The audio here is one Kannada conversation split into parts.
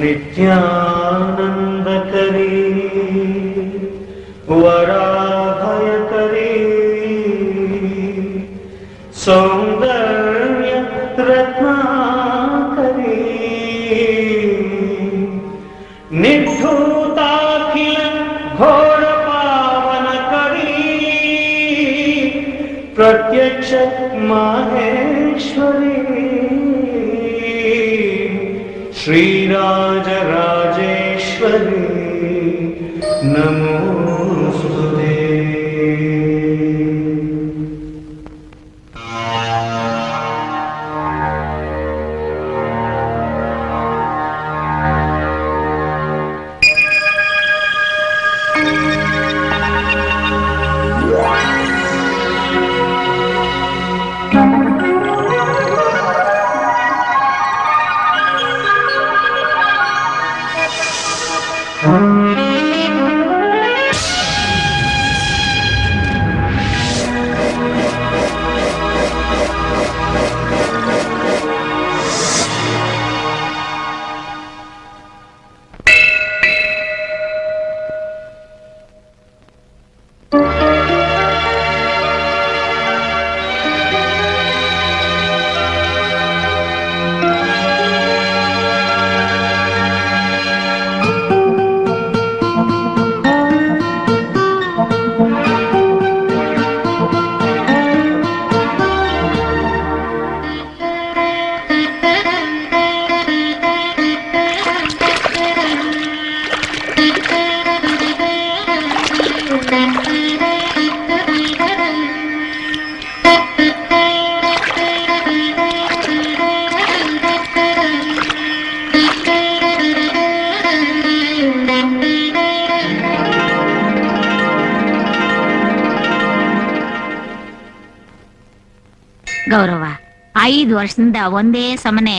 नित्यानंदकरी वराभयकरी सौंदर्य रत्नाकरी निद्धूताखिल घोर पावनकरी प्रत्यक्ष माहेश्वरी श्रीराजराजेश्वरी नमोस्तुते। ಗೌರವ, 5 ವರ್ಷದಿಂದ ಒಂದೇ ಸಮನೆ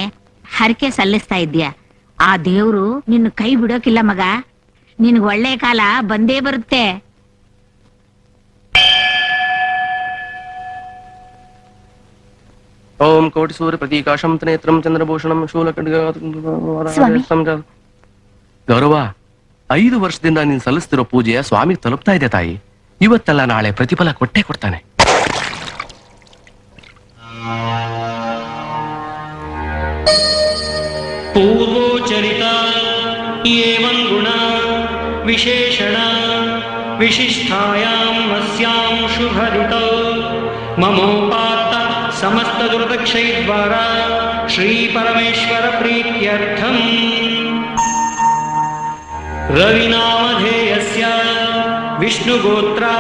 ಹರಕೆ ಸಲ್ಲಿಸ್ತಾ ಇದ್ಯಾ. ಆ ದೇವ್ರು ನಿನ್ನ ಕೈ ಬಿಡೋಕಿಲ್ಲ ಮಗ. ನಿನ್ಗೆ ಒಳ್ಳೆ ಕಾಲ ಬಂದೇ ಬರುತ್ತೆ. ಓಂ ಕೋಟಿ ಸೂರ್ಯ ಪ್ರತೀಕಾಶಂ ನೇತ್ರಂ ಚಂದ್ರಭೂಷಣಂ ಶೂಲಕಡ್ಗ. ಗೌರವ, 5 ವರ್ಷದಿಂದ ನೀನ್ ಸಲ್ಲಿಸ್ತಿರೋ ಪೂಜೆಯ ಸ್ವಾಮಿ ತಲುಪ್ತಾ ಇದೆ ತಾಯಿ. ಇವತ್ತಲ್ಲ ನಾಳೆ ಪ್ರತಿಫಲ ಕೊಟ್ಟೇ ಕೊಡ್ತಾನೆ. पूर्वोचरिता एवं गुणा विशेषण विशिष्टायां अस्यां शुभरितौ ममोपात्त समस्त दुर्दक्षै द्वारा श्री परमेश्वर प्रीत्यर्थम् रविनामधेयस्य विष्णुगोत्रा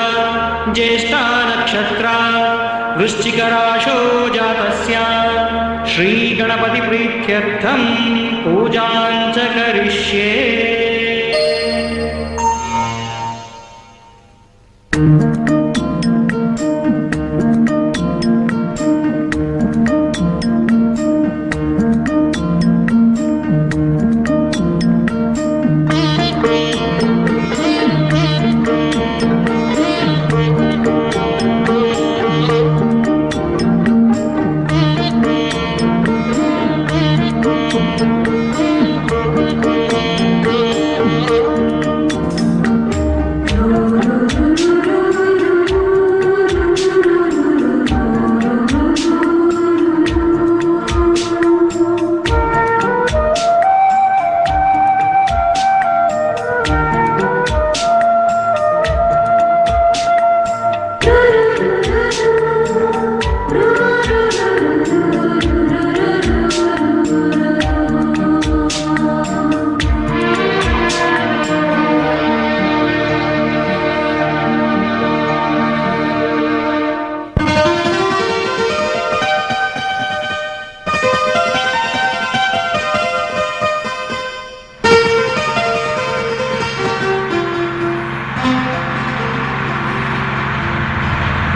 ज्येष्ठा नक्षत्रा वृश्चिकराशो जातस्य श्री गणपति प्रीत्यर्थं पूजां च करिष्ये।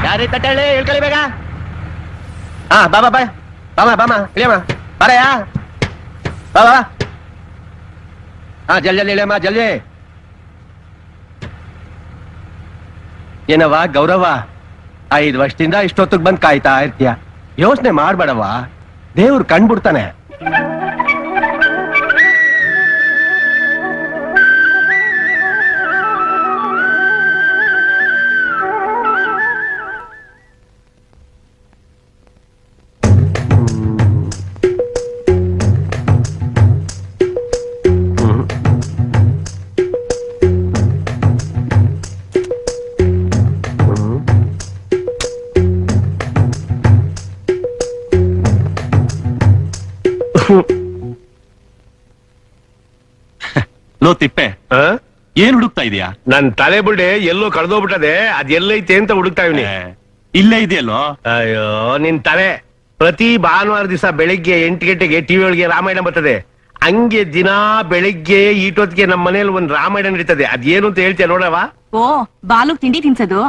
ಯಾರೇ ತಟ್ಟೆ ಹೇಳ್ಕೊಳ್ಳಿ ಬೇಗ. ಹಾ ಬಾಬಾ ಬಾಯ್ ಬಾಮ ಬಾಮ ಇಳಿಯಮ್ಮ ಬಾರಯ್ಯ ಬಾಬಾ. ಹಾ ಜಲ್ದಿ ಇಳಿಯಮ್ಮ ಜಲ್ದಿ. ಏನವ್ವ ಗೌರವ, 5 ವರ್ಷದಿಂದ ಇಷ್ಟೊತ್ತಿಗೆ ಬಂದ್ ಕಾಯ್ತಾ ಇರ್ತೀಯ. ಯೋಚನೆ ಮಾಡ್ಬೇಡವ್ವ, ದೇವ್ರು ಕಣ್ಬಿಡ್ತಾನೆ. ತಿಪ್ಪೆ, ಆ? ಏನ್ ಹುಡುಕ್ತಾ ಇದೀಯಾ? ನನ್ ತಲೆ ಬುಲ್ಡೆ ಎಲ್ಲೋ ಕಳ್ದೋಗ್ಬಿಟ್ಟದೆ, ಅದ್ ಎಲ್ಲೈತೆ ಅಂತ ಹುಡುಕ್ತಾ ಇವ್ನಿ. ಇಲ್ಲೇ ಇದೆಯಲ್ಲೋ. ಅಯ್ಯೋ ನಿನ್ ತಲೆ. ಪ್ರತಿ ಭಾನುವಾರ ದಿವಸ ಬೆಳಿಗ್ಗೆ 8 ಗಂಟೆಗೆ ಟಿವಿ ಒಳಗೆ ರಾಮಾಯಣ ಬರ್ತದೆ. ಹಂಗೆ ದಿನಾ ಬೆಳಿಗ್ಗೆ ಈಟೊತ್ತಿಗೆ ನಮ್ಮ ಮನೇಲಿ ಒಂದ್ ರಾಮಾಯಣ ನಡೀತದೆ. ಅದೇನು ಅಂತ ಹೇಳ್ತೀಯ ನೋಡವ. ಓ, ಬಾಲು ತಿಂಡಿ ತಿನ್ಸೋದು.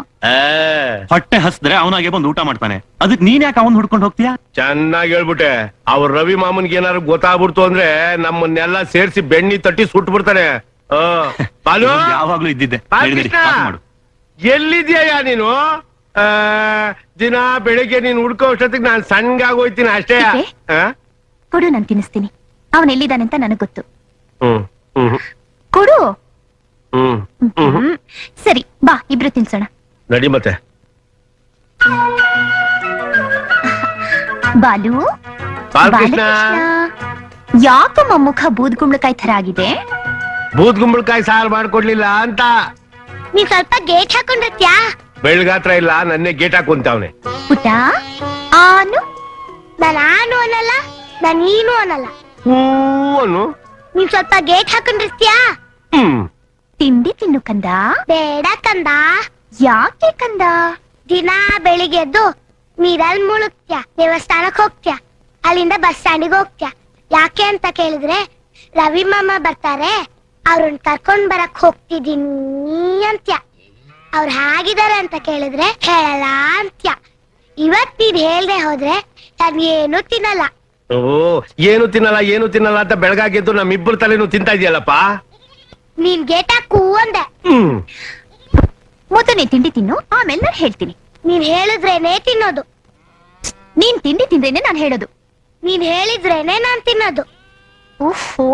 ಹೊಟ್ಟೆ ಹಸ್ದ್ರೆ ಅವನಾಗೆ ಬಂದು ಊಟ ಮಾಡ್ತಾನೆ. ಅದಕ್ ನೀನ್ ಯಾಕೆ ಅವನ್ ಹುಡ್ಕೊಂಡು ಹೋಗ್ತೀಯಾ? ಚೆನ್ನಾಗಿ ಹೇಳ್ಬಿಟ್ಟೆ. ಅವ್ರ ರವಿ ಮಾಮನ್ಗೆ ಏನಾದ್ರು ಗೊತ್ತಾಗ್ಬಿಡ್ತು ಅಂದ್ರೆ ನಮ್ಮನ್ನೆಲ್ಲ ಸೇರ್ಸಿ ಬೆಣ್ಣಿ ತಟ್ಟಿ ಸುಟ್ಟು ಬಿಡ್ತಾನೆ. ಬಾಲು, ಯಾವಾಗ್ಲೂ ಇದ್ದಿದ್ದೆ. ಬಾಲ್ ನಡಿ, ನಡಿ, ಕೃಷ್ಣ, ಕಾಫಿ ಮಾಡು. ಎಲ್ಲಿದ್ಯಾ ನೀನು? ದಿನ ಬೆಳಿಗ್ಗೆ ನೀನ್ ಹುಡ್ಕೋ ಅಷ್ಟೊತ್ತಿಗೆ ನಾನ್ ಸಣ್ಣಗಾಗೋಯ್ತೀನಿ ಅಷ್ಟೇ. ಇದೆ? ಕೊಡು, ನಾನು ತಿನ್ನಿಸ್ತೀನಿ. ಅವನ್ ಎಲ್ಲಿದ್ದಾನೆ ಅಂತ ನನಗ್ ಗೊತ್ತು. ಹ್ಮ್ ಹ್ಮ್ ಕೊಡು. ಹ್ಮ್ ಹ್ಮ್ ಸರಿ, ಬಾ ಇಬ್ರು ತಿನ್ಸೋಣ. ನಡಿ ಮತ್ತೆ. ಬಾಲು, ಬಾಲಕೃಷ್ಣ, ಬಾಲಕೃಷ್ಣ, ಯಾಕಮ್ಮ ಮುಖ ಬೂದ್ಗುಂಬಳಕಾಯಿ ತರ ಆಗಿದೆ? ಬೂದ್ ಗುಂಬಳಕಾಯಿ ಸಾರು ಮಾಡ್ಕೊಡ್ಲಿಲ್ಲ ಅಂತ. ನೀ ಸ್ವಲ್ಪ ಗೇಟ್ ಹಾಕೊಂಡಿರ್ತ್ಯಾ? ಬೆಳ್ಗಾತ್ರ ಇಲ್ಲ, ನನ್ನೇ ಗೇಟ್ ಹಾಕುಂತಾವ್ನೆ. ಪುಟ್ಟ, ಆನು. ನಾನು ಅನ್ನಲ್ಲ, ನೀನು ಅನ್ನಲ್ಲ. ಹೂವನು. ನೀನ್ ಸ್ವಲ್ಪ ಗೇಟ್ ಹಾಕೊಂಡಿರ್ತ್ಯಾ? ಹ್ಮ್ ತಿಂಡಿ ತಿನ್ನು ಕಂದ. ಬೇಡ ಕಂದ. ಯಾಕೆ ಕಂದ? ದಿನ ಬೆಳಿಗ್ಗೆ ಎದ್ದು ನೀರಲ್ಲಿ ಮುಳುಗ್ತ್ಯಾ, ದೇವಸ್ಥಾನಕ್ ಹೋಗ್ತ್ಯಾ, ಅಲ್ಲಿಂದ ಬಸ್ ಸ್ಟ್ಯಾಂಡಿಗೆ ಹೋಗ್ತ್ಯಾ. ಯಾಕೆ ಅಂತ ಕೇಳಿದ್ರೆ ರವಿ ಮಾಮ ಬರ್ತಾರೆ, ಅವ್ರನ್ನ ಕರ್ಕೊಂಡ್ ಬರಕ್ ಹೋಗ್ತಿದೀನಿ ಅಂತ್ಯ. ಅವ್ರು ಹಾಗಿದಾರೆ ಅಂತ ಕೇಳಿದ್ರೆ ಹೇಳಲ್ಲ ಅಂತ್ಯ. ಇವತ್ ನೀನ್ ಹೇಳ್ದೆ ಹೋದ್ರೆ ನಾನ್ ಏನು ತಿನ್ನಲ್ಲ. ಓ, ಏನು ತಿನ್ನಲ್ಲ ಅಂತ ಬೆಳಗಾಗಿದ್ದು ನಮ್ಮಿಬ್ಬರು ತಲೆನೂ ತಿಂತಾ ಇದೆಯಲ್ಲಪ್ಪ. ನೀನ್ ಗೇಟ್ ಹಾಕು ಅಂದೆ. ಹ್ಮ್ ಮೊದಲು ನೀನ್ ತಿಂಡಿ ತಿನ್ನು, ಆಮೇಲೆ ನಾನು ಹೇಳ್ತೀನಿ. ನೀನ್ ಹೇಳಿದ್ರೇನೆ ತಿನ್ನೋದು. ನೀನ್ ತಿಂಡಿ ತಿಂದ್ರೇನೆ ನಾನು ಹೇಳೋದು. ನೀನ್ ಹೇಳಿದ್ರೇನೆ ನಾನ್ ತಿನ್ನೋದು. ಓಹೋ.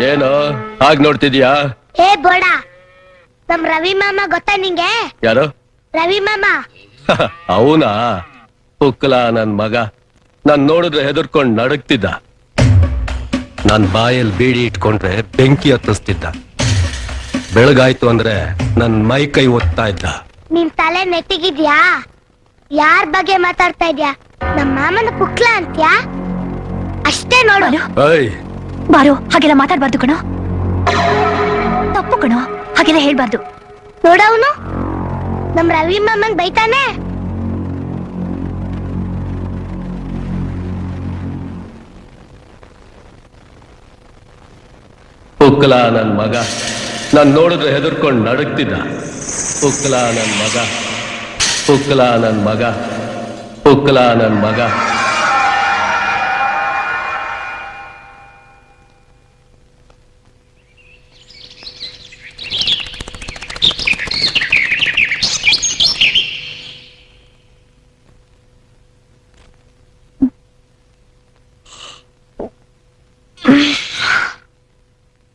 ಏನು ಹಾಗ್ ನೋಡ್ತಿದ್ಯಾ? ಏ ಬೋಡ, ನಮ್ ರವಿ ಮಾಮ ಗೊತ್ತಾ ನಿಂಗೆ? ಯಾರು? ರವಿ ಮಾಮ. ಅವನಾ? ಪುಕ್ಕಲ ನನ್ ಮಗ. ನಾನ್ ನೋಡಿದ್ರೆ ಹೆದರ್ಕೊಂಡ್ ನಡಕ್ತಿದ್ದ. ನನ್ ಬಾಯಲ್ಲಿ ಬೀಡಿ ಇಟ್ಕೊಂಡ್ರೆ ಬೆಂಕಿ ಹತ್ತಿಸ್ತಿದ್ದ. ಬೆಳಗಾಯ್ತು ಅಂದ್ರೆ ನನ್ ಮೈ ಕೈ ಒತ್ತಾ ಇದ್ದ. ನಿನ್ ತಲೆ ನೆಟ್ಟಿಗಿದ್ಯಾ? ಯಾರ್ ಬಗ್ಗೆ ಮಾತಾಡ್ತಾ ಇದ್ಯಾ? ನಮ್ ಮಾಮನ ಪುಕ್ಲ ಅಂತ್ಯಾ? ಅಷ್ಟೇ ನೋಡು. ಏಯ್, ಬಾರೋ, ಹಾಗೆಲ್ಲ ಮಾತಾಡ್ಬಾರ್ದು ಕಣೋ. ತಪ್ಪು ಕಣೋ, ಹಾಗೆಲ್ಲ ಹೇಳ್ಬಾರ್ದು. ನೋಡವನು ನಮ್ ರವಿ ಮಾಮನ್ ಬೈತಾನೆ. ಪುಕ್ಕಲ ನನ್ ಮಗ. ನಾನ್ ನೋಡಿದ್ರೆ ಹೆದರ್ಕೊಂಡ್ ನಡಕ್ತಿದ್ದ. ಪುಕ್ಕಲ ನನ್ ಮಗ, ಪುಕ್ಕಲ ನನ್ ಮಗ, ಪುಕ್ಕಲ ನನ್ ಮಗ.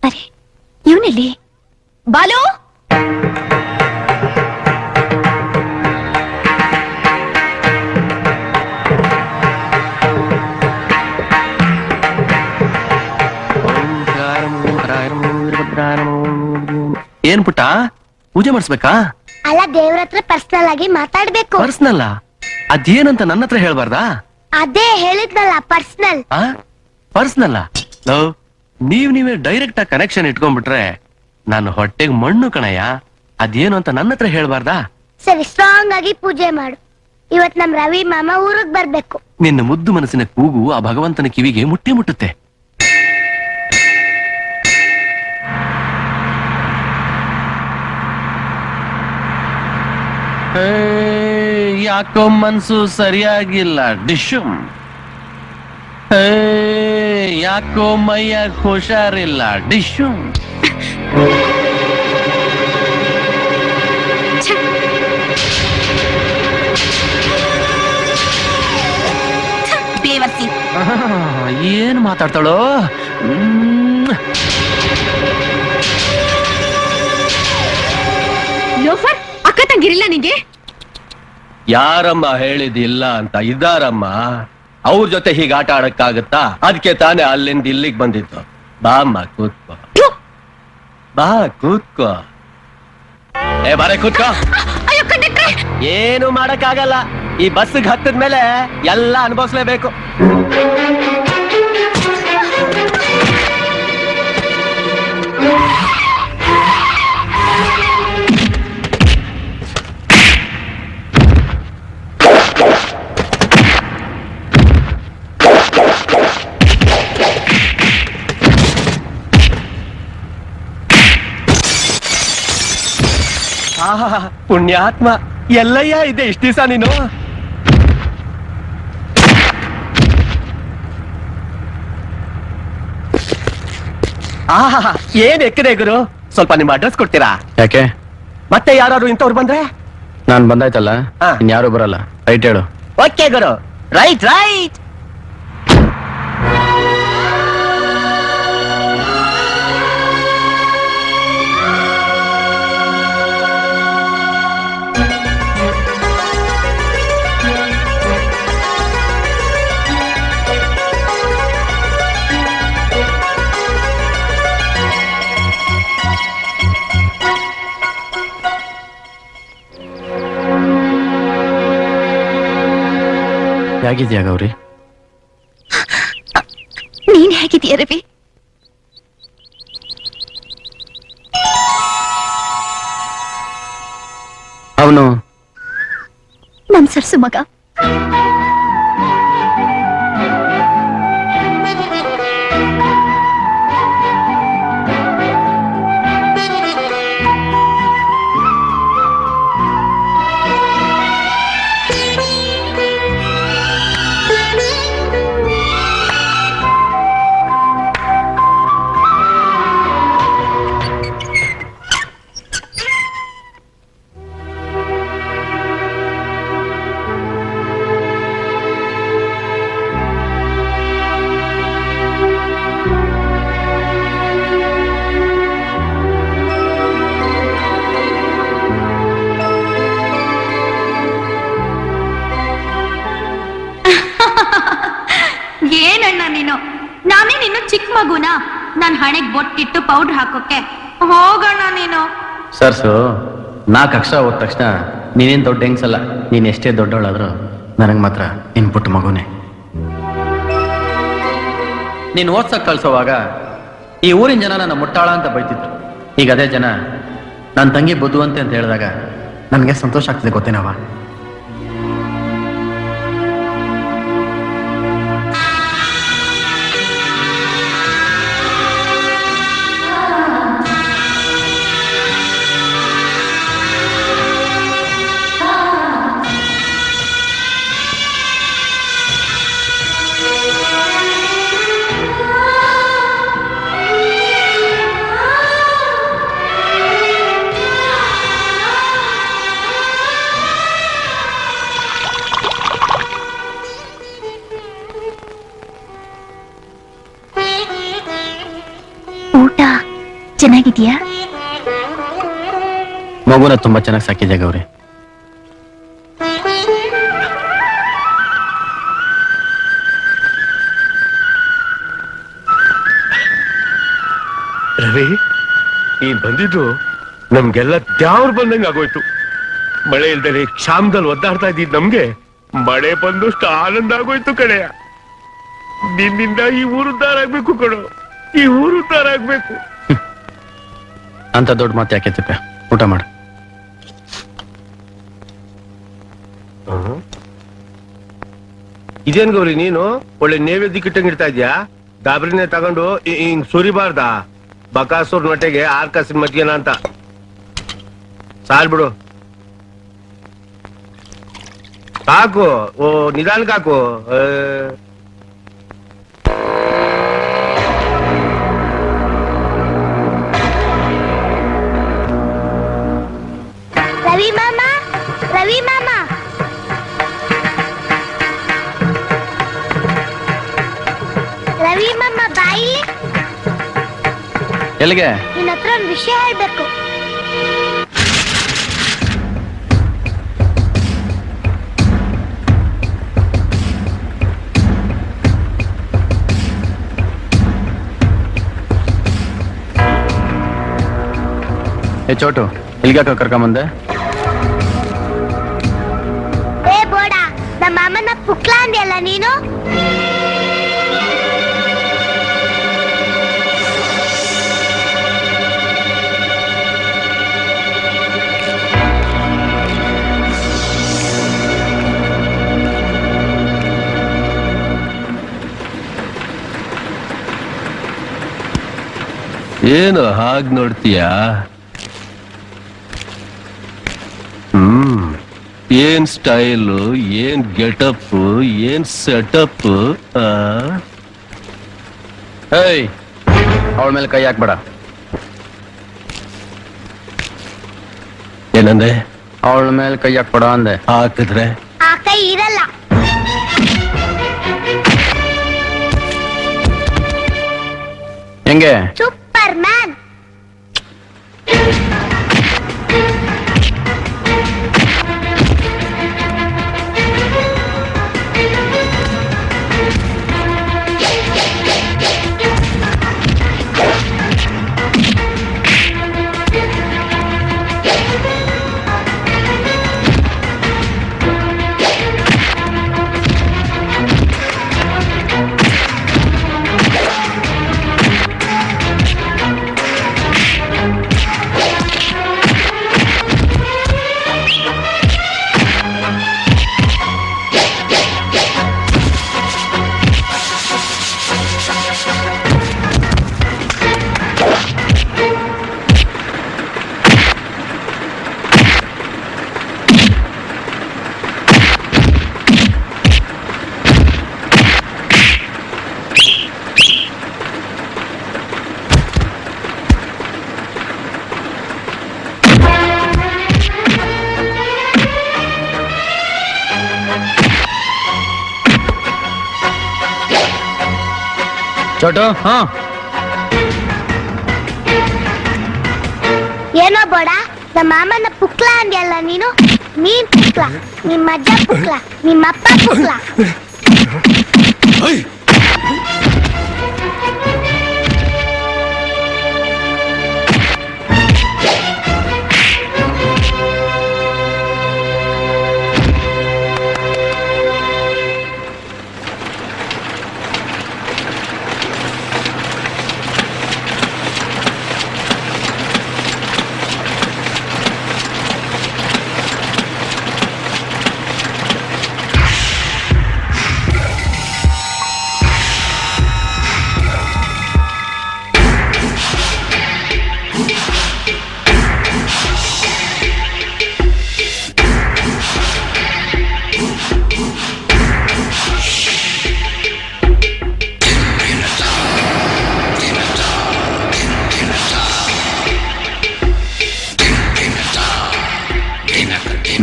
ಅರೆ, ಇವನಲ್ಲಿ ಬಾಲು. ಏನ್ ಪುಟ್ಟ, ಪೂಜೆ ಮಾಡಿಸ್ಬೇಕಾ? ಅಲ್ಲ, ದೇವ್ರ ಹತ್ರ ಪರ್ಸನಲ್ ಆಗಿ ಮಾತಾಡ್ಬೇಕು. ಪರ್ಸನಲ್? ಅದೇನಂತ ನನ್ನ ಹತ್ರ ಹೇಳ್ಬಾರ್ದಾ? ಅದೇ ಹೇಳಿದ್ನಲ್ಲ, ಪರ್ಸನಲ್. ಪರ್ಸನಲ್? ನೀವೇ ಡೈರೆಕ್ಟ್ ಆಗಿ ಕನೆಕ್ಷನ್ ಇಟ್ಕೊಂಡ್ಬಿಟ್ರೆ ನಾನು ಹೊಟ್ಟೆಗೆ ಮಣ್ಣು ಕಣಯ್ಯ. ಅದೇನು ಅಂತ ನನ್ನ ಹತ್ರ ಹೇಳ್ಬಾರ್ದಾ? ಸರಿ, ಸ್ಟ್ರಾಂಗ್ ಆಗಿ ಪೂಜೆ ಮಾಡು. ಇವತ್ ನಮ್ ರವಿ ಮಾಮ ಊರಿಗ್ ಬರ್ಬೇಕು. ನಿನ್ನ ಮುದ್ದು ಮನಸ್ಸಿನ ಕೂಗು ಆ ಭಗವಂತನ ಕಿವಿಗೆ ಮುಟ್ಟುತ್ತೆ. ಯಾಕೋ ಮನ್ಸು ಸರಿಯಾಗಿಲ್ಲ ಡಿಶುಮ್. ಯಾಕೋ ಮೈಯ ಹುಷಾರಿಲ್ಲ ಡಿಶುಮ್. ಬೇವರ್ಸಿ. ಏನ್ ಮಾತಾಡ್ತಾಳೋ? ಲೋಫರ್, ಅಕ್ಕ ತಂಗಿರಿಲ್ಲ ನಿಂಗೆ? ಯಾರಮ್ಮ ಹೇಳಿದಿಲ್ಲ ಅಂತ? ಇದ್ದಾರಮ್ಮ. ಅವ್ರ ಜೊತೆ ಹೀಗೆ ಆಟ ಆಡಕ್ಕಾಗತ್ತಾ? ಅದಕ್ಕೆ ತಾನೇ ಅಲ್ಲಿಂದ ಇಲ್ಲಿಗೆ ಬಂದಿತ್ತು. ಬಾ ಅಮ್ಮ, ಕೂತ್ಕೋ. ಬಾ ಕೂತ್ಕೋ. ಬಾರೆ ಕೂತ್ಕೋ. ಏನು ಮಾಡಕ್ಕಾಗಲ್ಲ. ಈ ಬಸ್ಗೆ ಹತ್ತದ್ಮೇಲೆ ಎಲ್ಲ ಅನುಭವಿಸ್ಲೇಬೇಕು. ಪುಣ್ಯಾತ್ಮ, ಎಲ್ಲಯ್ಯ ಇದೆ ಇಷ್ಟ ದಿವಸ ನೀನು? ಏನ್ ಎಕ್ಕದೆ ಗುರು, ಸ್ವಲ್ಪ ನಿಮ್ಮ ಅಡ್ರೆಸ್ ಕೊಡ್ತೀರಾ? ಯಾಕೆ? ಮತ್ತೆ ಯಾರು ಇಂಥವ್ರು ಬಂದ್ರೆ? ನಾನ್ ಬಂದಾಯ್ತಲ್ಲ, ಹಾ. ಇನ್ಯಾರು ಬರಲ್ಲ. ರೈಟ್ ಹೇಳು. ಓಕೆ ಗುರು, ರೈಟ್ ರೈಟ್. ಹೇಗಿದ್ಯಾ ಗೌರಿ? ನೀನ್ ಹೇಗಿದೀಯ ರವಿ? ಅವನು ನಮ್ ಸರ್ಸು ಮಗ. ಏನಣ್ಣ ನೀನು? ನಾನೇ ನಿನ್ನ ಚಿಕ್ಕ ಮಗುನಾ? ನನ್ ಹಣೆಗ್ ಬೊಟ್ಟಿಟ್ಟು ಪೌಡರ್ ಹಾಕೋಕೆ? ಹೋಗಣ್ಣ ನೀನು. ಸರ್ಸು 4 ಅಕ್ಷರ ಹೋದ ತಕ್ಷಣ ನೀನೇನ್ ದೊಡ್ಡ ಹೆಂಗ್ಸಲ್ಲ. ನೀನ್ ಎಷ್ಟೇ ದೊಡ್ಡವಳಾದ್ರೂ ನನಗ್ ಮಾತ್ರ ನಿನ್ ಪುಟ್ಟ ಮಗುನೇ. ನೀನ್ ಓದ್ಸಕ್ ಕಳ್ಸೋವಾಗ ಈ ಊರಿನ ಜನ ನನ್ನ ಮುಟ್ಟಾಳ ಅಂತ ಬೈತಿದ್ರು. ಈಗ ಅದೇ ಜನ ನನ್ನ ತಂಗಿ ಬುದ್ಧುವಂತೆ ಅಂತ ಹೇಳಿದಾಗ ನನಗೆ ಸಂತೋಷ ಆಗ್ತದೆ ಗೊತ್ತೇನವ. ಊಟ ಚೆನ್ನಾಗಿದ್ಯಾ? ಮಗುನ ತುಂಬಾ ಚೆನ್ನಾಗಿ ಸಾಕಿದ್ಯಾ ಗೌರಿ. ರವಿ, ನೀನ್ ಬಂದಿದ್ದು ನಮ್ಗೆಲ್ಲ ದ್ಯಾವ್ರು ಬಂದಂಗ ಆಗೋಯ್ತು. ಮಳೆ ಇಲ್ದರೆ ಕ್ಷಾಮದಲ್ಲಿ ಒದ್ದಾಡ್ತಾ ಇದ್ದಿದ್ ನಮ್ಗೆ ಮಳೆ ಬಂದಷ್ಟು ಆನಂದ ಆಗೋಯ್ತು ಕಡೆಯ. ನಿನ್ನಿಂದ ಈ ಊರು ಉದ್ಧಾರ ಆಗ್ಬೇಕು ಕಣೋ, ಈ ಊರು ಉದ್ಧಾರ ಆಗ್ಬೇಕು. ಅಂತ ದೊಡ್ಡ ಮಾತು ಯಾಕೆ ತಿಪ್ಪೆ? ಊಟ ಮಾಡು. ಇದೇನ್ ಗೌರಿ ನೀನು ಒಳ್ಳೆ ನೈವೇದ್ಯ ಕಿಟ್ಟಂಗಿಡ್ತಾ ಇದ್ಯಾ? ದಾಬ್ರಿನೇ ತಗೊಂಡು ಹಿಂಗ್ ಸುರಿಬಾರ್ದ? ಬಕಾಸೂರ್ ನೊಟ್ಟೆಗೆ 6 ಕಾಸಿನ ಮಜ್ಗೆನ ಅಂತ ಸಾಲ್ ಬಿಡು. ಸಾಕು, ಓ ನಿಧಾನಕ್ಕೆ ಹಾಕು. ರವಿ ಮಾಮ, ರವಿ ಮಾಮ, ರವಿ ಮಾಮ ಬಾಯಿ. ಎಲ್ಲಿಗೆ? ನಿನ್ನ ಹತ್ರ ಒಂದು ವಿಷಯ ಹೇಳ್ಬೇಕು. ಏ ಚೋಟು, ಇಲ್ಲಿಗೆ ಕರ್ಕೊಂಬಂದೆ? ಏ ಬೋಡ, ನಮ್ಮ ಅಮ್ಮನ ಪುಕ್ಲ ಅಂದ್ಯಲ್ಲ ನೀನು. ಏನು ಹಾಗ್ ನೋಡ್ತೀಯಾ? ಏನ್ ಸ್ಟೈಲು, ಏನ್ ಗೆಟಪ್, ಏನ್ ಸೆಟಪ್. ಏಯ್, ಅವಳ ಮೇಲೆ ಕೈ ಹಾಕ್ಬೇಡ. ಏನಂದೆ? ಅವಳ ಮೇಲೆ ಕೈ ಹಾಕ್ಬೇಡ ಅಂದೆ. ಹಾಕಿದ್ರೆ ಆ ಕೈ ಇರಲ್ಲ. ಹೆಂಗೆ? Super man. ಚೋಟು ಹಾ ಏನೋ ಬೋಡ ನಮ್ಮ ಮಾಮನ ಪುಕ್ಲ ಅಂದ್ಯಲ್ಲ ನೀನು. ನೀನ್ ಪುಕ್ಲ, ನಿಮ್ಮ ಅಜ್ಜ ಪುಕ್ಲ, ನಿಮ್ಮಪ್ಪ ಪುಕ್ಲ.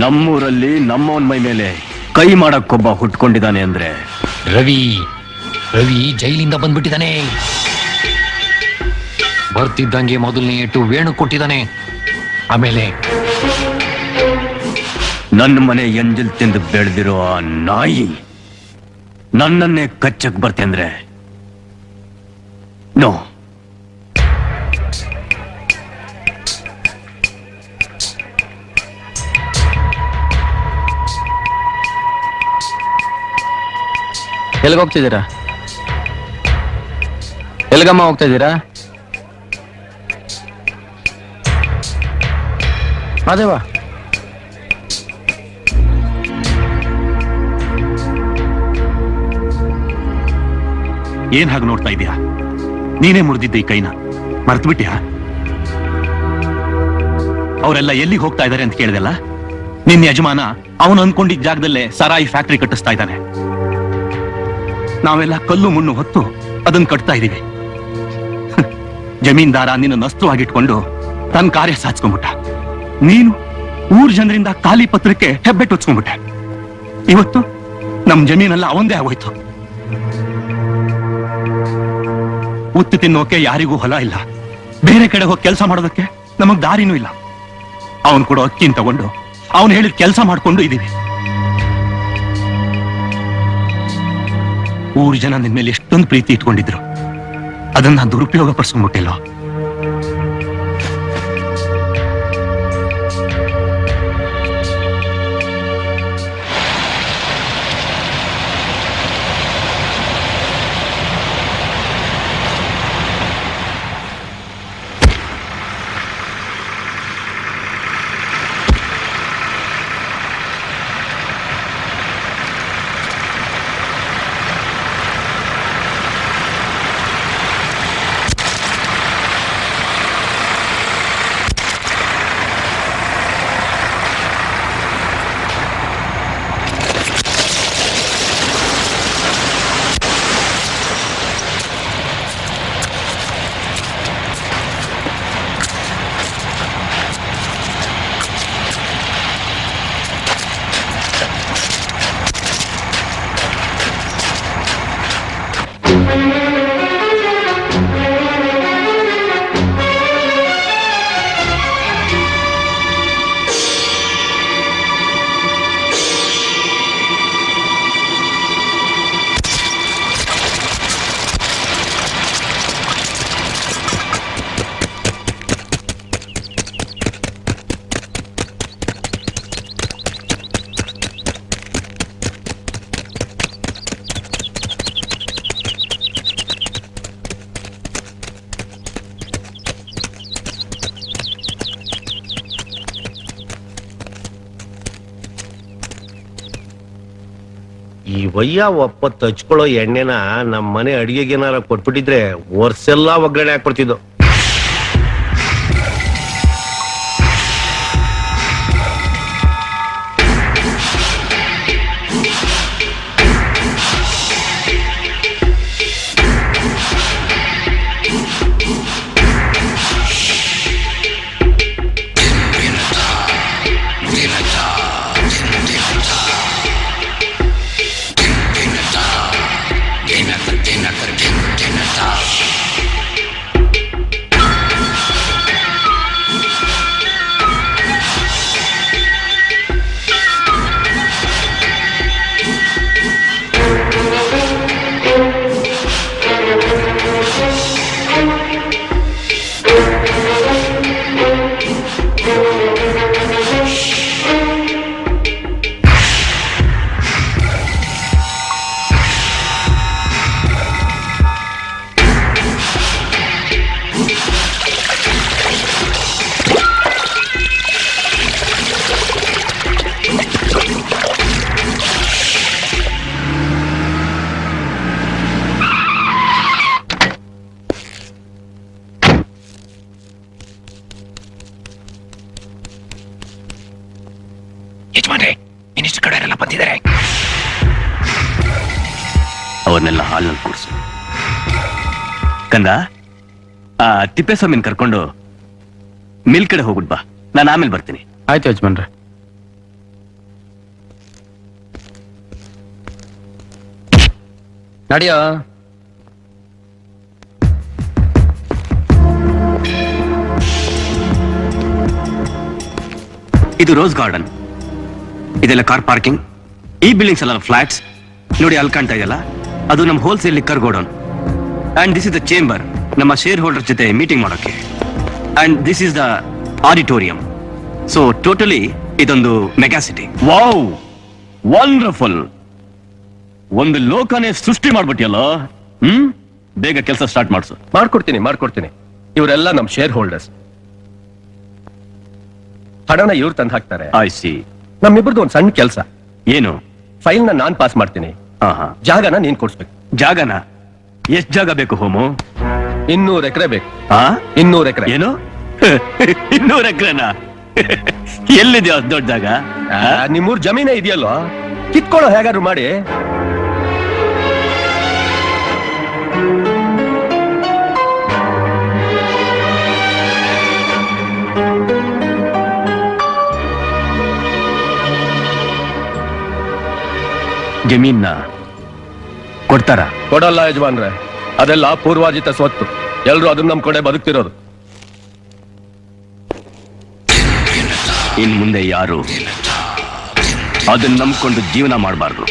ನಮ್ಮೂರಲ್ಲಿ ನಮ್ಮವನ್ ಮೈ ಮೇಲೆ ಕೈ ಮಾಡಕ್ಕೊಬ್ಬ ಹುಟ್ಕೊಂಡಿದ್ದಾನೆ ಅಂದ್ರೆ ರವಿ ರವಿ ಜೈಲಿಂದ ಬಂದ್ಬಿಟ್ಟಿದ್ದಾನೆ. ಬರ್ತಿದ್ದಂಗೆ ಮೊದಲನೇ ಏಟು ವೇಣು ಕೊಟ್ಟಿದ್ದಾನೆ. ಆಮೇಲೆ ನನ್ನ ಮನೆ ಎಂಜಲ್ ತಿಂದು ಬೆಳೆದಿರೋ ಆ ನಾಯಿ ನನ್ನನ್ನೇ ಕಚ್ಚಕ್ ಬರ್ತೆ ಅಂದ್ರೆ ನೋ. ಎಲ್ಲಿಗೆ ಹೋಗ್ತಿದ್ದೀರಾ? ಎಲ್ಗಮ್ಮ ಹೋಗ್ತಾ ಇದ್ದೀರಾ? ಅದೇವಾ ಏನ್ ಹಾಗೆ ನೋಡ್ತಾ ಇದೀಯಾ? ನೀನೇ ಮುರಿದಿದ್ದೆ ಈ ಕೈನ, ಮರ್ತು ಬಿಟ್ಯಾ? ಅವರೆಲ್ಲ ಎಲ್ಲಿಗೆ ಹೋಗ್ತಾ ಇದಾರೆ ಅಂತ ಕೇಳಿದೆಲ್ಲ. ನಿನ್ನ ಯಜಮಾನ ಅವನು ಅನ್ಕೊಂಡಿದ್ದ ಜಾಗದಲ್ಲೇ ಸರಾಯಿ ಫ್ಯಾಕ್ಟರಿ ಕಟ್ಟಿಸ್ತಾ ಇದ್ದಾನೆ. ನಾವೆಲ್ಲ ಕಲ್ಲು ಮಣ್ಣು ಹೊತ್ತು ಅದನ್ನ ಕಟ್ತಾ ಇದೀವಿ. ಜಮೀನ್ದಾರ ನಿನ್ನ ನಸ್ತುವಾಗಿಟ್ಕೊಂಡು ತನ್ನ ಕಾರ್ಯ ಸಾಧಿಸ್ಕೊಂಡ್ಬಿಟ್ಟ. ನೀನು ಊರ್ ಜನರಿಂದ ಖಾಲಿ ಪತ್ರಕ್ಕೆ ಹೆಬ್ಬೆಟ್ಟು ಹೊಚ್ಕೊಂಡ್ಬಿಟ್ಟೆ. ಇವತ್ತು ನಮ್ ಜಮೀನೆಲ್ಲ ಅವಂದೇ ಆಗೋಯ್ತು. ಉತ್ತು ತಿನ್ನೋಕೆ ಯಾರಿಗೂ ಹೊಲ ಇಲ್ಲ, ಬೇರೆ ಕಡೆ ಹೋಗಿ ಕೆಲಸ ಮಾಡೋದಕ್ಕೆ ನಮಗ್ ದಾರಿನೂ ಇಲ್ಲ. ಅವನ್ ಕೊಡೋ ಅಕ್ಕಿನ ತಗೊಂಡು ಅವನು ಹೇಳಿದ ಕೆಲಸ ಮಾಡ್ಕೊಂಡು ಇದೀವಿ. ಊರ್ ಜನ ನಿನ್ ಮೇಲೆ ಎಷ್ಟೊಂದು ಪ್ರೀತಿ ಇಟ್ಕೊಂಡಿದ್ರು, ಅದನ್ನ ದುರುಪಯೋಗ ಪಡಿಸ್ಕೊಂಡ್ಬಿಟ್ಟಿಲ್ಲ. ಈ ವಯ್ಯ ಒಪ್ಪತ್ತು ಹಚ್ಕೊಳ್ಳೋ ಎಣ್ಣೆನ ನಮ್ಮ ಮನೆ ಅಡಿಗೆಗೇನಾರ ಕೊಟ್ಬಿಟ್ಟಿದ್ರೆ ವರ್ಷೆಲ್ಲಾ ಒಗ್ಗರಣೆ ಹಾಕ್ಬಿಡ್ತಿದ್ದು. Dinner. ಯಜಮಾನ್ರೆ ಮಿನಿಸ್ಟರ್ ಕಡೆಯವರೆಲ್ಲ ಬಂದಿದ್ದಾರೆ. ಅವ್ರನ್ನೆಲ್ಲ ಹಾಲ್ನಲ್ಲಿ ಕೂರಿಸು. ಕಂದ, ಆ ತಿಪ್ಪೇಸ್ವಾಮಿನ ಕರ್ಕೊಂಡು ಮಿಲ್ ಕಡೆ ಹೋಗ್ಬಿಟ್ ಬಾ, ನಾನು ಆಮೇಲೆ ಬರ್ತೀನಿ. ಆಯ್ತು ಯಜಮಾನ್ರೆ. ನಡಿಯೋ. ಇದು ರೋಸ್ ಗಾರ್ಡನ್, ಇದೆಲ್ಲ ಕಾರ್ ಪಾರ್ಕಿಂಗ್. ಈ ಬಿಲ್ಡಿಂಗ್ಸ್ ಎಲ್ಲ ಫ್ಲಾಟ್ಸ್ ನೋಡಿ, ಅಲ್ಲಿ ಕಾಣ್ತಾ ಇದೆಯಲ್ಲ ಅದು ನಮ್ಮ wholesale liquor godown. And this is the chamber, ನಮ್ಮ ಶೇರ್ ಹೋಲ್ಡರ್ ಜೊತೆ ಮೀಟಿಂಗ್ ಮಾಡೋಕೆ. And this is the auditorium. So totally ಇದೊಂದು ಮೆಗಾ ಸಿಟಿ. Wow, wonderful. ಒಂದು ಲೋಕನೇ ಸೃಷ್ಟಿ ಮಾಡ್ಬಿಟ್ಟಿಯಲ್ಲ. ಬೇಗ ಕೆಲಸ ಸ್ಟಾರ್ಟ್ ಮಾಡಿಸು. ಮಾಡ್ಕೊಡ್ತೀನಿ. ಇವರೆಲ್ಲ ನಮ್ ಶೇರ್ ಹೋಲ್ಡರ್ಸ್. ಹಣನ ಇವ್ರು ತಂದು ಹಾಕ್ತಾರೆ. I C. ನಮ್ಮಿಬ್ರದ್ದು ಒಂದು ಸಣ್ಣ ಕೆಲಸ. ಏನು? ಫೈಲ್ ನಾನ್ ಪಾಸ್ ಮಾಡ್ತೀನಿ, ಜಾಗನ ನೀನ್ ಕೊಡ್ಸ್ಬೇಕು. ಜಾಗನ? ಎಷ್ಟ್ ಜಾಗ ಬೇಕು ಹೋಮು? 200 ಎಕರೆ ಬೇಕು. 200 ಎಕರೆ. ಏನು 200 ಎಕರೆನಾ? ಎಲ್ಲಿದೆಯೋ ಅದ್ ದೊಡ್ಡ ಜಾಗ? ನಿಮ್ಮೂರ್ ಜಮೀನೇ ಇದೆಯಲ್ವಾ, ಕಿತ್ಕೊಳ್ಳೋ ಹೇಗಾದ್ರು ಮಾಡಿ. ಜಮೀನ್ನ ಕೊಡ್ತಾರ? ಕೊಡಲ್ಲ ಯಜಮಾನ್ರೆ, ಅದೆಲ್ಲ ಪೂರ್ವಾಜಿತ ಸ್ವತ್ತು. ಎಲ್ರು ಅದನ್ನ ನಂಬ್ಕೊಂಡೆ ಬದುಕ್ತಿರೋದು. ಇನ್ ಮುಂದೆ ಯಾರು ಅದನ್ನ ನಂಬ್ಕೊಂಡು ಜೀವನ ಮಾಡಬಾರ್ದು.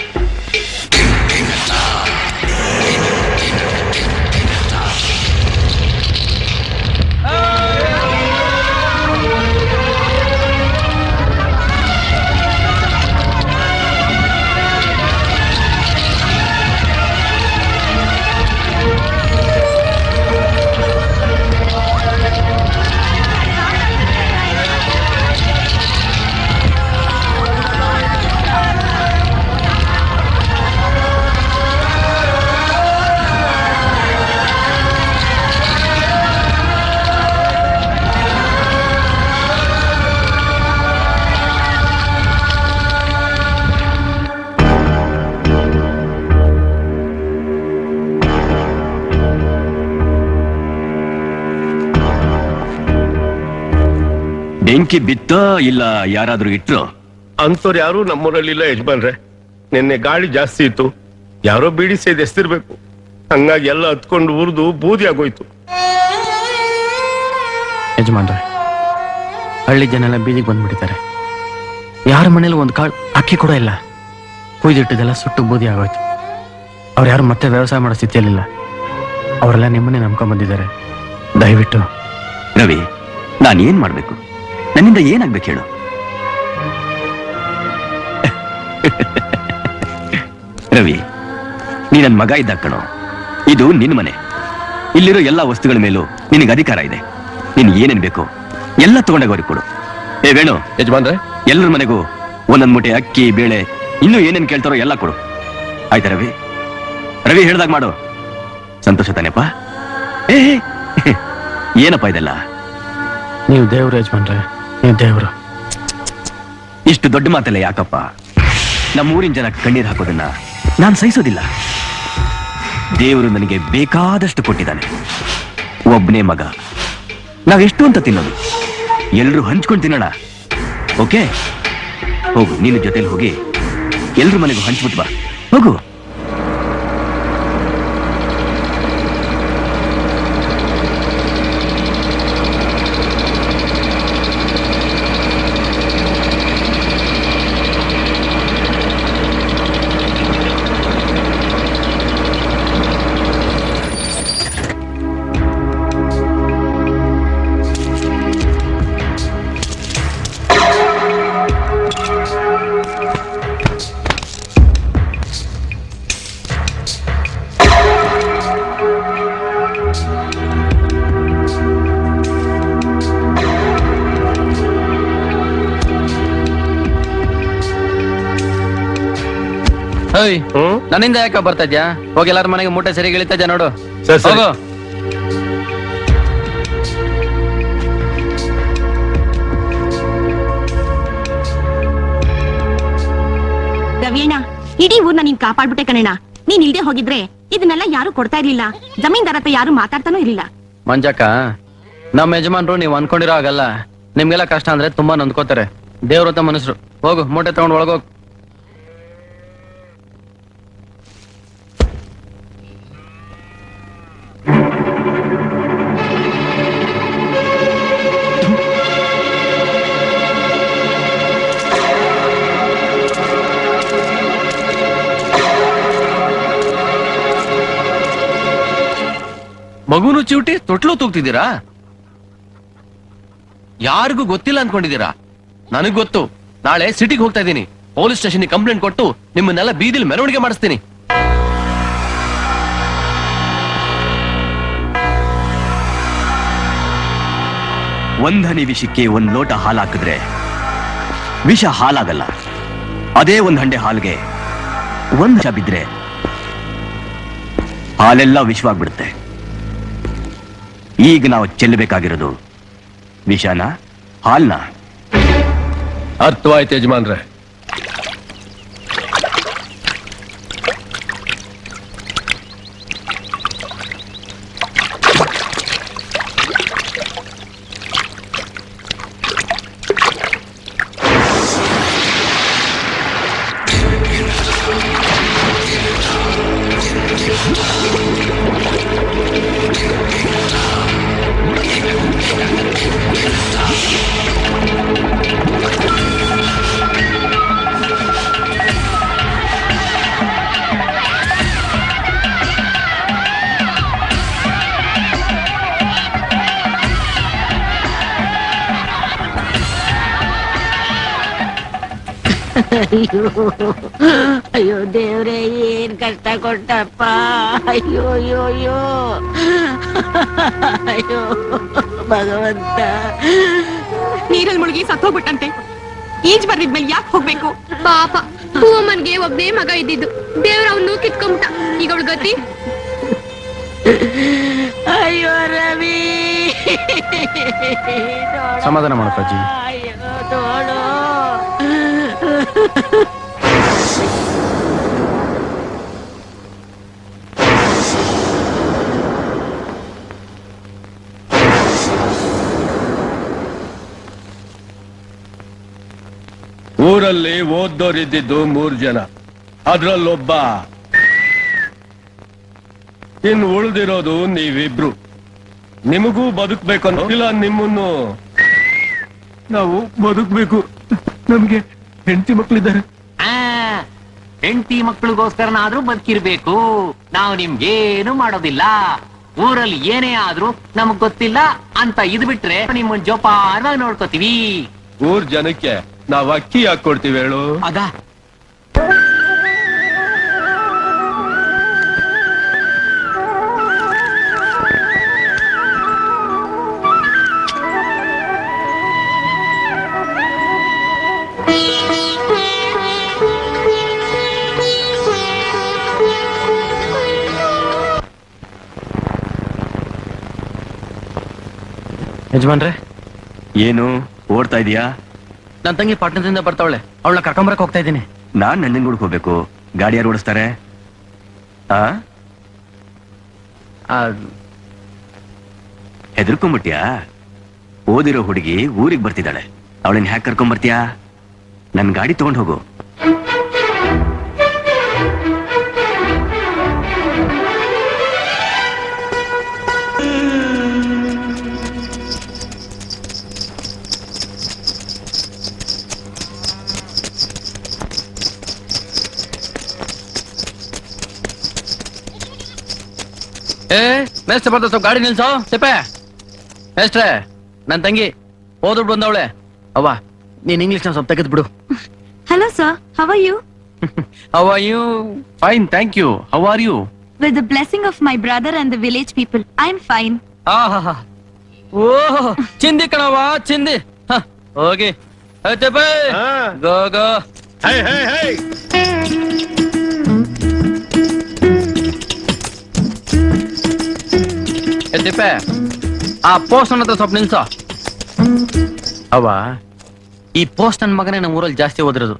ಬೆಂಕಿ ಬಿತ್ತ ಇಲ್ಲ ಯಾರಾದ್ರೂ ಇಟ್ರು? ಅಂತವ್ರು ಯಾರು ನಮ್ಮೂರಲ್ಲಿಲ್ಲ ಯಜಮಾನ್ರೆ. ನಿನ್ನೆ ಗಾಳಿ ಜಾಸ್ತಿ ಇತ್ತು, ಯಾರೋ ಬೀಡಿ ಸೇದ್ ಎಸ್ತಿರ್ಬೇಕು. ಹಂಗಾಗಿ ಎಲ್ಲ ಹತ್ಕೊಂಡು ಉರಿದು ಬೂದಿ ಆಗೋಯ್ತು. ಯಜಮಾನ್ರೆ, ಹಳ್ಳಿ ಜನ ಎಲ್ಲ ಬೀದಿಗೆ ಬಂದ್ಬಿಟ್ಟಿದ್ದಾರೆ. ಯಾರ ಮನೇಲಿ ಒಂದು ಕಾಳು ಅಕ್ಕಿ ಕೂಡ ಇಲ್ಲ. ಕುಯ್ದಿಟ್ಟಿದ್ದೆಲ್ಲ ಸುಟ್ಟು ಬೂದಿ ಆಗೋಯ್ತು. ಅವ್ರು ಯಾರು ಮತ್ತೆ ವ್ಯವಸಾಯ ಮಾಡೋ ಸ್ಥಿತಿಯಲ್ಲಿಲ್ಲ. ಅವರೆಲ್ಲ ನಿಮ್ಮನ್ನೇ ನಂಬ್ಕೊಂಡ್ ಬಂದಿದ್ದಾರೆ. ದಯವಿಟ್ಟು. ರವಿ, ನಾನು ಏನ್ ಮಾಡ್ಬೇಕು? ನನ್ನಿಂದ ಏನಾಗ್ಬೇಕು ಹೇಳು? ರವಿ, ನೀ ನನ್ ಮಗ ಇದ್ದಾಗ ಕಣೋ. ಇದು ನಿನ್ ಮನೆ. ಇಲ್ಲಿರೋ ಎಲ್ಲಾ ವಸ್ತುಗಳ ಮೇಲೂ ನಿನಗೆ ಅಧಿಕಾರ ಇದೆ. ನೀನ್ ಏನೇನ್ ಬೇಕು ಎಲ್ಲ ತಗೊಂಡಾಗ ಕೊಡು. ಏ ವೇಣು, ಯಜಮಾನ್ರೆ, ಎಲ್ಲರ ಮನೆಗೂ ಒಂದೊಂದ್ ಮೂಟೆ ಅಕ್ಕಿ, ಬೇಳೆ, ಇನ್ನೂ ಏನೇನ್ ಕೇಳ್ತಾರೋ ಎಲ್ಲ ಕೊಡು. ಆಯ್ತಾ ರವಿ? ರವಿ ಹೇಳ್ದಾಗ ಮಾಡು. ಸಂತೋಷ ತಾನೇಪ್ಪ? ಏ ಏನಪ್ಪ ಇದೆಲ್ಲ? ನೀವು ದೇವ್ರು ಯಜಮಾನ್ರೆ, ನೀವು ದೇವ್ರು. ಇಷ್ಟು ದೊಡ್ಡ ಮಾತಲ್ಲ ಯಾಕಪ್ಪ? ನಮ್ಮೂರಿನ ಜನ ಕಣ್ಣೀರ್ ಹಾಕೋದನ್ನ ನಾನು ಸಹಿಸೋದಿಲ್ಲ. ದೇವರು ನನಗೆ ಬೇಕಾದಷ್ಟು ಕೊಟ್ಟಿದ್ದಾನೆ. ಒಬ್ಬನೇ ಮಗ, ನಾವೆಷ್ಟು ಅಂತ ತಿನ್ನೋದು? ಎಲ್ರು ಹಂಚ್ಕೊಂಡು ತಿನ್ನೋಣ. ಓಕೆ, ಹೋಗು. ನೀನು ಜೊತೆಲಿ ಹೋಗಿ ಎಲ್ರ ಮನೆಗೂ ಹಂಚ್ಬಿಟ್ ಬಾ. ಹೋಗು. ನನ್ನಿಂದ ಯಾಕೆ ಬರ್ತಾ ಇದ್ಯಾ? ಹೋಗಿ ಎಲ್ಲಾರ ಮನೆಗೆ ಮೂಟೆ ಸರಿಗೆ ಇಳಿತಾ ಇದ್ಯಾ ನೋಡು. ಸರಿ, ಸರಿ. ಹೋಗು. ಇಡೀ ಊರ್ನ ನೀನ್ ಕಾಪಾಡ್ಬಿಟ್ಟೆ ಕಣಣ್ಣ. ನೀನ್ ಇಲ್ದೆ ಹೋಗಿದ್ರೆ ಇದನ್ನೆಲ್ಲ ಯಾರು ಕೊಡ್ತಾ ಇರ್ಲಿಲ್ಲ, ಜಮೀನ್ದಾರ ಹತ್ರ ಯಾರು ಮಾತಾಡ್ತಾನೂ ಇರ್ಲಿಲ್ಲ. ಮಂಜಕ್ಕ, ನಮ್ಮ ಯಜಮಾನ್ರು ನೀವು ಅನ್ಕೊಂಡಿರೋ ಆಗಲ್ಲ. ನಿಮ್ಗೆಲ್ಲ ಕಷ್ಟ ಅಂದ್ರೆ ತುಂಬಾ ನೊಂದ್ಕೋತಾರೆ. ದೇವ್ರಂತ ಮನುಷ್ಯರು. ಹೋಗು, ಮೂಟೆ ತಗೊಂಡು ಒಳಗೋಗ್. ಮಗುನು ಚಿವುಟಿ ತೊಟ್ಲು ತೂಗ್ತಿದ್ದೀರಾ? ಯಾರಿಗೂ ಗೊತ್ತಿಲ್ಲ ಅನ್ಕೊಂಡಿದ್ದೀರಾ? ನನಗ್ ಗೊತ್ತು. ನಾಳೆ ಸಿಟಿಗೆ ಹೋಗ್ತಾ ಇದ್ದೀನಿ. ಪೊಲೀಸ್ ಸ್ಟೇಷನ್ ಕಂಪ್ಲೇಂಟ್ ಕೊಟ್ಟು ನಿಮ್ಮನ್ನೆಲ್ಲ ಬೀದಿಲಿ ಮೆರವಣಿಗೆ ಮಾಡಿಸ್ತೀನಿ. ಒಂದ್ ಹನಿ ವಿಷಕ್ಕೆ ಒಂದ್ ಲೋಟ ಹಾಲು ಹಾಕಿದ್ರೆ ವಿಷ ಹಾಲಾಗಲ್ಲ. ಅದೇ ಒಂದ್ ಹಂಡೆ ಹಾಲ್ಗೆ ಒಂದ್ ವಿಷ ಬಿದ್ರೆ ಹಾಲೆಲ್ಲ ವಿಷವಾಗ್ಬಿಡುತ್ತೆ. ಈಗ ನಾವು ಚೆಲ್ಲಬೇಕಾಗಿರೋದು ವಿಷನ, ಹಾಲ್ನ? ಅರ್ಥವಾಯ್ತು ಯಜಮಾನ್ರೆ. ಅಯ್ಯೋ ಅಯ್ಯೋ ದೇವ್ರೆ, ಏನ್ ಕಷ್ಟ ಕೊಟ್ಟಪ್ಪ. ಅಯ್ಯೋ ಅಯ್ಯೋ ಅಯ್ಯೋ ಅಯ್ಯೋ ಭಗವಂತ. ನೀರಲ್ಲಿ ಮುಳುಗಿ ಸತ್ತೋಗ್ಬಿಟ್ಟಂತೆ. ಈಜ್ ಬರ್ದಿದ್ಮೇಲೆ ಯಾಕೆ ಹೋಗ್ಬೇಕು? ಪಾಪ ಹೂವಮ್ಮನ್ಗೆ ಒಬ್ಬನೇ ಮಗ ಇದ್ದಿದ್ದು, ದೇವ್ರ ಅವನು ಕಿತ್ಕೊಂಬಿಟ್ಟ. ಈಗ ಅವಳ ಗತಿ. ಅಯ್ಯೋ ರವಿ, ಸಮಾಧಾನ ಮಾಡಪ್ಪಾಜಿ. ಅಯ್ಯೋ ನೋಡು. ಊರಲ್ಲಿ ಓದ್ದೋರಿದ್ದಿದ್ದು 3 ಜನ. ಅದ್ರಲ್ಲೊಬ್ಬ. ಇನ್ನು ಉಳಿದಿರೋದು ನೀವಿಬ್ರು. ನಿಮಗೂ ಬದುಕ್ಬೇಕನ್ನೋ ಇಲ್ಲ ನಿಮ್ಮನ್ನು. ನಾವು ಬದುಕ್ಬೇಕು. ನಮ್ಗೆ ಹೆಂಡತಿ ಮಕ್ಕಳಿದ್ದಾರೆ. ಹೆಂಡತಿ ಮಕ್ಕಳಿಗೋಸ್ಕರನಾದ್ರೂ ಬದುಕಿರ್ಬೇಕು. ನಾವು ನಿಮ್ಗೇನು ಮಾಡೋದಿಲ್ಲ. ಊರಲ್ಲಿ ಏನೇ ಆದ್ರೂ ನಮಗ್ ಗೊತ್ತಿಲ್ಲ ಅಂತ ಇದ್ ಬಿಟ್ರೆ ನಿಮ್ಮನ್ ಜೋಪಾನವಾಗಿ ನೋಡ್ಕೋತೀವಿ. ಊರ್ ಜನಕ್ಕೆ ನಾವ್ ಅಕ್ಕಿ ಯಾಕೆ ಕೊಡ್ತೀವಿ ಹೇಳು? ಅದ ಯಜಮಾನ್ರೆ, ಏನು ಓಡ್ತಾ ಇದೀಯಾ? ನನ್ ತಂಗಿ ಪಟ್ಟಣದಿಂದ ಬರ್ತಾವಳೆ. ಅವಳನ್ನ ಕರ್ಕೊಂಬರಕ್ ಹೋಗ್ತಾ ಇದ್ದೀನಿ. ನಾನ್ ನಂಜನಗೂಡ್ಗೆ ಹೋಗ್ಬೇಕು. ಗಾಡಿ ಯಾರು ಓಡಿಸ್ತಾರೆ? ಹೆದರ್ಕೊಂಡ್ಬಿಟ್ಯಾ? ಓದಿರೋ ಹುಡುಗಿ ಊರಿಗೆ ಬರ್ತಿದ್ದಾಳೆ. ಅವಳನ್ನ ಹ್ಯಾಕ್ ಕರ್ಕೊಂಡ್ಬರ್ತೀಯಾ? ನನ್ ಗಾಡಿ ತಗೊಂಡ್ ಹೋಗು. ಮೇಸ್ಟ್ರೆ ಬರ್ತ, ಸ್ವಲ್ಪ ಗಾಡಿ ನಿಲ್ಸೋ. ತಿಪ್ಪೆ ಮೇಸ್ಟ್ರೆ, ನನ್ ತಂಗಿ ಓದ್ಬಿಟ್ಟು ಬಂದವಳೆ. ಅವ್ವ, ನೀನ್ ಇಂಗ್ಲಿಷ್ ನ ಸ್ವಲ್ಪ ತೆಗೆದ್ ಬಿಡು. Hello sir, how are you? How are you? Fine, thank you. How are you? With the blessing of my brother and the village people, I am fine. ಓಹ್, ಚಿಂದಿ ಕಣವ್ವ, ಚಿಂದಿ. ಹೋಗಿ ತಿಪ್ಪೆ, ಗೋ ಗೋ. ತಿಪ್ಪೆ, ಆ ಪೋಸ್ಟ್ ಹತ್ರ ಸ್ವಲ್ಪ ನಿಲ್ಸೋ. ಅವ್ವ, ಈ ಪೋಸ್ಟ್ ನನ್ ಮಗನೇ ನಮ್ಮ ಊರಲ್ಲಿ ಜಾಸ್ತಿ ಓದಿರೋದು.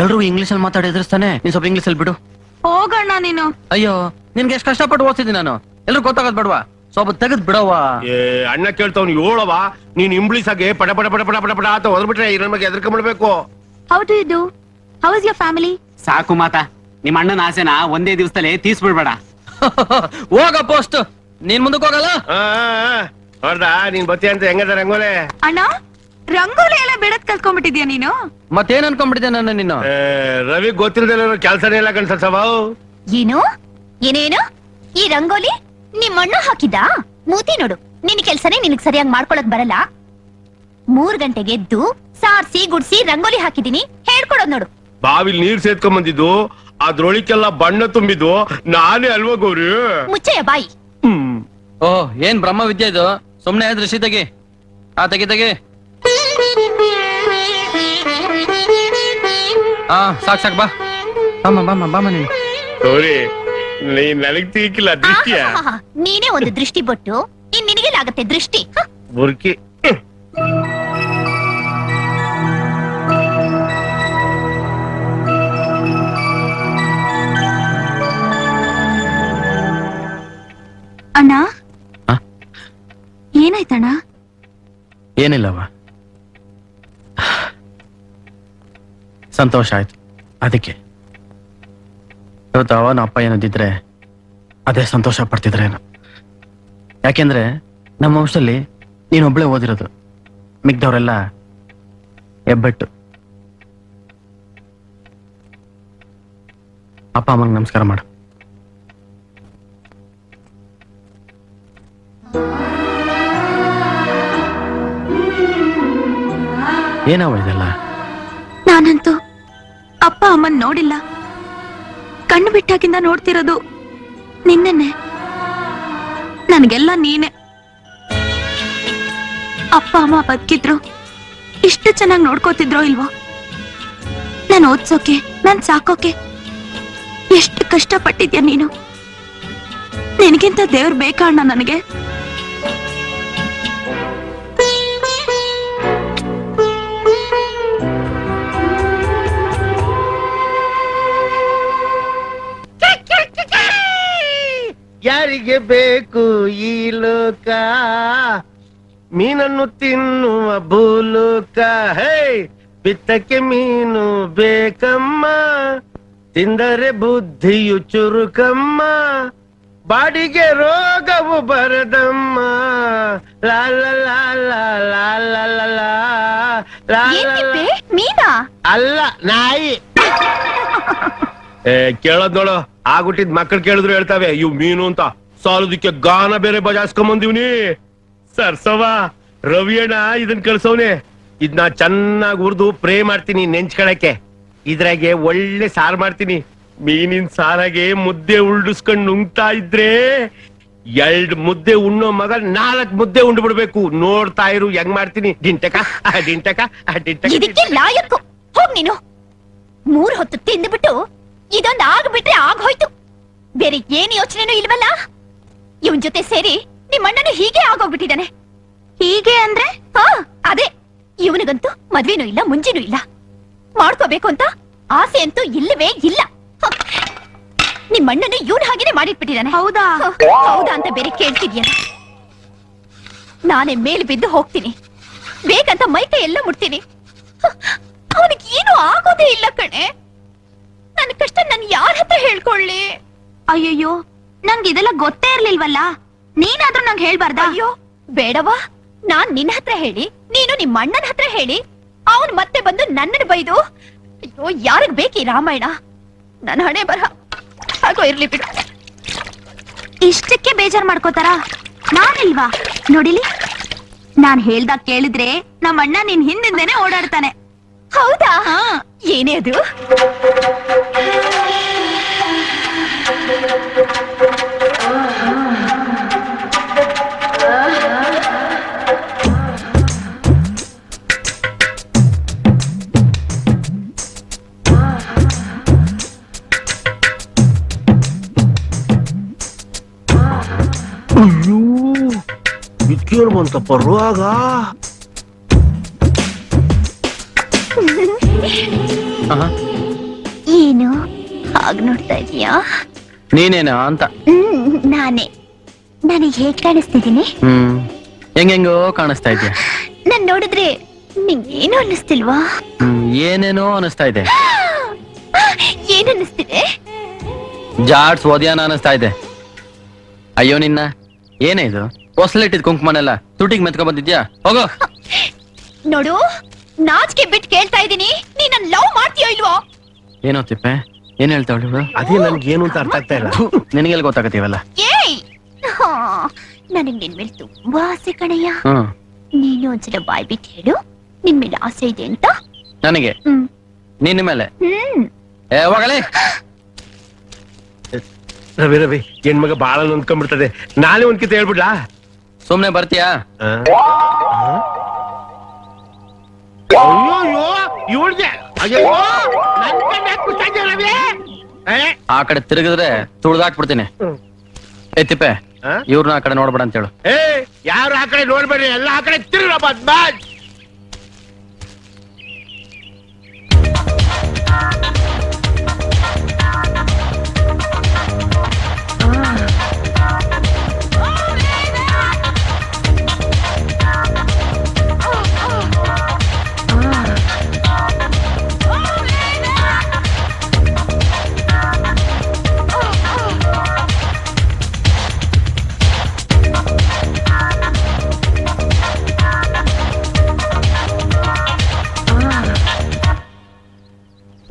ಎಲ್ರು ಇಂಗ್ಲಿಷ್ ಅಲ್ಲಿ ಮಾತಾಡಿ ಎದುರಿಸ್ತಾನೆ, ನೀನ್ ಸ್ವಲ್ಪ ಇಂಗ್ಲಿಷ್ ಅಲ್ಲಿ ಬಿಡು. ಹೋಗಣ್ಣ ನೀನು. ಅಯ್ಯೋ ನಿನ್ಗೆ ಎಷ್ಟು ಕಷ್ಟಪಟ್ಟು ಓದ್ತಿದ್ದೀನಿ ನಾನು, ಎಲ್ರು ಗೊತ್ತಾಗದ್ ಬೇಡವಾ? ಸ್ವಲ್ಪ ತೆಗೆದ್ ಬಿಡವಾ? ಏ ಅಣ್ಣ ಕೇಳ್ತಾವ್ನು ಹೇಳವ, ನೀನ್ ಇಂಬ್ಲಿಸ್ ಆಗಿ ಪಟ ಪಟ ಪಟ ಪಟ ಪಟ ಪಟ ಅಂತ ಹೊದ್ಬಿಟ್ರೆ ಇದ್ರ ಬಗ್ಗೆ ಎದ್ರಕೊಂಡ್ಬಿಡ್ಬೇಕು. How do you do? How is your family? ಸಾಕು ಮಾತಾ, ನಿಮ್ಮ ಅಣ್ಣನ ಆಸೆನ ಒಂದೇ ದಿವಸದಲ್ಲಿ ತೀರ್ಸ್ಬಿಡ್ಬೇಡ. ಹೋಗಪ್ಪ ಅಷ್ಟು, ನೀನ್ ಮುಂದಕ್ಕೆ ಹೋಗಲ್ಲ. ನೋಡ್ದ ನೀನ್ ಬತ್ತಿ ಅಂತ ಹೆಂಗದ ರಂಗೋಲೆ? ಅಣ್ಣ ರಂಗೋಲಿ ಎಲ್ಲ ಬಿಡದ್ ಕಲ್ತ್ಕೊಂಡ್ಬಿಟ್ಟಿದ್ಯಾ ನೀನು? ಮತ್ತೇನ್ ಅನ್ಕೊಂಡ್ಬಿಟ್ಟಿದ್ದೆ ನನ್ನ ನೀನು? ರವಿ ಗೊತ್ತಿಲ್ದಲ್ಲ ಕೆಲ್ಸನೇ ಇಲ್ಲ ಕಣ್ಸವ. ಏನು ಏನೇನು ಈ ರಂಗೋಲಿ ನಿಮ್ ಅಣ್ಣ ಹಾಕಿದ್ದ? ಮೂತಿ ನೋಡು, ನಿನ್ ಕೆಲ್ಸನೇ ನಿನಗ್ ಸರಿಯಾಗಿ ಮಾಡ್ಕೊಳಕ್ ಬರಲ್ಲ. 3 ಗಂಟೆಗೆ ಎದ್ದು ಸಾರ್ಸಿ ಗುಡ್ಸಿ ರಂಗೋಲಿ ಹಾಕಿದೀನಿ, ಹೇಳ್ಕೊಡೋದ್ ನೋಡು. ಬಾವಿಲ್ ನೀರ್ ಸೇದ್ಕೊಂಡ್ ಬಂದಿದ್ದು, ಅದ್ರೊಳಿಕೆಲ್ಲ ಬಣ್ಣ ತುಂಬಿದ್ದು ನಾನೇ ಅಲ್ವಾ ಗೌರಿ? ಮುಚ್ಚಯ್ಯ ಬಾಯಿ. ಓ ಏನ್ ಬ್ರಹ್ಮ ವಿದ್ಯೆ ಇದು? ಸುಮ್ನೆ ದೃಷ್ಟಿ ತೆಗಿ, ತೆಗಿ ತೆಗಿ. ಸಾಕ್ ಸಾಕ್ ಬಾ, ಬಾಮ ನೀನು. ಗೌರಿ ನೀನ್ ನನಗ್ ತೀಕಿಲ್ಲ ದೃಷ್ಟಿಯ? ಆಹಾಹಾಹಾ, ನೀನೇ ಒಂದು ದೃಷ್ಟಿ ಬೊಟ್ಟು, ಇನ್ ನಿನಗೆಲ್ಲಾಗತ್ತೆ ದೃಷ್ಟಿ? ಹ. ಬುರ್ಕಿ. ಅಣ್ಣ ಆ? ಏನಾಯ್ತಣ್ಣ? ಏನಿಲ್ಲವ, ಸಂತೋಷ ಆಯ್ತು ಅದಕ್ಕೆ. ಇವತ್ತು ಅವನ ಅಪ್ಪ ಏನದಿದ್ರೆ ಅದೇ ಸಂತೋಷ ಪಡ್ತಿದ್ರೇನು. ಯಾಕೆಂದ್ರೆ ನಮ್ಮ ವಂಶದಲ್ಲಿ ನೀನೊಬ್ಳೆ ಓದಿರೋದು, ಮಿಗ್ದವ್ರೆಲ್ಲ ಹೆಬ್ಬೆಟ್ಟು. ಅಪ್ಪ ಅಮ್ಮಂಗೆ ನಮಸ್ಕಾರ ಮಾಡು. ಏನವ ಇದೆಲ್ಲ? ನಾನಂತೂ ಅಪ್ಪ ಅಮ್ಮನ್ ನೋಡಿಲ್ಲ, ಕಣ್ಣು ಬಿಟ್ಟಾಗಿಂದ ನೋಡ್ತಿರೋದು ನಿನ್ನೆ. ನನ್ಗೆಲ್ಲ ನೀನೆ. ಅಪ್ಪ ಅಮ್ಮ ಬದುಕಿದ್ರು ಇಷ್ಟು ಚೆನ್ನಾಗಿ ನೋಡ್ಕೋತಿದ್ರೋ ಇಲ್ವೋ? ನಾನು ಓದ್ಸೋಕೆ, ನಾನ್ ಸಾಕೋಕೆ ಎಷ್ಟು ಕಷ್ಟಪಟ್ಟಿದ್ಯಾ ನೀನು. ನಿನಗಿಂತ ದೇವ್ರು ಬೇಕಾ ಅಣ್ಣ ನನಗೆ? ಯಾರಿಗೆ ಬೇಕು ಈ ಲೋಕ, ಮೀನನ್ನು ತಿನ್ನುವ ಭೂಲೋಕ. ಹೇ ಬಿತ್ತಕ್ಕೆ ಮೀನು ಬೇಕಮ್ಮ, ತಿಂದರೆ ಬುದ್ಧಿಯು ಚುರುಕಮ್ಮ, ಬಾಡಿಗೆ ರೋಗವು ಬರದಮ್ಮ. ಲಾಲ ಲಾಲ ಲಾಲ ಏನ್ ತಿಪ್ಪೆ? ಮೀನಾ? ಅಲ್ಲ ನಾಯಿ. ಕೇಳೋದ್ ನೋಡು, ಆಗ್ಬಿಟ್ಟಿದ್ ಮಕ್ಕಳು ಕೇಳಿದ್ರು ಹೇಳ್ತಾವೆ ಇವ್ ಮೀನು ಅಂತ. ಸಾಲದಕ್ಕೆ ಗಾನ ಬೇರೆ ಬಜಾಸ್ಕೊಂಬಂದಿವ್ನಿ. ಸರ್ಸವ ರವಿಯಣ್ಣ ಇದನ್ ಕಳ್ಸವ್ನೆ. ಇದನ್ನ ಚೆನ್ನಾಗಿ ಹುರಿದು ಪ್ರೇ ಮಾಡ್ತೀನಿ ನೆಂಚ್ಕೊಳಕ್ಕೆ. ಇದ್ರಾಗೆ ಒಳ್ಳೆ ಸಾರು ಮಾಡ್ತೀನಿ. ಮೀನಿನ ಸಾರಾಗೆ ಮುದ್ದೆ ಉಳ್ಳಿಸ್ಕೊಂಡ್ ನುಂಗ್ತಾ ಇದ್ರೆ 2 ಮುದ್ದೆ ಉಣ್ಣೋ ಮಗ 4 ಮುದ್ದೆ ಉಂಡು ಬಿಡ್ಬೇಕು. ನೋಡ್ತಾ ಇರು ಹೆಂಗ್ ಮಾಡ್ತೀನಿ. ಡಿಂಟಕ ಡಿಂಟಕ ಡಿಂಟಕ. ಇದಕ್ಕೆ ಲಾಯಕ್ಕು ಹೋಗ್ ನೀನು. 3 ಹೊತ್ತು ತಿಂದ್ಬಿಟ್ಟು ಇದೊಂದು ಆಗ್ಬಿಟ್ರೆ ಆಗೋಯ್ತು. ಬೇರೆ ಏನ್ ಯೋಚನೆನೂ ಇಲ್ವಲ್ಲ? ಇವನ್ ಜೊತೆ ಸೇರಿ ನಿಮ್ಮಣ್ಣನು ಹೀಗೆ ಆಗೋಗ್ಬಿಟ್ಟಿದ್ದಾನೆ. ಹೀಗೆ ಅಂದ್ರೆ ಅದೇ, ಇವನಿಗಂತೂ ಮದ್ವೆನೂ ಇಲ್ಲ, ಮುಂಜಿನೂ ಇಲ್ಲ. ಮಾಡ್ಕೋಬೇಕು ಅಂತ ಆಸೆ ಅಂತೂ ಇಲ್ಲವೇ ಇಲ್ಲ. ನಿಮ್ಮಣ್ಣನು ಇವನ್ ಹಾಗೇನೆ ಮಾಡಿಟ್ಬಿಟ್ಟಿದ್ದಾನೆ. ಹೌದಾ? ಹೌದಾ ಅಂತ ಬೇರೆ ಕೇಳ್ತಿದ್ಯ? ನಾನೇ ಮೇಲ್ ಬಿದ್ದು ಹೋಗ್ತೀನಿ, ಬೇಕಂತ ಮೈಕೈ ಎಲ್ಲ ಮುಟ್ತೀನಿ. ಅವನಿಗೆ ಏನು ಆಗೋದೇ ಇಲ್ಲ ಕಣೆ. ನನ್ನ ಕಷ್ಟ ನಾನು ಯಾರ ಹತ್ರ ಹೇಳ್ಕೊಳ್ಳಿ? ಅಯ್ಯಯ್ಯೋ, ನಂಗೆ ಇದೆಲ್ಲ ಗೊತ್ತೇ ಇರ್ಲಿಲ್ವಲ್ಲ. ನೀನಾದ್ರೂ ನಂಗೆ ಹೇಳ್ಬಾರ್ದಾ? ಅಯ್ಯೋ ಬೇಡವಾ, ನಾನ್ ನಿನ್ನ ಹತ್ರ ಹೇಳಿ, ನೀನು ನಿಮ್ಮ ಅಣ್ಣನ ಹತ್ರ ಹೇಳಿ, ಅವನ್ ಮತ್ತೆ ಬಂದು ನನ್ನನ್ನು ಬೈದು. ಅಯ್ಯೋ ಯಾರಿಗ್ ಬೇಕಿ ರಾಮಾಯಣ? ನನ್ನ ಹಣೆ ಬರ ಹಾಗೋ ಇರ್ಲಿ ಬಿಡು. ಇಷ್ಟಕ್ಕೆ ಬೇಜಾರ್ ಮಾಡ್ಕೋತಾರ? ನಾನಿಲ್ವಾ? ನೋಡಿಲಿ, ನಾನ್ ಹೇಳ್ದಾಗ ಕೇಳಿದ್ರೆ ನಮ್ಮ ಅಣ್ಣ ನಿನ್ ಹಿಂದಿಂದೇನೆ ಓಡಾಡ್ತಾನೆ. ಹೌದಾ? ಏನೇ ಅದು? ಇದ್ಕೇಳು ಬಂತಪ್ಪ ರೋಗ. ನೀನು ಹಾಗ್ ನೋಡ್ತಾ ಇದೀಯಾ? ನೀನೇನಾ ಅಂತ. ನಾನೇ. ನನಗೆ ಹೇಗ್ ಕಾಣಿಸ್ತಿದ್ದೀನಿ? ಹೆಂಗೆಂಗೋ ಕಾಣಿಸ್ತಾ ಇದ್ಯಾ. ನಾನ್ ನೋಡಿದ್ರೆ ನಿಂಗೇನು ಅನ್ನಿಸ್ತಿಲ್ವಾ? ಏನೇನೋ ಅನಿಸ್ತಾ ಇದೆ. ಏನ್ ಅನ್ನಿಸ್ತಿದೆ? ಜಾಡ್ಸ್ ಓದ್ಯಾನ ಅನಿಸ್ತಾ ಇದೆ. ಅಯ್ಯೋ ನಿನ್ನ, ಏನೇ ಇದು ಹೊಸಲಿಟ್ಟಿದ್ ಕುಂಕುಮನೆಲ್ಲ ತುಟಿಗೆ ಮೆತ್ಕೊ ಬಂದಿದ್ಯಾ? ಹೋಗೋ. ನೋಡು, ನಾಚಿಕೆ ಬಿಟ್ಟು ಕೇಳ್ತಾ ಇದೀನಿ, ನೀ ನನ್ ಲವ್ ಮಾಡ್ತೀಯೋ ಇಲ್ವೋ? ಏನೋ ತಿಪ್ಪೆ, ಏನ್ ಹೇಳ್ತಾವಳು ಇವಳು? ಅದೇ ನನ್ಗೆ ಏನು ಅಂತ ಅರ್ಥ ಆಗ್ತಾ ಇಲ್ಲ. ನಿನಗೆಲ್ಲ ಗೊತ್ತಾಗತ್ತೀವಲ್ಲ. ಏಯ್, ನನಗ್ ನಿನ್ ಮೇಲೆ ತುಂಬಾ ಆಸೆ ಕಣಯ್ಯ. ನೀನು ಒಂದ್ಸಲ ಬಾಯ್ ಬಿಟ್ಟು ಹೇಳು, ನಿನ್ ಮೇಲೆ ಆಸೆ ಇದೆ ಅಂತ. ನನಗೆ ನಿನ್ನ ಮೇಲೆ? ಹೋಗಲೇ. ರವಿ ರವಿ, ಹೆಣ್ಮಗ ಬಾಳ ನೊಂದ್ಕೊಂಡ್ಬಿಡ್ತದೆ. ನಾಳೆ ಒಂದ್ಕಿತ ಹೇಳ್ಬಿಡ್ಲಾ? ಸುಮ್ನೆ ಬರ್ತೀಯಾ? ಆ ಕಡೆ ತಿರುಗಿದ್ರೆ ತುಳ್ದಾಕ್ಬಿಡ್ತೀನಿ. ತಿಪ್ಪೆ, ಇವ್ರನ್ನ ಆ ಕಡೆ ನೋಡ್ಬೇಡ ಅಂತ ಹೇಳು. ಯಾರು ಆ ಕಡೆ ನೋಡ್ಬೇಡಿ, ಎಲ್ಲ ಆ ಕಡೆ ತಿರುಗ ಬದ್ಮಾಶ್.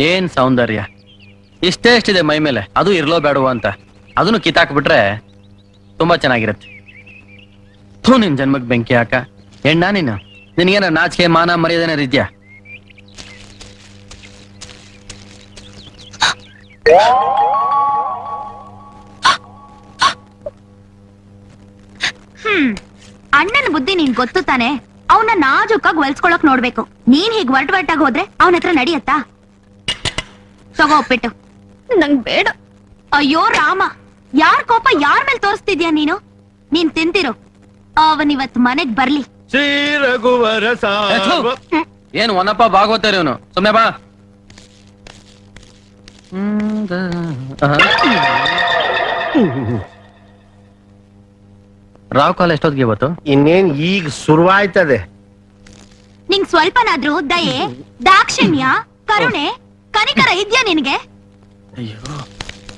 ಏನ್ ಸೌಂದರ್ಯ, ಇಷ್ಟೇ ಎಷ್ಟಿದೆ ಮೈ ಮೇಲೆ, ಅದು ಇರ್ಲೋ ಬೇಡವ ಅಂತ. ಅದನ್ನು ಕಿತ್ತಾಕ್ಬಿಟ್ರೆ ತುಂಬಾ ಚೆನ್ನಾಗಿರುತ್ತೆ. ಥೂ, ನಿನ್ ಜನ್ಮಕ್ ಬೆಂಕಿ ಹಾಕ. ಹೆಣ್ಣ ನೀನು? ನಿನಗೇನ ನಾಚಿಕೆ ಮಾನ ಮರ್ಯಾದೆನ ಇದ್ಯಾ? ಅಣ್ಣನ ಬುದ್ಧಿ ನಿನ್ ಗೊತ್ತು ತಾನೆ. ಅವನ ನಾಜುಕಾಗಿ ಹೊಲ್ಸ್ಕೊಳಕ್ ನೋಡ್ಬೇಕು. ನೀನ್ ಹೀಗ್ ವರ್ಟಾಗಿ ಹೋದ್ರೆ ಅವನ ಹತ್ರ ನಡಿಯತ್ತಾ? ತಗೋ ಒಪ್ಪಿಟ್ಟು. ನಂಗ್ ಬೇಡ. ಅಯ್ಯೋ ರಾಮ, ಯಾರ್ ಕೋಪ ಯಾರ ಮೇಲೆ ತೋರಿಸ್ತಿದ್ಯಾ ನೀನು? ನೀನ್ ತಿಂತಿರು, ಅವನಿವತ್ ಮನೆಗ್ ಬರ್ಲಿ. ಏನ್ ಒನಪ್ಪ ಭಾಗವತಾರ ಇವನು? ಸುಮ್ನೆ ಬಾ. ರಾವ್ ಕಾಲ ಎಷ್ಟೊತ್ತಿಗೆ ಇವತ್ತು? ಇನ್ನೇನ್ ಈಗ ಶುರುವಾಯ್ತದೆ. ನಿಂಗ್ ಸ್ವಲ್ಪನಾದ್ರೂ ದಯೆ, ದಾಕ್ಷಿಣ್ಯ, ಕರುಣೆ, ಕನಿಕರ ಇದ್ಯಾ ನಿನ್ಗೆ? ಅಯ್ಯೋ,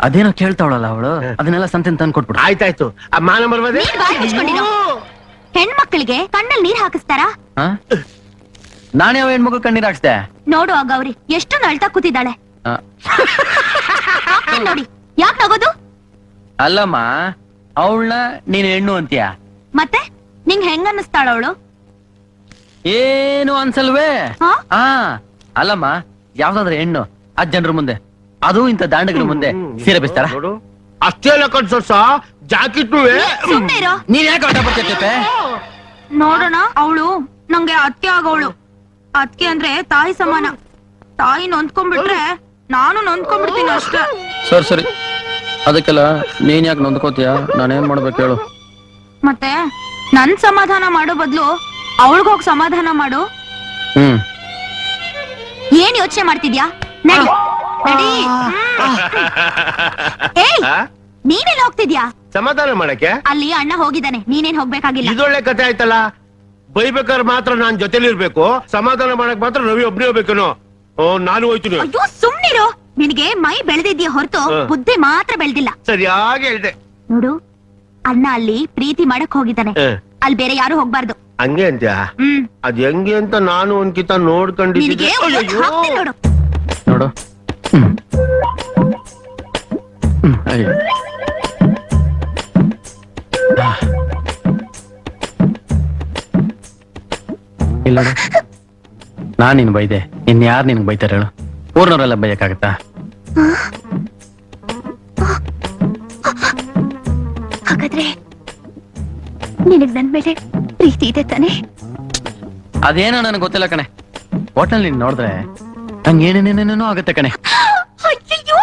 ಅದೇನೋ ಕೇಳ್ತಾವಳಲ್ಲ ಅವಳು, ಅದನ್ನೆಲ್ಲ ಸಂತಿನ ತಂದು ಕೊಟ್ಬಿಡು. ಆಯ್ತಾಯ್ತು. ಆ ಮಾನ ಮರ್ವದೆ ಹೆಣ್ಮಕ್ಳಿಗೆ ಕಣ್ಣಲ್ಲಿ ನೀರ್ ಹಾಕಿಸ್ತಾರ? ನಾನೇ ಯಾವ ಹೆಣ್ಮಗು ಕಣ್ಣೀರ್ ಹಾಕ್ಸ್ದೆ? ನೋಡು ಆ ಗೌರಿ ಎಷ್ಟು ನಳ್ತಾ ಕೂತಿದ್ದಾಳೆ. ನೋಡಿ, ಯಾಕೆ ನಗೋದು? ಅಲ್ಲಮ್ಮ, ಅವಳನ್ನ ನೀನ್ ಹೆಣ್ಣು ಅಂತೀಯ? ಮತ್ತೆ ನಿಂಗ್ ಹೆಂಗ ಅನ್ನಿಸ್ತಾಳ ಅವಳು? ಏನು ಅನ್ಸಲ್ವೇ? ಅಲ್ಲಮ್ಮ, ಯಾವ್ದಾದ್ರೆ ಹೆಣ್ಣು ಆ ಜನರ ಮುಂದೆ, ಅದು ಇಂತ ದಾಂಡಗಳ ಮುಂದೆ ಸೀರೆ ಬಿಸ್ತಾರ? ಅಷ್ಟೇ ಕನ್ಸ ಜಾಕೆಟ್ ಸುಮ್ನೆ ಇರೋ. ನೀನ್ ಯಾಕೆ ಆಟ ಬರ್ತಿರ್ತೆ? ನೋಡೋಣ, ಅವಳು ನಂಗೆ ಅತ್ತೆ ಆಗೋವಳು. ಅತ್ಕೆ ಅಂದ್ರೆ ತಾಯಿ ಸಮಾನ. ತಾಯಿ ನೊಂದ್ಕೊಂಡ್ಬಿಟ್ರೆ ನಾನು ನೊಂದ್ಕೊಂಡ್ಬಿಡ್ತೀನಿ ಅಷ್ಟೇ. ಸರಿ, ಅದಕ್ಕೆಲ್ಲ ನೀನ್ ಯಾಕೆ ನೊಂದ್ಕೋತೀಯ? ನಾನೇನ್ ಮಾಡ್ಬೇಕು ಹೇಳು? ಮತ್ತೆ ನನ್ ಸಮಾಧಾನ ಮಾಡೋ ಬದ್ಲು ಅವಳಿಗೋಗ್ ಸಮಾಧಾನ ಮಾಡು. ಏನ್ ಯೋಚನೆ ಮಾಡ್ತಿದ್ಯಾ? ನಡಿ ನಡಿ. ಏಯ್, ನೀನೆಲ್ಲ ಹೋಗ್ತಿದ್ಯಾ? ಸಮಾಧಾನ ಮಾಡಕ್ಕೆ ಅಲ್ಲಿ ಅಣ್ಣ ಹೋಗಿದ್ದಾನೆ, ನೀನೇನ್ ಹೋಗ್ಬೇಕಾಗಿಲ್ಲ. ಇದೊಳ್ಳೆ ಕತೆ ಆಯ್ತಲ್ಲ. ಬೈಬೇಕಾದ್ರೆ ಮಾತ್ರ ನಾನ್ ಜೊತೆಲಿ ಇರ್ಬೇಕು, ಸಮಾಧಾನ ಮಾಡಕ್ ಮಾತ್ರ ರವಿ ಒಬ್ನೇ ಹೋಗ್ಬೇಕೇನೋ? ನಾನು ಹೋಯ್ತೀನಿ. ಅಯ್ಯೋ ಸುಮ್ನಿರು, ನಿನಗೆ ಮೈ ಬೆಳೆದಿದ್ಯಾ ಹೊರತು ಬುದ್ಧಿ ಮಾತ್ರ ಬೆಳೆದಿಲ್ಲ. ಸರಿಯಾಗಿ ಹೇಳ್ದೆ. ನೋಡು, ಅಣ್ಣ ಅಲ್ಲಿ ಪ್ರೀತಿ ಮಾಡಕ್ ಹೋಗಿದ್ದಾನೆ, ಅಲ್ಲಿ ಬೇರೆ ಯಾರು ಹೋಗ್ಬಾರ್ದು. ಹಂಗೆ ಅಂತ್ಯಾ? ಅದ್ ಹೆಂಗೆ ಅಂತ ನಾನು ಒಂದ್ಕಿತ ನೋಡ್ಕೊಂಡಿದ್ದೆ. ನೋಡು ನೋಡು, ಇಲ್ಲ, ನಾನ್ ನಿನ್ ಬೈದೆ, ಇನ್ಯಾರು ನಿನ್ಗೆ ಬೈತಾರ ಹೇಳು? ಊರ್ನವರೆಲ್ಲ ಬೈಯಕ್ಕಾಗತ್ತಾ? ಹಾಗಾದ್ರೆ ನಿನಗ್ ನನ್ ಮೇಲೆ ಪ್ರೀತಿ ಇದೆ ತಾನೆ? ಅದೇನೋ ನನಗೆ ಗೊತ್ತಿಲ್ಲ ಕಣೆ. ಹೋಟೆಲ್ ನೀನ್ ನೋಡಿದ್ರೆ ನಂಗೆ ಏನೇನೇನೇನೋ ಆಗುತ್ತೆ ಕಣೆ. ಅಯ್ಯಯ್ಯೋ!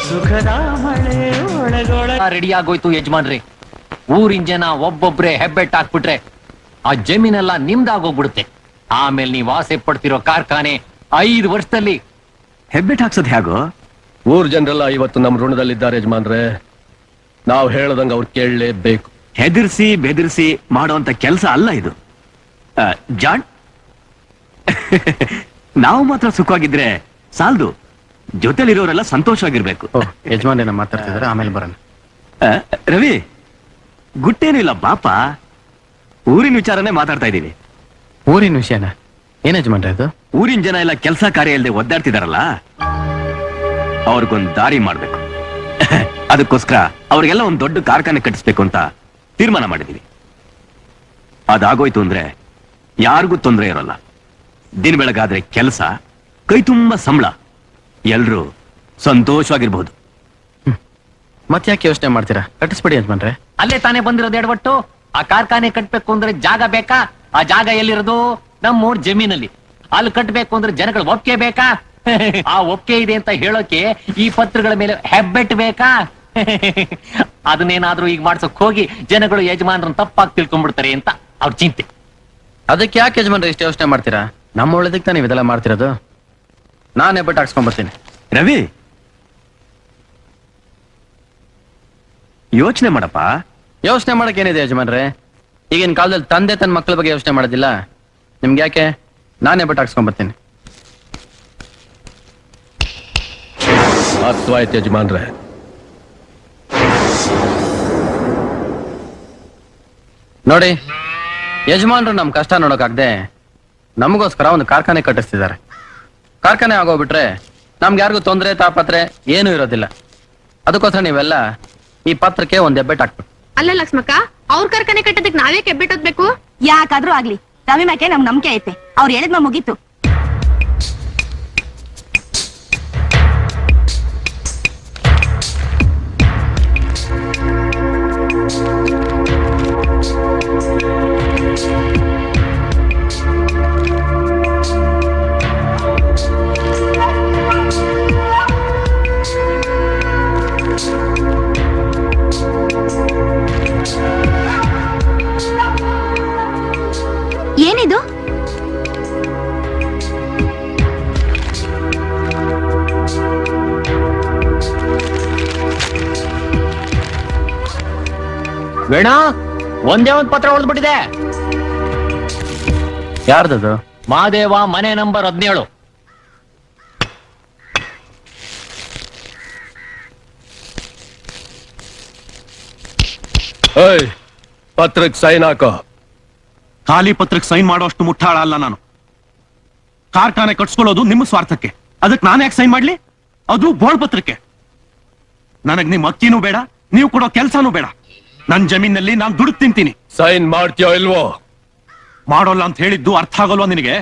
ಸುಖದ ಮಳೆ ಒಳಗೊಳ ರೆಡಿ ಆಗೋಯ್ತು ಯಜಮಾನ್ರಿ. ಊರಿನ ಜನ ಒಬ್ಬೊಬ್ರೆ ಹೆಬ್ಬೆಟ್ ಹಾಕ್ಬಿಟ್ರೆ ಆ ಜಮೀನೆಲ್ಲ ನಿಮ್ದಾಗೋಗ್ಬಿಡುತ್ತೆ. ಆಮೇಲೆ ನೀವು ಆಸೆ ಪಡ್ತಿರೋ ಕಾರ್ಖಾನೆ 5 ವರ್ಷದಲ್ಲಿ. ಹೆಬ್ಬೆಟ್ ಹಾಕ್ಸೋದ್ ಹೇಗೋ? ಊರ್ ಜನರೆಲ್ಲ ಇವತ್ತು ನಮ್ಮ ಋಣದಲ್ಲಿದ್ದಾರೆ ಯಜಮಾನ್ರೆ. ನಾವು ಹೇಳದಂಗ ಅವ್ರು ಕೇಳಲೇಬೇಕು. ಹೆದರ್ಸಿ ಬೆದರ್ಸಿ ಮಾಡುವಂತ ಕೆಲಸ ಅಲ್ಲ ಇದು. ಜಾನ್ ನಾವು ಮಾತ್ರ ಸುಖವಾಗಿದ್ರೆ ಸಾಲದು, ಜೊತೆಲಿರೋರೆಲ್ಲ ಸಂತೋಷವಾಗಿರ್ಬೇಕು. ಯಜಮಾನ್ರೇನ ಮಾತಾಡ್ತಿದಾರೆ, ಆಮೇಲೆ ಬರೋಣ. ರವಿ, ಗುಟ್ಟೇನು ಇಲ್ಲ ಬಾಪ, ಊರಿನ ವಿಚಾರನೇ ಮಾತಾಡ್ತಾ ಇದ್ದೀವಿ. ಊರಿನ ವಿಷಯನ ಏನ್ ಯಜಮಾನ್ರೆ ಅದು? ಊರಿನ ಜನ ಎಲ್ಲ ಕೆಲಸ ಕಾರ್ಯ ಇಲ್ಲದೆ ಒದ್ದಾಡ್ತಿದಾರಲ್ಲ, ಅವ್ರಿಗೊಂದು ದಾರಿ ಮಾಡ್ಬೇಕು. ಅದಕ್ಕೋಸ್ಕರ ಅವ್ರಿಗೆಲ್ಲ ಒಂದು ದೊಡ್ಡ ಕಾರ್ಖಾನೆ ಕಟ್ಟಿಸ್ಬೇಕು ಅಂತ ತೀರ್ಮಾನ ಮಾಡಿದೀವಿ. ಅದಾಗೋಯ್ತು ಅಂದ್ರೆ ಯಾರಿಗೂ ತೊಂದರೆ ಇರೋಲ್ಲ. ದಿನ ಬೆಳಗಾದ್ರೆ ಕೆಲಸ, ಕೈ ತುಂಬಾ ಸಂಬಳ, ಎಲ್ರೂ ಸಂತೋಷವಾಗಿರ್ಬಹುದು. ಮತ್ತೆ ಯಾಕೆ ಯೋಚನೆ ಮಾಡ್ತೀರಾ? ಕಟ್ಟಿಸ್ಬಿಡಿ ಯಜಮಾನ್ರೆ. ಅಲ್ಲೇ ತಾನೇ ಬಂದಿರೋದು ಎಡವಟ್ಟು. ಆ ಕಾರ್ಖಾನೆ ಕಟ್ಬೇಕು ಅಂದ್ರೆ ಜಾಗ ಬೇಕಾ? ಆ ಜಾಗ ಎಲ್ಲಿರೋದು? ನಮ್ಮೂರ್ ಜಮೀನಲ್ಲಿ. ಅಲ್ಲಿ ಕಟ್ಬೇಕು ಅಂದ್ರೆ ಜನಗಳ ಒಪ್ಪಿಗೆ ಬೇಕಾ? ಆ ಒಪ್ಪಿಗೆ ಇದೆ ಅಂತ ಹೇಳೋಕೆ ಈ ಪತ್ರಗಳ ಮೇಲೆ ಹೆಬ್ಬೆಟ್ ಬೇಕಾ? ಅದನ್ನೇನಾದ್ರೂ ಈಗ ಮಾಡ್ಸಕ್ ಹೋಗಿ ಜನಗಳು ಯಜಮಾನ್ರನ್ನ ತಪ್ಪಾಗಿ ತಿಳ್ಕೊಂಡ್ಬಿಡ್ತಾರೆ ಅಂತ ಅವ್ರ ಚಿಂತೆ. ಅದಕ್ಕೆ ಯಾಕೆ ಯಜಮಾನ್ರೆ ಇಷ್ಟು ಯೋಚನೆ ಮಾಡ್ತೀರಾ? ನಮ್ಮ ಒಳ್ಳೇದಕ್ಕೆ ತಾನೇ ಇದೆಲ್ಲ ಮಾಡ್ತಿರೋದು. ನಾನೇ ಹೆಬ್ಬೆಟ್ ಹಾಕ್ಸ್ಕೊಂಡ್ ಬರ್ತೀನಿ. ರವಿ, ಯೋಚನೆ ಮಾಡಪ್ಪ. ಯೋಚನೆ ಮಾಡಕ್ ಏನಿದೆ ಯಜಮಾನ್ರೆ? ಈಗಿನ ಕಾಲದಲ್ಲಿ ತಂದೆ ತನ್ನ ಮಕ್ಕಳ ಬಗ್ಗೆ ಯೋಚನೆ ಮಾಡೋದಿಲ್ಲ. ನಿಮ್ಗೆ ಯಾಕೆ? ನಾನೇ ಹೆಬ್ಬೆಟ್ ಹಾಕ್ಸ್ಕೊಂಡ್ ಬರ್ತೀನಿ. ಅರ್ಥವಾಯ್ತು ಯಜಮಾನ್ರೆ. ನೋಡಿ, ಯಜಮಾನ್ರು ನಮ್ ಕಷ್ಟ ನೋಡೋಕಾಗ್ದೆ ನಮಗೋಸ್ಕರ ಒಂದು ಕಾರ್ಖಾನೆ ಕಟ್ಟಿಸ್ತಿದ್ದಾರೆ. ಕಾರ್ಖಾನೆ ಆಗೋಗ್ಬಿಟ್ರೆ ನಮ್ಗೆ ಯಾರಿಗೂ ತೊಂದರೆ ತಾಪತ್ರೆ ಏನೂ ಇರೋದಿಲ್ಲ. ಅದಕ್ಕೋಸ್ಕರ ನೀವೆಲ್ಲ ಈ ಪತ್ರಕ್ಕೆ ಒಂದ್ ಹೆಬ್ಬೆಟ್ ಹಾಕ್ಬೇಕು. ಅಲ್ಲ ಲಕ್ಷ್ಮಕ್ಕ, ಅವ್ರ ಕಾರ್ಖಾನೆ ಕಟ್ಟೋದಕ್ಕೆ ನಾವೇ ಕೆಬ್ಬಿಟ್ಟೋದ್ಬೇಕು? ಯಾಕಾದ್ರೂ ಆಗ್ಲಿ, ರವಿ ಮ್ಯಾಕೆ ನಮ್ ನಂಬಿಕೆ ಐತೆ. ಅವ್ರು ಹೇಳಿದ್ಮ ಮುಗೀತು. ಏನಿದು? ಬೇಡ, ಒಂದೇ ಒಂದ್ ಪತ್ರ ಹೊಡೆದ್ಬಿಟ್ಟಿದೆ. ಯಾರ್ದದು? ಮಾದೇವ, ಮನೆ ನಂಬರ್ 17. ಏಯ್, ಪತ್ರಕ್ಕೆ ಸೈನ್ ಹಾಕೋ. ಖಾಲಿ ಪತ್ರಕ್ಕೆ ಸೈನ್ ಮಾಡೋ ಅಷ್ಟು ಮುಟ್ಟಾಳ ಅಲ್ಲ ನಾನು. ಕಾರ್ಖಾನೆ ಕಟ್ಸ್ಕೊಳ್ಳೋದು ನಿಮ್ಮ ಸ್ವಾರ್ಥಕ್ಕೆ. ಅದಕ್ಕೆ ನಾನು ಯಾಕೆ ಸೈನ್ ಮಾಡ್ಲಿ? ಅದು ಬೋಳ್ ಪತ್ರಕ್ಕೆ. ನನಗ್ ನಿಮ್ ಅಕ್ಕಿನೂ ಬೇಡ, ನೀವು ಕೊಡೋ ಕೆಲ್ಸಾನೂ ಬೇಡ. ನನ್ ಜಮೀನಲ್ಲಿ ನಾನು ದುಡ್ಡು ತಿಂತೀನಿ. ಸೈನ್ ಮಾಡ್ತೀಯೋ ಇಲ್ವೋ? ಮಾಡೋಲ್ಲ ಅಂತ ಹೇಳಿದ್ದು ಅರ್ಥ ಆಗೋಲ್ವಾ ನಿನಗೆ?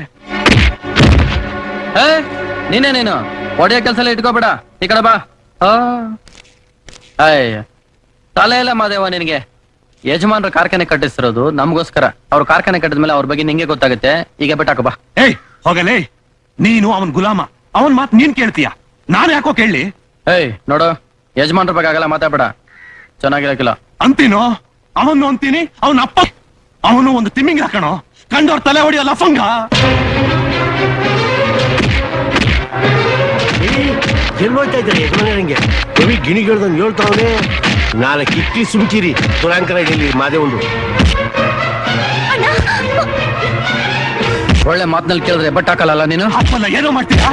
ನೀನು ಒಡೆಯ ಕೆಲಸ ಎಲ್ಲ ಇಟ್ಕೋಬೇಡ. ಈ ಕಡೆ ಬಾ. ಅಯ್ಯ, ತಲೆ ಇಲ್ಲ ಮಾದೇವ ನಿನಗೆ. ಯಜಮಾನ್ರ ಕಾರ್ಖಾನೆ ಕಟ್ಟಿಸಿರೋದು ನಮಗೋಸ್ಕರ. ಅವ್ರ ಕಾರ್ಖಾನೆ ಕಟ್ಟಿದ್ಮೇಲೆ ಅವ್ರ ಬಗ್ಗೆ ನಿಂಗೆ ಗೊತ್ತಾಗುತ್ತೆ. ಈಗ ಬಿಟ್ಟಾಕ ಬಾ. ಏಯ್ ಹೋಗಲೇ, ನೀನು ಅವನ್ ಗುಲಾಮ. ಅವನ್ ಮಾತು ನೀನ್ ಕೇಳ್ತೀಯ, ನಾನು ಯಾಕೋ ಕೇಳಲಿ? ಏಯ್ ನೋಡು, ಯಜಮಾನ್ರ ಬಗ್ಗೆ ಆಗಲ್ಲ ಮಾತಾಡ್ಬೇಡ, ಚೆನ್ನಾಗಿರಕಿಲ್ಲ. ಅಂತೀನೋ? ಅವನು ಅಂತೀನಿ, ಅವನ ಅಪ್ಪ ಅವನು ಒಂದು ತಿಮ್ಮಿಂಗ್ ಹಾಕಣೋ, ಕಂಡವ್ರ ತಲೆ ಹೊಡಿಯೋ ಲಫಂಗ. ಎಲ್ಲೋಯ್ತಾ ಇದ್ದಾರೆ ಯಜಮಾನಂಗೆ? ರವಿ ಗಿಣಿಗಿಡ್ದಂಗೆ ಹೇಳ್ತಾವನೆ. ನಾಳೆ ಕಿಟ್ಟಿ ಸುಮ್ಕಿರಿ, ತುರಾಂಕರ ಇಲ್ಲಿ ಮಾದೇ ಒಂದು ಒಳ್ಳೆ ಮಾತಿನಲ್ಲಿ ಕೇಳಿದ್ರೆ ಬಟ್ ಹಾಕಲ್ಲ ನೀನು. ಅಪ್ಪಲ್ಲ ಏನೋ ಮಾಡ್ತೀರಾ?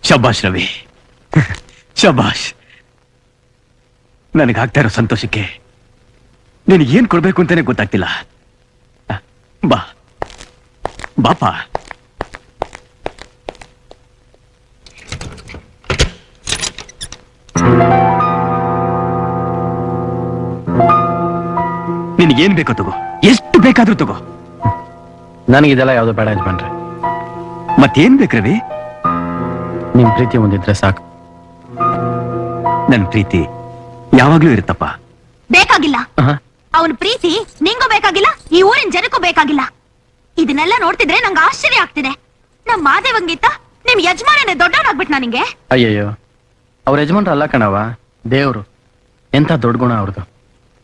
ಶಬಾಷ್ ರವಿ, ಶಬಾಷ್. ನನಗಾಗ್ತಾ ಇರೋ ಸಂತೋಷಕ್ಕೆ ನಿನಗೆ ಏನ್ ಕೊಡ್ಬೇಕು ಅಂತಾನೆ ಗೊತ್ತಾಗ್ತಿಲ್ಲ. ಬಾ ಬಾಪ. ನಿನಗೇನ್ ಬೇಕೋ ತಗೋ, ಎಷ್ಟು ಬೇಕಾದ್ರೂ ತಗೋ. ನನಗಿದೆಲ್ಲ ಯಾವ್ದು ಬೇಡ ಯಜಮಾನ್ರೆ. ಮತ್ತೇನ್ ಬೇಕು ರವಿ? ನಿಮ್ ಪ್ರೀತಿ ಒಂದಿದ್ರೆ ಸಾಕು. ನನ್ ಪ್ರೀತಿ ಯಾವಾಗ್ಲೂ ಇರುತ್ತಪ್ಪ. ಬೇಕಾಗಿಲ್ಲ. ಅವನ ಪ್ರೀತಿ ನಿಂಗೂ ಬೇಕಾಗಿಲ್ಲ, ಈ ಊರಿನ ಜನಕ್ಕೂ ಬೇಕಾಗಿಲ್ಲ. ಇದನ್ನೆಲ್ಲ ನೋಡ್ತಿದ್ರೆ ನಂಗೆ ಆಶ್ಚರ್ಯ ಆಗ್ತಿದೆ. ನಮ್ ಮಾದೇವಂಗಿತ್ತ ನಿಮ್ ಯಜಮಾನನೇ ದೊಡ್ಡವನಾಗ್ಬಿಟ್ನಾ ನಿಂಗೆ? ಅಯ್ಯಯ್ಯೋ, ಅವ್ರ ಯಜಮಾನ್ರು ಅಲ್ಲ ಕಣವ, ದೇವ್ರು. ಎಂತ ದೊಡ್ಡ ಗುಣ ಅವ್ರದ್ದು.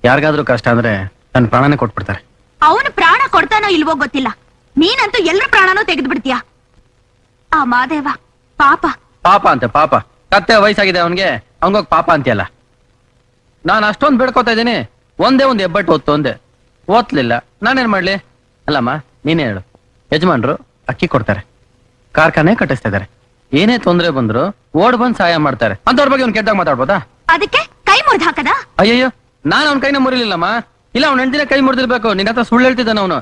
ಯಾರಿಗಾದ್ರೂ ಕಷ್ಟ ಅಂದ್ರೆ ತನ್ನ ಪ್ರಾಣನೇ ಕೊಟ್ಬಿಡ್ತಾರೆ. ಅವನು ಪ್ರಾಣ ಕೊಡ್ತಾನೋ ಇಲ್ವೋ ಗೊತ್ತಿಲ್ಲ, ನೀನಂತೂ ಎಲ್ರ ಪ್ರಾಣನೂ ತೆಗೆದು ಬಿಡ್ತೀಯ. ಆ ಮಾದೇವ ಪಾಪ. ಪಾಪ ಅಂತೆ ಪಾಪ. ಕತ್ತೆ ವಯಸ್ಸಾಗಿದೆ ಅವನ್ಗೆ, ಅವನ್ಗೋಗ್ ಪಾಪ ಅಂತೀಯಲ್ಲ. ನಾನು ಅಷ್ಟೊಂದು ಬೇಡ್ಕೋತಾ ಇದ್ದೀನಿ, ಒಂದೇ ಒಂದು ಹೆಬ್ಬಟ್ಟು ಓದ್ತು ಒಂದೇ ಓದ್ಲಿಲ್ಲ. ನಾನೇನ್ ಮಾಡ್ಲಿ? ಅಲ್ಲಮ್ಮ ನೀನೇ ಹೇಳು. ಯಜಮಾನ್ರು ಅಕ್ಕಿ ಕೊಡ್ತಾರೆ, ಕಾರ್ಖಾನೆ ಕಟ್ಟಿಸ್ತಾ ಇದಾರೆ, ಏನೇ ತೊಂದ್ರೆ ಬಂದ್ರು ಓಡ್ ಬಂದ್ ಸಹಾಯ ಮಾಡ್ತಾರೆ. ಅಂತವ್ರ ಬಗ್ಗೆ ಅವ್ನು ಕೆಟ್ಟಾಗ ಮಾತಾಡ್ಬೋದಾ? ಅದಕ್ಕೆ ಕೈ ಮುರಿದು ಹಾಕದ? ಅಯ್ಯಯ್ಯೋ, ನಾನು ಅವ್ನ ಕೈನ ಮುರಿಲಿಲ್ಲಮ್ಮ. ಇಲ್ಲ, ಅವ್ನ ಹೆಂಡತಿನ ಕೈ ಮುರಿದಿರ್ಬೇಕು. ನಿನ್ನ ಹತ್ರ ಸುಳ್ಳು ಹೇಳ್ತಿದ್ದಾನ ಅವನು.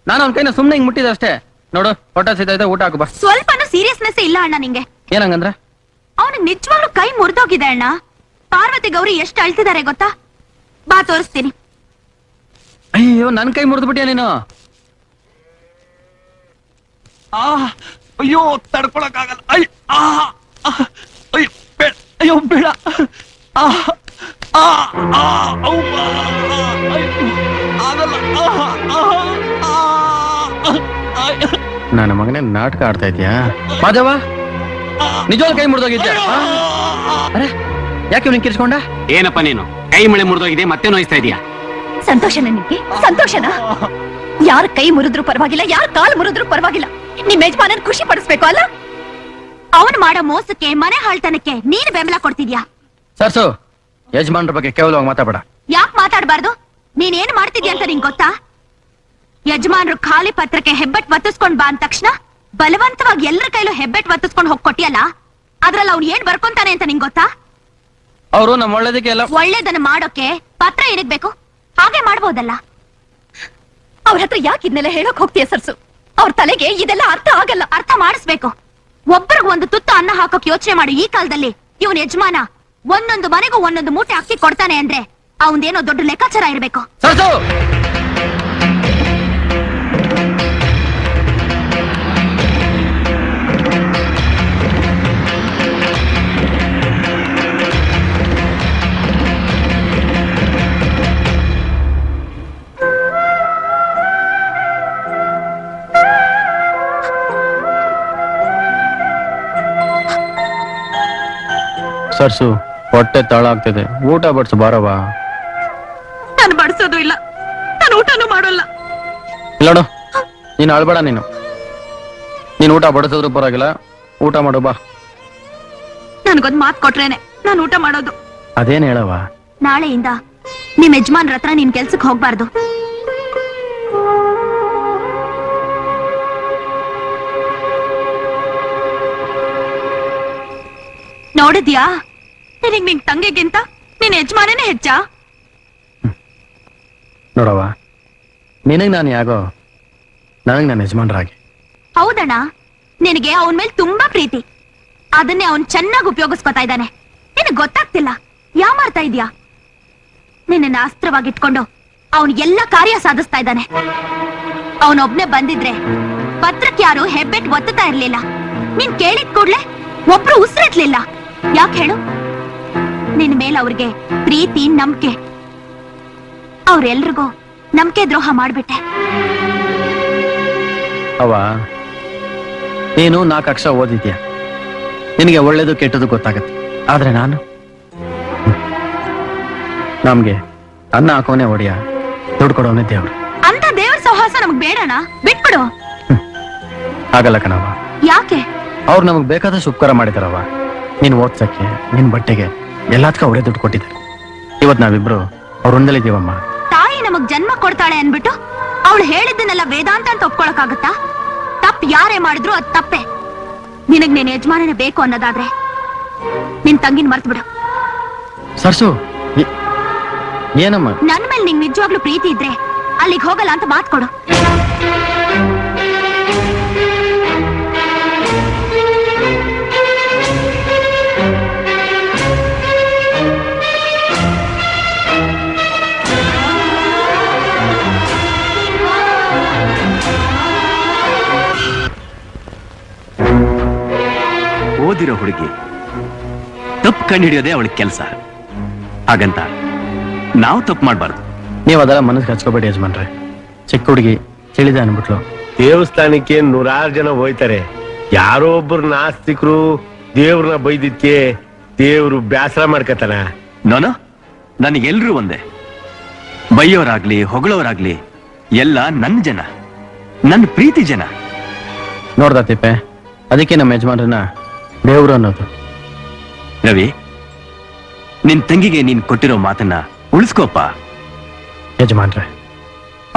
ನಾನು ಅವ್ನ ಕೈನ ಸುಮ್ನೆ ಹಿಂಗ್ ಮುಟ್ಟಿದ ಅಷ್ಟೇ. ನೋಡು, ಹೊಟ್ಟೆ ಸಿದ್ಧ, ಊಟ ಹಾಕು ಬಾ. ಸ್ವಲ್ಪನೂ ಸೀರಿಯಸ್ನೆಸ್ ಇಲ್ಲ ಅಣ್ಣ ನಿಂಗೆ. ಏನಂಗಂದ್ರ? ಅವನಿಗೆ ನಿಜವಾಗ್ಲೂ ಕೈ ಮುರಿದೋಗಿದೆ ಅಣ್ಣ. ಪಾರ್ವತಿ ಗೌರಿ ಎಷ್ಟು ಅಳ್ತಿದ್ದಾರೆ ಗೊತ್ತಾ? ಬಾ ತೋರಿಸ್ತೀನಿ. ಅಯ್ಯೋ, ನನ್ ಕೈ ಮುರಿದು ಬಿಟ್ಟಿಯ ನೀನು. ಅಯ್ಯೋ, ತಡ್ಕೊಳಕ್ ಆಗಲ್ಲ. ಅಯ್ಯೋ ಬೇಡ. ನನ್ನ ಮಗನೇ ನಾಟಕ ಆಡ್ತಾ ಇದ್ಯಾ ಮಾಧವ? ನಿಜವಾಗ್ಲೂ ಕೈ ಮುರಿದೋಗಿದ್ಯಾ? ಅರೆ, ಯಾಕೆ ಇವ್ನಿಗೆ ಕಿರ್ಸ್ಕೊಂಡ? ಏನಪ್ಪ ನೀನು ಕೈ ಮಳೆ ಮುರಿದೋಗಿದೆ, ಮತ್ತೆ ನೋಯಿಸ್ತಾ ಇದೀಯಾ? ಸಂತೋಷನ ನಿಮ್ಗೆ? ಸಂತೋಷನಾ? ಯಾರ ಕೈ ಮುರಿದ್ರು ಪರವಾಗಿಲ್ಲ, ಯಾರ ಕಾಲ್ ಮುರಿದ್ರು ಪರವಾಗಿಲ್ಲ, ನಿಮ್ ಯಜಮಾನನ್ ಖುಷಿ ಪಡಿಸ್ಬೇಕು ಅಲ್ಲ? ಅವನು ಮಾಡೋ ಮೋಸಕ್ಕೆ, ಮನೆ ಹಾಳ್ತನಕ್ಕೆ ನೀನು ಬೆಂಬಲ ಕೊಡ್ತಿದ್ಯಾ? ಸರ್ಸು, ಯಜಮಾನ್ರ ಬಗ್ಗೆ ಕೇವಲವಾಗಿ ಮಾತಾಡಬೇಡ. ಯಾಕೆ ಮಾತಾಡಬಾರ್ದು? ನೀನೇನ್ ಮಾಡ್ತಿದ್ಯಾ ಅಂತ ನಿಂಗೆ ಗೊತ್ತಾ? ಯಜಮಾನ್ರು ಖಾಲಿ ಪತ್ರಕ್ಕೆ ಹೆಬ್ಬೆಟ್ ಒತ್ತಿಸ್ಕೊಂಡ್ ಬಾ ಅಂದ ತಕ್ಷಣ ಬಲವಂತವಾಗಿ ಎಲ್ಲರ ಕೈಲೂ ಹೆಬ್ಬೆಟ್ ಒತ್ತಿಸ್ಕೊಂಡ್ ಹೋಗ್ಕೊಟ್ಟಿಯಲ್ಲ, ಅದ್ರಲ್ಲಿ ಅವ್ನು ಏನ್ ಬರ್ಕೊಂತಾನೆ ಅಂತ ನಿಂಗೆ ಗೊತ್ತಾ? ಅವರು ನಮ್ಮ ಒಳ್ಳೇದಕ್ಕೆ ಎಲ್ಲ. ಒಳ್ಳೇದನ್ನ ಮಾಡೋಕೆ ಪತ್ರ ಏನಕ್ ಬೇಕು? ಹಾಗೆ ಮಾಡ್ಬೋದಲ್ಲ. ಅವ್ರ ಹತ್ರ ಯಾಕೆ ಇದನ್ನೆಲ್ಲ ಹೇಳಕ್ ಹೋಗ್ತೀಯ ಸರ್ಸು? ಅವ್ರ ತಲೆಗೆ ಇದೆಲ್ಲ ಅರ್ಥ ಆಗಲ್ಲ. ಅರ್ಥ ಮಾಡಿಸ್ಬೇಕು. ಒಬ್ಬರಿಗೆ ಒಂದು ತುತ್ತು ಅನ್ನ ಹಾಕೋಕ್ ಯೋಚನೆ ಮಾಡು. ಈ ಕಾಲದಲ್ಲಿ ಇವನ್ ಯಜಮಾನ ಒಂದೊಂದು ಮನೆಗೂ ಒಂದೊಂದು ಮೂಟೆ ಅಕ್ಕಿ ಕೊಡ್ತಾನೆ ಅಂದ್ರೆ ಅವನ್ದೇನೋ ದೊಡ್ಡ ಲೆಕ್ಕಾಚಾರ ಇರ್ಬೇಕು. ಸರ್ಸು, ಸರ್ಸು, ಹೊಟ್ಟೆ ತಾಳ ಆಗ್ತಿದೆ, ಊಟ ಬಡ್ಸು ಬಾರವಾ. ನಾನು ಬಡಿಸೋದು ಇಲ್ಲ, ನಾನು ಊಟನೂ ಮಾಡೋಲ್ಲ. ಇಲ್ಲೋಡು, ನೀನು ಅಳ್ಬೇಡ. ನೀನು ಊಟ ಬಡಿಸಿದ್ರು ಪರವಾಗಿಲ್ಲ, ಊಟ ಮಾಡು ಬಾ. ನನ್ಗೊಂದ್ ಮಾತ್ ಕೊಟ್ರೇನೆ ನಾನು ಊಟ ಮಾಡೋದು. ಅದೇನ್ ಹೇಳವ? ನಾಳೆಯಿಂದ ನಿಮ್ ಯಜಮಾನ್ರ ಹತ್ರ ನೀನ್ ಕೆಲ್ಸಕ್ ಹೋಗ್ಬಾರ್ದು. ನೋಡಿದ್ಯಾ, ನಿನಗ್ ನಿನ್ ತಂಗಿಗಿಂತ ನಿನ್ ಯಜಮಾನನೇ ಹೆಚ್ಚಾ? ನೋಡವ, ನಿನಗ್ ನಾನು ಯಾಗೋ, ನನಗ್ ನನ್ನ ಯಜಮಾನ್ರಾಗಿ. ಹೌದಣ್ಣ, ನಿನಗೆ ಅವನ್ ಮೇಲೆ ತುಂಬಾ ಪ್ರೀತಿ. ಅದನ್ನೇ ಅವನ್ ಚೆನ್ನಾಗಿ ಉಪಯೋಗಿಸ್ಕೊತಾ ಇದ್ದಾನೆ. ನಿನಗ್ ಗೊತ್ತಾಗ್ತಿಲ್ಲ, ಯಾ ಮಾಡ್ತಾ ಇದ್ಯಾ? ನಿನ್ನ ಅಸ್ತ್ರವಾಗಿಟ್ಕೊಂಡು ಅವನ್ ಎಲ್ಲ ಕಾರ್ಯ ಸಾಧಿಸ್ತಾ ಇದ್ದಾನೆ. ಅವನೊಬ್ನೇ ಬಂದಿದ್ರೆ ಪತ್ರಕ್ಕೆ ಯಾರು ಹೆಬ್ಬೆಟ್ ಒತ್ತುತ್ತಾ ಇರ್ಲಿಲ್ಲ. ನೀನ್ ಕೇಳಿದ ಕೂಡ್ಲೆ ಒಬ್ರು ಉಸಿರೆತ್ಲಿಲ್ಲ. ಯಾಕೆ ಹೇಳು? ನಿನ್ ಮೇಲೆ ಅವ್ರಿಗೆ ಪ್ರೀತಿ, ನಂಬಿಕೆ. ಅವ್ರೆಲ್ರಿಗೂ ನಂಬಿಕೆ ದ್ರೋಹ ಮಾಡ್ಬಿಟ್ಟೆ. ಅವ, ನೀನು 4 ಅಕ್ಷರ ಓದಿದ್ಯಾ, ನಿನಗೆ ಒಳ್ಳೇದು ಕೆಟ್ಟದು ಗೊತ್ತಾಗತ್ತೆ. ಆದ್ರೆ ನಾನು, ನಮ್ಗೆ ಅನ್ನ ಹಾಕೋನೆ ಒಡೆಯ, ದುಡ್ಡು ಕೊಡೋನೆ ದೇವ್ರು. ಅಂತ ದೇವ್ರ ಸಹವಾಸ ನಮಗ್ ಬೇಡಣ, ಬಿಟ್ಬಿಡು. ಆಗಲ್ಲ ಕಣವ. ಯಾಕೆ? ಅವ್ರು ನಮಗ್ ಬೇಕಾದಷ್ಟು ಉಪಕಾರ ಮಾಡಿದಾರವ. ನೀನ್ ಓದ್ಸಕ್ಕೆ, ನಿನ್ ಬಟ್ಟೆಗೆ ಎಲ್ಲದಕ್ಕೂ ಅವರೇ ದುಡ್ಡು ಕೊಟ್ಟಿದ್ದಾರೆ. ಇವತ್ ನಾವಿಬ್ರು ಅವ್ರ ಹೊಂದಲಿದ್ದೀವಮ್ಮ. ತಾಯಿ ನಮಗ್ ಜನ್ಮ ಕೊಡ್ತಾಳೆ ಅನ್ಬಿಟ್ಟು ಅವಳು ಹೇಳಿದ್ದನ್ನೆಲ್ಲ ವೇದಾಂತ ಅಂತ ಒಪ್ಕೊಳಕಾಗತ್ತಾ? ತಪ್ಪು ಯಾರೇ ಮಾಡಿದ್ರು ಅದ್ ತಪ್ಪೆ. ನಿನಗ್ ನೀನ್ ಯಜಮಾನನೇ ಬೇಕು ಅನ್ನೋದಾದ್ರೆ ನಿನ್ ತಂಗಿನ ಮರ್ತು ಬಿಡು. ಸರ್ಸು, ಏನಮ್ಮ? ನನ್ ಮೇಲೆ ನಿಂಗ್ ನಿಜವಾಗ್ಲೂ ಪ್ರೀತಿ ಇದ್ರೆ ಅಲ್ಲಿಗೆ ಹೋಗಲ್ಲ ಅಂತ ಮಾತ್ ಕೊಡು. ಓದಿರೋ ಹುಡುಗಿ, ತಪ್ಪು ಕಂಡು ಹಿಡಿಯೋದೇ ಅವಳಿಗೆ ಕೆಲಸ. ಹಾಗಂತ ನಾವು ತಪ್ಪು ಮಾಡಬಾರ್ದು. ನೀವು ಅದೆಲ್ಲ ಮನಸ್ಸಿಗೆ ಹಚ್ಕೋಬೇಡಿ ಯಜಮಾನ್ರೆ. ಚಿಕ್ಕ ಹುಡುಗಿ ತಿಳಿದೆ ಅನ್ಬಿಟ್ಲು. ದೇವಸ್ಥಾನಕ್ಕೆ 100 ಜನ ಹೋಯ್ತಾರೆ. ಯಾರೋ ಒಬ್ರು ನಾಸ್ತಿಕರು ದೇವ್ರನ್ನ ಬೈದಿದ್ಕೆ ದೇವ್ರು ಬ್ಯಾಸರ ಮಾಡ್ಕತಾನ. ನೋನು ನನಗೆಲ್ರೂ ಒಂದೇ. ಬೈಯೋರಾಗ್ಲಿ ಹೊಗಳೋರಾಗ್ಲಿ ಎಲ್ಲ ನನ್ನ ಜನ, ನನ್ನ ಪ್ರೀತಿ ಜನ. ನೋಡ್ದ ತಿಪ್ಪೆ, ಅದಕ್ಕೆ ನಮ್ಮ ಯಜಮಾನ್ರನ್ನ ದೇವ್ರು ಅನ್ನೋದು. ರವಿ, ನಿನ್ ತಂಗಿಗೆ ನೀನ್ ಕೊಟ್ಟಿರೋ ಮಾತನ್ನ ಉಳಿಸ್ಕೋಪ. ಯಜಮಾನ್ರೆ,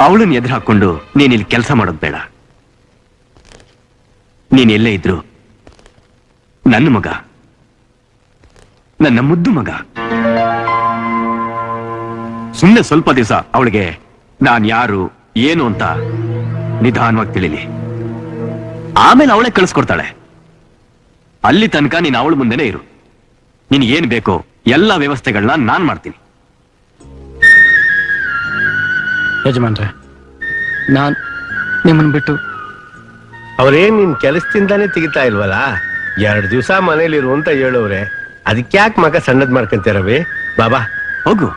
ಅವಳನ್ನ ಎದುರು ಹಾಕೊಂಡು ನೀನ್ ಇಲ್ಲಿ ಕೆಲಸ ಮಾಡೋದು ಬೇಡ. ನೀನ್ ಎಲ್ಲೇ ಇದ್ರು ನನ್ನ ಮಗ, ನನ್ನ ಮುದ್ದು ಮಗ. ಸುಮ್ಮನೆ ಸ್ವಲ್ಪ ದಿವಸ ಅವಳಿಗೆ ನಾನ್ ಯಾರು ಏನು ಅಂತ ನಿಧಾನವಾಗಿ ತಿಳಿಲಿ. ಆಮೇಲೆ ಅವಳೇ ಕಳಿಸ್ಕೊಡ್ತಾಳೆ. ಅಲ್ಲಿ ತನಕ ನೀನ್ ಅವಳ ಮುಂದೆನೆ ಇರು. ನಿನ್ ಏನ್ ಬೇಕೋ ಎಲ್ಲ ವ್ಯವಸ್ಥೆಗಳನ್ನ ನಾನ್ ಮಾಡ್ತೀನಿ. ಯಜಮಾನ್ರೆ, ನಾನ್ ನಿಮ್ಮನ್ ಬಿಟ್ಟು ಅವ್ರೇನ್ ನಿನ್ ಕೆಲಸದಿಂದಾನೇ ತೆಗಿತಾ ಇಲ್ವಲ್ಲ? 2 ದಿವಸ ಮನೇಲಿರು ಅಂತ ಹೇಳೋರೆ. ಅದಕ್ಯಾಕ್ ಮಗ ಸಣ್ಣದ್ ಮಾಡ್ಕೊಂತೀಯ ರವಿ? ಬಾಬಾ ಹೋಗು.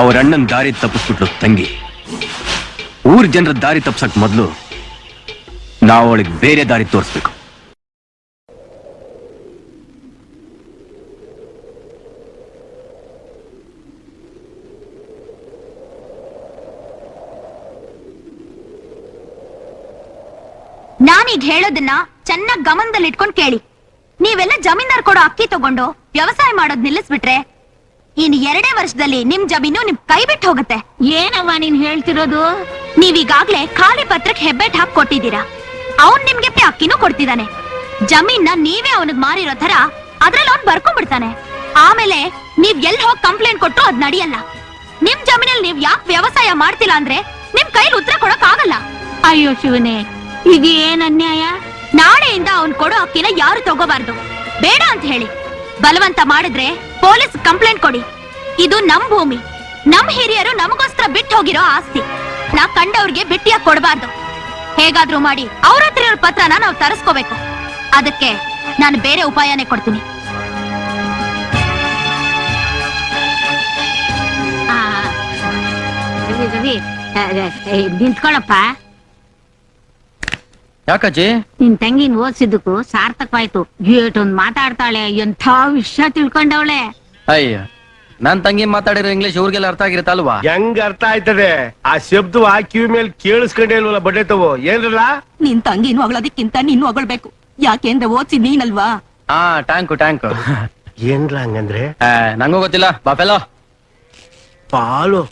ಅವ್ರ ಅಣ್ಣನ್ ದಾರಿ ತಪ್ಪಿಸ್ಬಿಟ್ಲು ತಂಗಿ. ಊರ್ ಜನರ ದಾರಿ ತಪ್ಸಕ್ ಮೊದ್ಲು ನಾವು ಅವಳಿಗೆ ಬೇರೆ ದಾರಿ ತೋರಿಸ್ಬೇಕು. ನಾನೀಗ ಹೇಳೋದನ್ನ ಚೆನ್ನಾಗ್ ಗಮನದಲ್ಲಿ ಇಟ್ಕೊಂಡ್ ಕೇಳಿ. ನೀವೆಲ್ಲ ಜಮೀನ್ದಾರ್ ಕೊಡೋ ಅಕ್ಕಿ ತಗೊಂಡು ವ್ಯವಸಾಯ ಮಾಡೋದ್ ನಿಲ್ಲಿಸ್ಬಿಟ್ರೆ ಇನ್ 2 ವರ್ಷದಲ್ಲಿ ನಿಮ್ ಜಮೀನು ನಿಮ್ ಕೈ ಬಿಟ್ಟು ಹೋಗುತ್ತೆ. ಏನವ್ವ ನೀನ್ ಹೇಳ್ತಿರೋದು? ನೀವೀಗಾಗ್ಲೇ ಖಾಲಿ ಪತ್ರಕ್ಕೆ ಹೆಬ್ಬೆಟ್ ಹಾಕಿ ಕೊಟ್ಟಿದ್ದೀರಾ. ಅವನ್ ನಿಮ್ಗೆ ಅಕ್ಕಿನೂ ಕೊಡ್ತಿದ್ದಾನೆ. ಜಮೀನ್ನ ನೀವೇ ಅವನಿಗೆ ಮಾರಿರೋ ತರ ಅದ್ರಲ್ಲಿ ಅವ್ನ್ ಬರ್ಕೊಂಡ್ಬಿಡ್ತಾನೆ. ಆಮೇಲೆ ನೀವ್ ಎಲ್ ಹೋಗಿ ಕಂಪ್ಲೇಂಟ್ ಕೊಟ್ಟು ಅದ್ ನಡೆಯಲ್ಲ. ನಿಮ್ ಜಮೀನಲ್ಲಿ ನೀವ್ ಯಾಕೆ ವ್ಯವಸಾಯ ಮಾಡ್ತಿಲ್ಲ ಅಂದ್ರೆ ನಿಮ್ ಕೈಲಿ ಉತ್ತರ ಕೊಡಕ್ ಆಗಲ್ಲ. ಅಯ್ಯೋ ಶಿವನೇ, ಈಗ ಏನ್ ಅನ್ಯಾಯ? ನಾಳೆಯಿಂದ ಅವ್ನ್ ಕೊಡೋ ಅಕ್ಕಿನ ಯಾರು ತಗೋಬಾರ್ದು. ಬೇಡ ಅಂತ ಹೇಳಿ. ಬಲವಂತ ಮಾಡಿದ್ರೆ ಪೊಲೀಸ್ ಕಂಪ್ಲೇಂಟ್ ಕೊಡಿ. ಇದು ನಮ್ ಭೂಮಿ, ನಮ್ ಹಿರಿಯರು ನಮಗೋಸ್ಕರ ಬಿಟ್ಟು ಹೋಗಿರೋ ಆಸ್ತಿ. ನಾ ಕಂಡವ್ರಿಗೆ ಬಿಟ್ಟಿಯಾಗಿ ಕೊಡಬಾರ್ದು. ಹೇಗಾದ್ರೂ ಮಾಡಿ ಅವ್ರ ಹತ್ರ ಇರೋ ಪತ್ರನ ನಾವು ತರಿಸ್ಕೋಬೇಕು. ಅದಕ್ಕೆ ನಾನು ಬೇರೆ ಉಪಾಯನೇ ಕೊಡ್ತೀನಿ. ರವಿ, ನಿಂತ್ಕೊಳಪ್ಪ. ಯಾಕಜ್ಜಿ? ನಿನ್ ತಂಗಿನ ಓದಿಸಿದ್ದಕ್ಕೂ ಸಾರ್ಥಕವಾಯ್ತು. ಏಟೊಂದ್ ಮಾತಾಡ್ತಾಳೆ, ಎಂಥ ವಿಷಯ ತಿಳ್ಕೊಂಡವಳೆ. ಅಯ್ಯ, ನನ್ ತಂಗಿ ಮಾತಾಡಿರೋ ಇಂಗ್ಲಿಷ್ ಇವ್ರಿಗೆಲ್ಲ ಅರ್ಥ ಆಗಿರುತ್ತಲ್ವಾ? ಹೆಂಗ್ ಅರ್ಥ ಆಯ್ತದೆ? ಆ ಶಬ್ದ ಕಿವಿ ಮೇಲೆ ಕೇಳಿಸ್ಕೊಂಡೇ ಇಲ್ವಲ್ಲ ಬಡ್ಡೆ ತಗೋ. ಏನ್ರಲ್ಲ? ನಿನ್ ತಂಗಿನೂ ಹೊಗಳೋದಕ್ಕಿಂತ ನೀನು ಹೊಗಳ್ಬೇಕು. ಯಾಕೆಂದ್ರೆ ಓದ್ಸಿ ನೀನಲ್ವಾ? ಹಾ, ಟ್ಯಾಂಕು. ಏನ್ರ ಹಂಗಂದ್ರೆ? ನಂಗೂ ಗೊತ್ತಿಲ್ಲ. ಬಾಪೆಲ್ಲ ಪಾಲು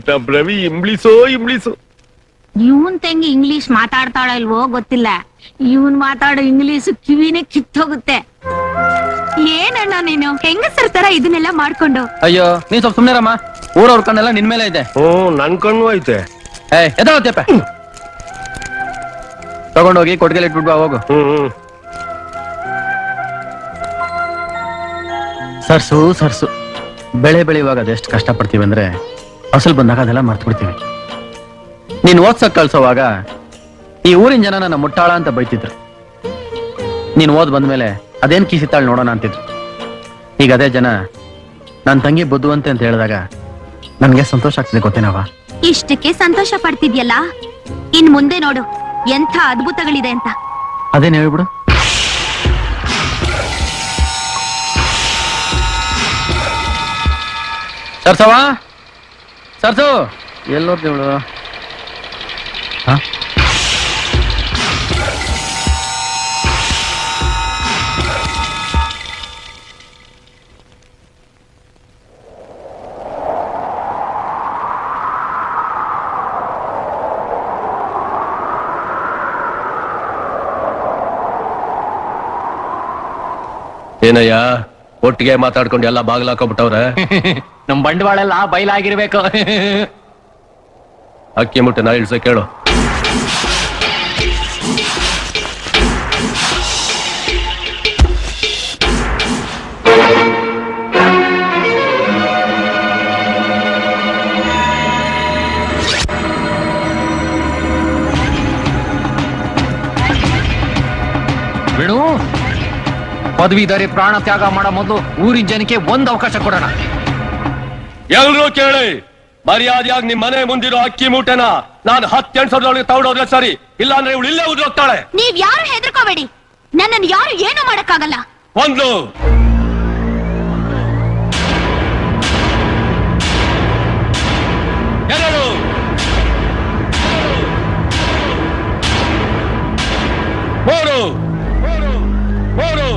ನಮ್ ರವಿ ಇಂಬ್ಲಿಸು. ಇವನ್ ತಂಗಿ ಇಂಗ್ಲಿಷ್ ಮಾತಾಡ್ತಾಳ ಇಲ್ವೋ ಗೊತ್ತಿಲ್ಲ. ಇವನ್ ಮಾತಾಡೋ ಇಂಗ್ಲಿಷ್ ಕಿವಿನೇ ಕಿತ್ತೋಗುತ್ತೆ. ಏನಣ್ಣ ನೀನು ಹೆಂಗಸರ್ ತರ ಇದನ್ನೆಲ್ಲ ಮಾಡ್ಕೊಂಡು? ಅಯ್ಯೋ, ನೀನ್ ಸ್ವಲ್ಪ ಸುಮ್ನೆರಮ್ಮ. ಊರವ್ರ ಕಣ್ಣೆಲ್ಲ ನಿನ್ ಮೇಲೆ ಇದೆ. ನನ್ ಕಣ್ಣು ಐತೆ. ಎದಪ್ಪ ತಗೊಂಡೋಗಿ ಕೊಟ್ಟಿಗೆಲ್ಲ ಇಟ್ಬಿಡ್ಬಾ, ಹೋಗು. ಸರ್ಸು ಬೆಳೆ ಬೆಳೆಯುವಾಗ ಅದೆಷ್ಟು ಕಷ್ಟ ಪಡ್ತೀವಿ ಅಂದ್ರೆ ಫಸಲ್ ಬಂದಾಗ ಅದೆಲ್ಲ ಮರ್ತು ಬಿಡ್ತೀವಿ. ನೀನ್ ಓದ್ಸಕ್ ಕಳ್ಸೋವಾಗ ಈ ಊರಿನ ಜನ ನನ್ನ ಮುಟ್ಟಾಳ ಅಂತ ಬೈತಿದ್ರು. ನೀನ್ ಓದ್ ಬಂದ್ಮೇಲೆ ಅದೇನ್ ಕೀಸಿತ್ತಾಳ್ ನೋಡೋಣ ಅಂತಿದ್ರು. ಈಗ ಅದೇ ಜನ ನನ್ ತಂಗಿ ಬುದ್ಧುವಂತೆ ಅಂತ ಹೇಳಿದಾಗ ನನ್ಗೆ ಸಂತೋಷ ಆಗ್ತಿದೆ ಗೊತ್ತೇನವ? ಇಷ್ಟಕ್ಕೆ ಸಂತೋಷ ಪಡ್ತಿದ್ಯಲ್ಲ, ಇನ್ ಮುಂದೆ ನೋಡು ಎಂಥ ಅದ್ಭುತಗಳಿದೆ ಅಂತ. ಅದೇನ್ ಹೇಳ್ಬಿಡು. ಸರ್ಸು ಎಲ್ಲೋದ್ ಇವಳು? ಏನಯ್ಯ, ಒಟ್ಟಿಗೆ ಮಾತಾಡ್ಕೊಂಡು ಎಲ್ಲ ಬಾಗ್ಲಾಕೊಂಡ್ಬಿಟ್ಟವ್ರೆ. ನಮ್ ಬಂಡವಾಳ ಎಲ್ಲ ಬಯಲಾಗಿರ್ಬೇಕು. ಅಕ್ಕಿ ಮುಟ್ಟೆ ನಾ ಇಳ್ಸ ಕೇಳು. ಪದವೀಧರೆ ಪ್ರಾಣ ತ್ಯಾಗ ಮಾಡೋ ಮೊದಲು ಊರಿನ ಜನಕ್ಕೆ ಒಂದು ಅವಕಾಶ ಕೊಡೋಣ. ಎಲ್ರೂ ಕೇಳಿ, ಮರ್ಯಾದೆಯಾಗಿ ನಿಮ್ ಮನೆ ಮುಂದಿರೋ ಅಕ್ಕಿ ಮೂಟೆನ ನಾನು 10 ಎಣ್ಸೋದ್ರೊಳಗೆ ತಗೊಂಡೋದ್ರೆ ಸರಿ, ಇಲ್ಲಾಂದ್ರೆ ಇವಳು ಇಲ್ಲೇ ಉದ್ರೋಗ್ತಾಳೆ. ನೀವ್ ಯಾರು ಹೆದರ್ಕೋಬೇಡಿ, ನನ್ನನ್ನು ಯಾರು ಏನು ಮಾಡಕ್ಕಾಗಲ್ಲ. ಒಂದು ಎರಡು ಮೂರು ಮೂರು ಮೂರು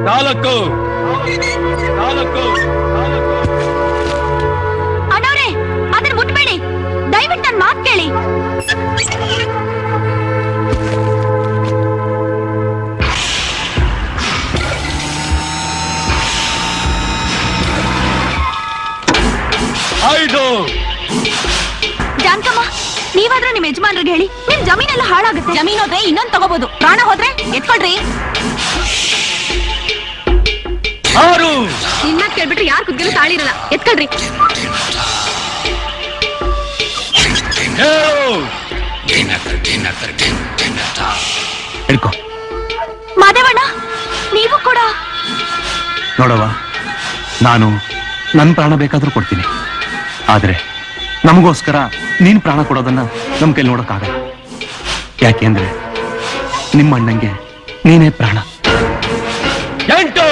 ನಾಲ್ಕು ನಾಲ್ಕು ಅಣ್ಣವ್ರೆ, ಅದನ್ನ ಮುಟ್ಬೇಡಿ, ದಯವಿಟ್ಟು ನನ್ ಮಾತ್ ಕೇಳಿ. ಐದು ಜಾನ್ಕಮ್ಮ, ನೀವಾದ್ರೂ ನಿಮ್ ಯಜಮಾನ್ರಿಗೆ ಹೇಳಿ, ನಿಮ್ ಜಮೀನೆಲ್ಲ ಹಾಳಾಗುತ್ತೆ. ಜಮೀನ್ ಹೋದ್ರೆ ಇನ್ನೊಂದ್ ತಗೋಬಹುದು, ಪ್ರಾಣ ಹೋದ್ರೆ ಎತ್ಕೊಳ್ರಿ. ಆರು ನಿನ್ನ ಕೇಳ್ಬಿಟ್ರೆ ಯಾರು ಕುದ್ದಿಲು ತಾಳಿರಲ್ಲ, ಎತ್ಕೊಳ್ರಿ. ಏಳು ಹಿಡ್ಕೊ. ಮಾದೇವಣ್ಣ, ನೀವು ಕೂಡ. ನೋಡವ್ವ, ನಾನು ನನ್ನ ಪ್ರಾಣ ಬೇಕಾದ್ರೂ ಕೊಡ್ತೀನಿ, ಆದ್ರೆ ನಮಗೋಸ್ಕರ ನೀನ್ ಪ್ರಾಣ ಕೊಡೋದನ್ನ ನಮ್ ಕೈಲಿ ನೋಡಕ್ಕಾಗಲ್ಲ. ಯಾಕೆಂದ್ರೆ ನಿಮ್ಮ ಅಣ್ಣಂಗೆ ನೀನೇ ಪ್ರಾಣ. ಎಂಟು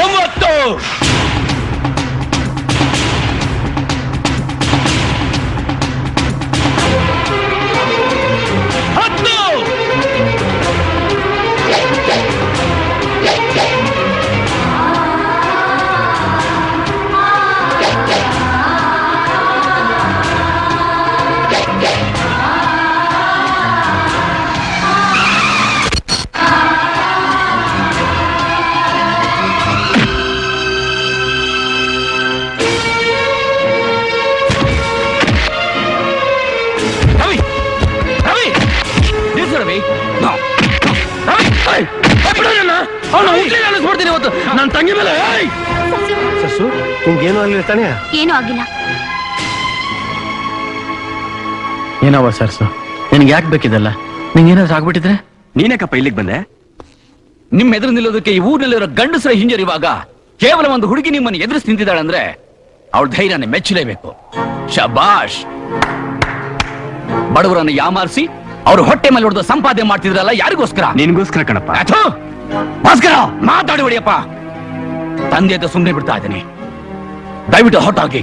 ಒಂಬತ್ತು ಹತ್ತು ನನ್ನ ತಂಗಿ ಮೇಲೆ ಸಸು, ನಿಮ್ಗೇನು ಆಗಲಿಲ್ಲ ತಾನೇ? ಏನೂ ಆಗಿಲ್ಲ. ಏನವ ಸರ್ಸು, ನಿನ್ಗೆ ಯಾಕೆ ಬೇಕಿದಲ್ಲ? ನಿಂಗೇನಾದ್ರೂ ಆಗ್ಬಿಟ್ಟಿದ್ರೆ? ನೀನೇಕಪ್ಪ ಇಲ್ಲಿಗೆ ಬಂದೆ? ನಿಮ್ ಎದುರು ನಿಲ್ಲೋದಕ್ಕೆ ಈ ಊರಿನಲ್ಲಿರೋ ಗಂಡಸರ ಹಿಂಜರಿವಾಗ ಕೇವಲ ಒಂದು ಹುಡುಗಿ ನಿಮ್ಮನ್ನು ಎದುರಿಸಿ ನಿಂತಿದ್ದಾಳಂದ್ರೆ ಅವಳ ಧೈರ್ಯನೇ ಮೆಚ್ಚಲೇಬೇಕು. ಶಬಾಷ್. ಬಡವರನ್ನು ಯಾಮಾರಿಸಿ ಅವ್ರ ಹೊಟ್ಟೆ ಮೇಲೆ ಹೊಡೆದು ಸಂಪಾದನೆ ಮಾಡ್ತಿದ್ರಲ್ಲ, ಯಾರಿಗೋಸ್ಕರ? ನಿನ್ಗೋಸ್ಕರ ಕಣಪ್ಪ. ಭಾಸ್ಕರ, ಮಾತಾಡಿ ಹೊಡಿಯಪ್ಪ. ತಂದೆ ಅಂತ ಸುಮ್ಮನೆ ಬಿಡ್ತಾ ಇದ್ದೀನಿ, ದಯವಿಟ್ಟು ಹೊರಟೋಗಿ.